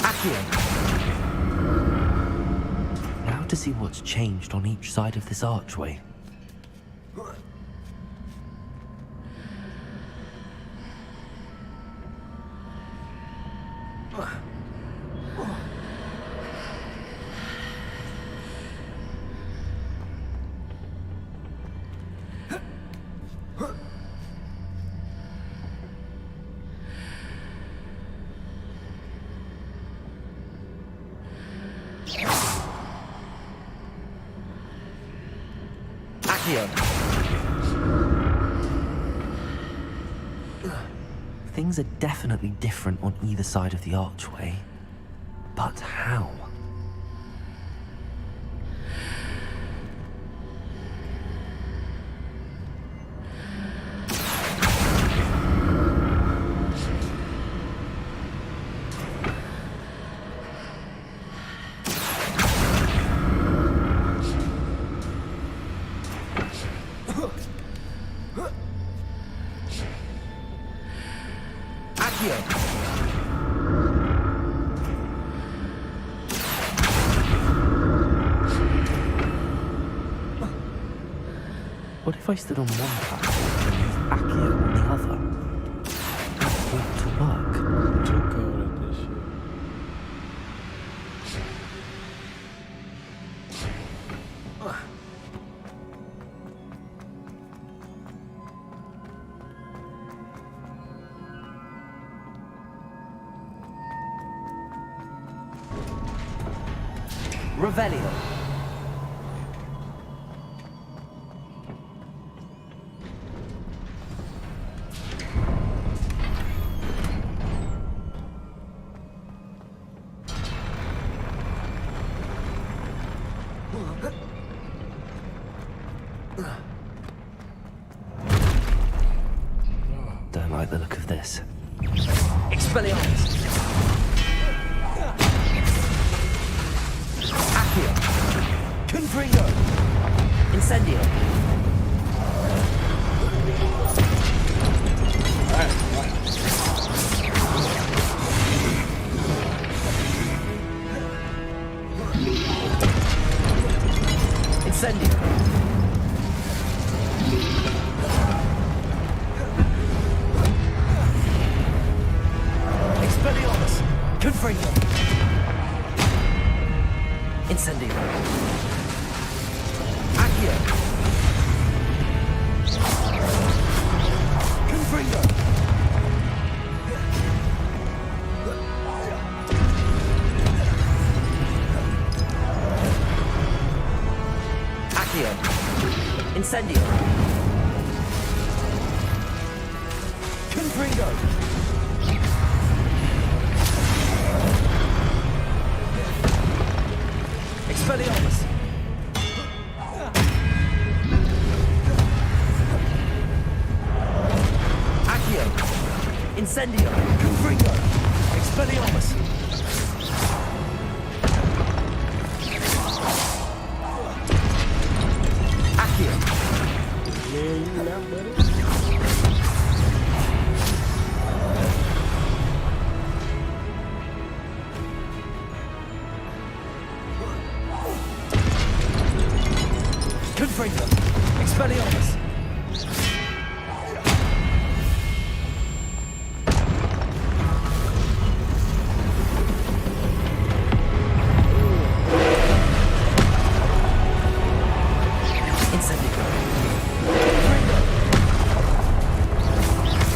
Accio. Now to see what's changed on each side of this archway. Accio. Things are definitely different on either side of the archway. But how? What if I stood on one platform and used Accio on the other? That ought to work. Too cold at this shit. Revelio. Don't like the look of this. Expelliarmus! Accio! Confringo! Incendio! Incendio! Expelliarmus! Confringo! Incendio! Accio! Confringo! Accio! Incendio! Confringo! Expelliarmus! Accio! Incendio! Confringo! Expelliarmus! Accio! Yeah, you left, buddy. Confringo! Expelliarmus! Incendio! Confringo!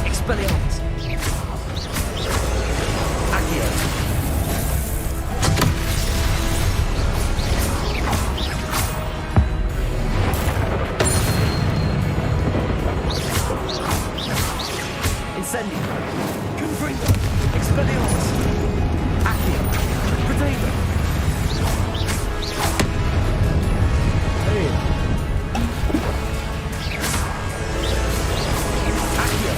Expelliarmus! Accio! Incendio! Confringo! Expelliarmus! Accio! Protego! Hey. Accio!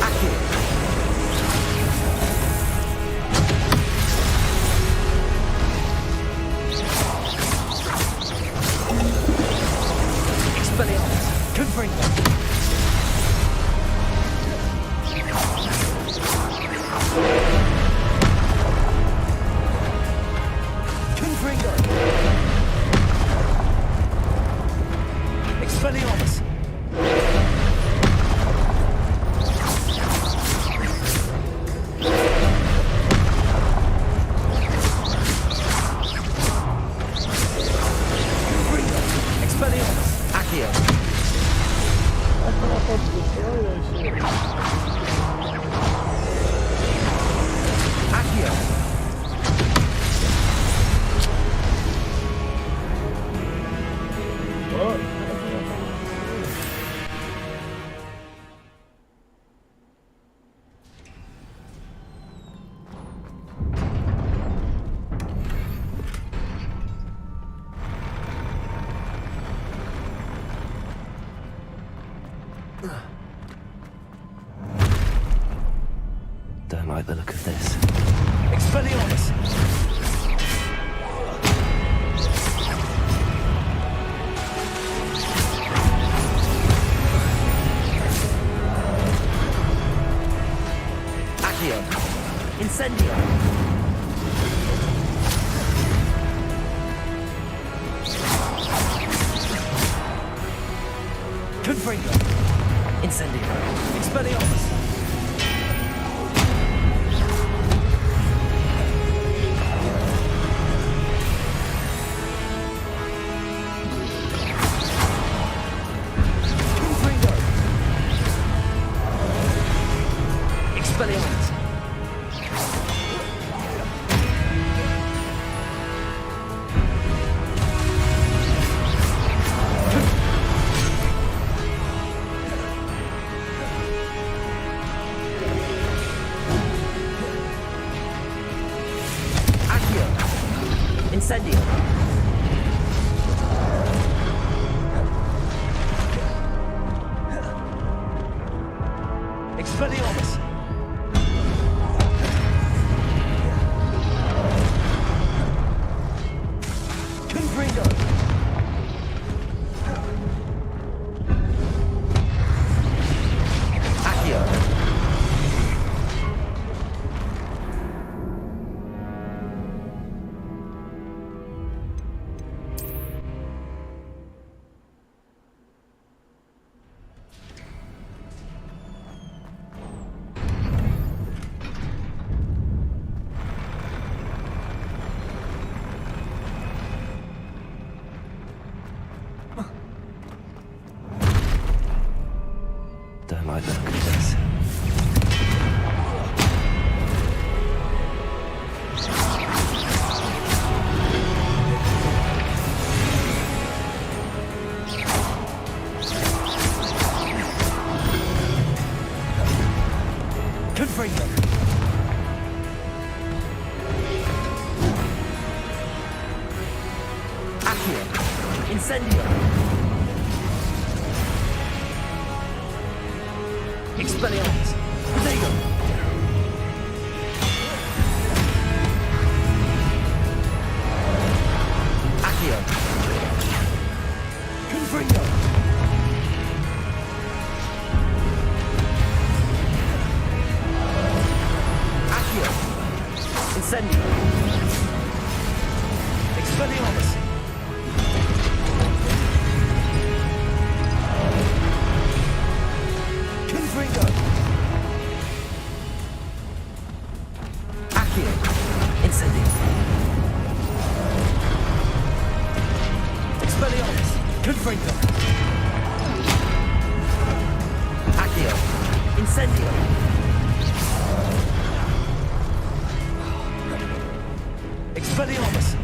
Accio! Expelliarmus! Confringo! Confringo! Expelliarmus! Confringo! Expelliarmus! Accio! I thought I was supposed to destroy that shit. Accio! Don't like the look of this. Expelliarmus! Accio! Incendio! Confringo! Incendio! Expelliarmus! Expelliarmus! Accio! Incendio! Expelliarmus! Confringo! Accio! Don't like the look of this. Confringo! Accio! Incendio! Expelliarmus! Protego! Accio! Confringo! Accio! Incendio! Expelliarmus! Confringo! Accio! Incendio! Expelliarmus! Confringo! Accio! Incendio! Expelliarmus!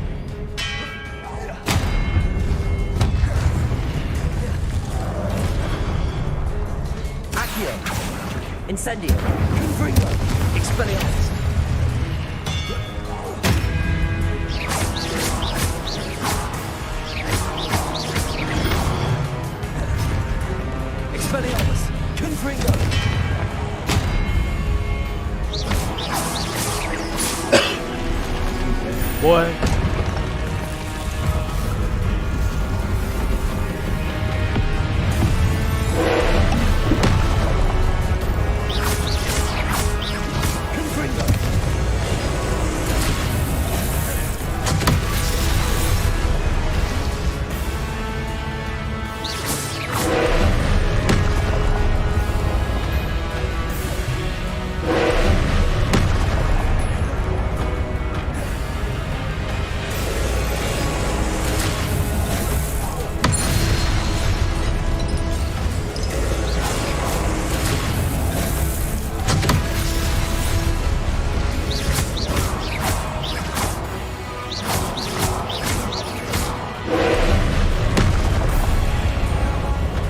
Accio! Incendio! Confringo! Expelliarmus! Expelliarmus! Confringo! Boy.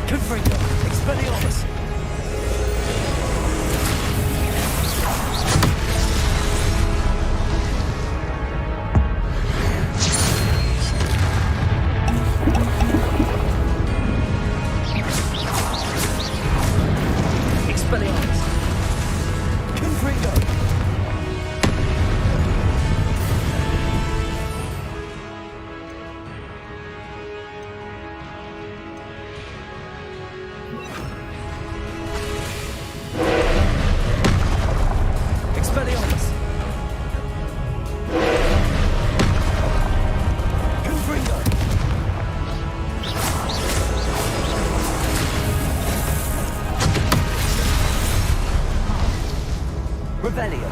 Confringo! Expelliarmus! Expelliarmus! Confringo! Expelliarmus! Confringo! Revelio!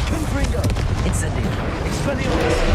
Confringo! Incendio! Expelliarmus!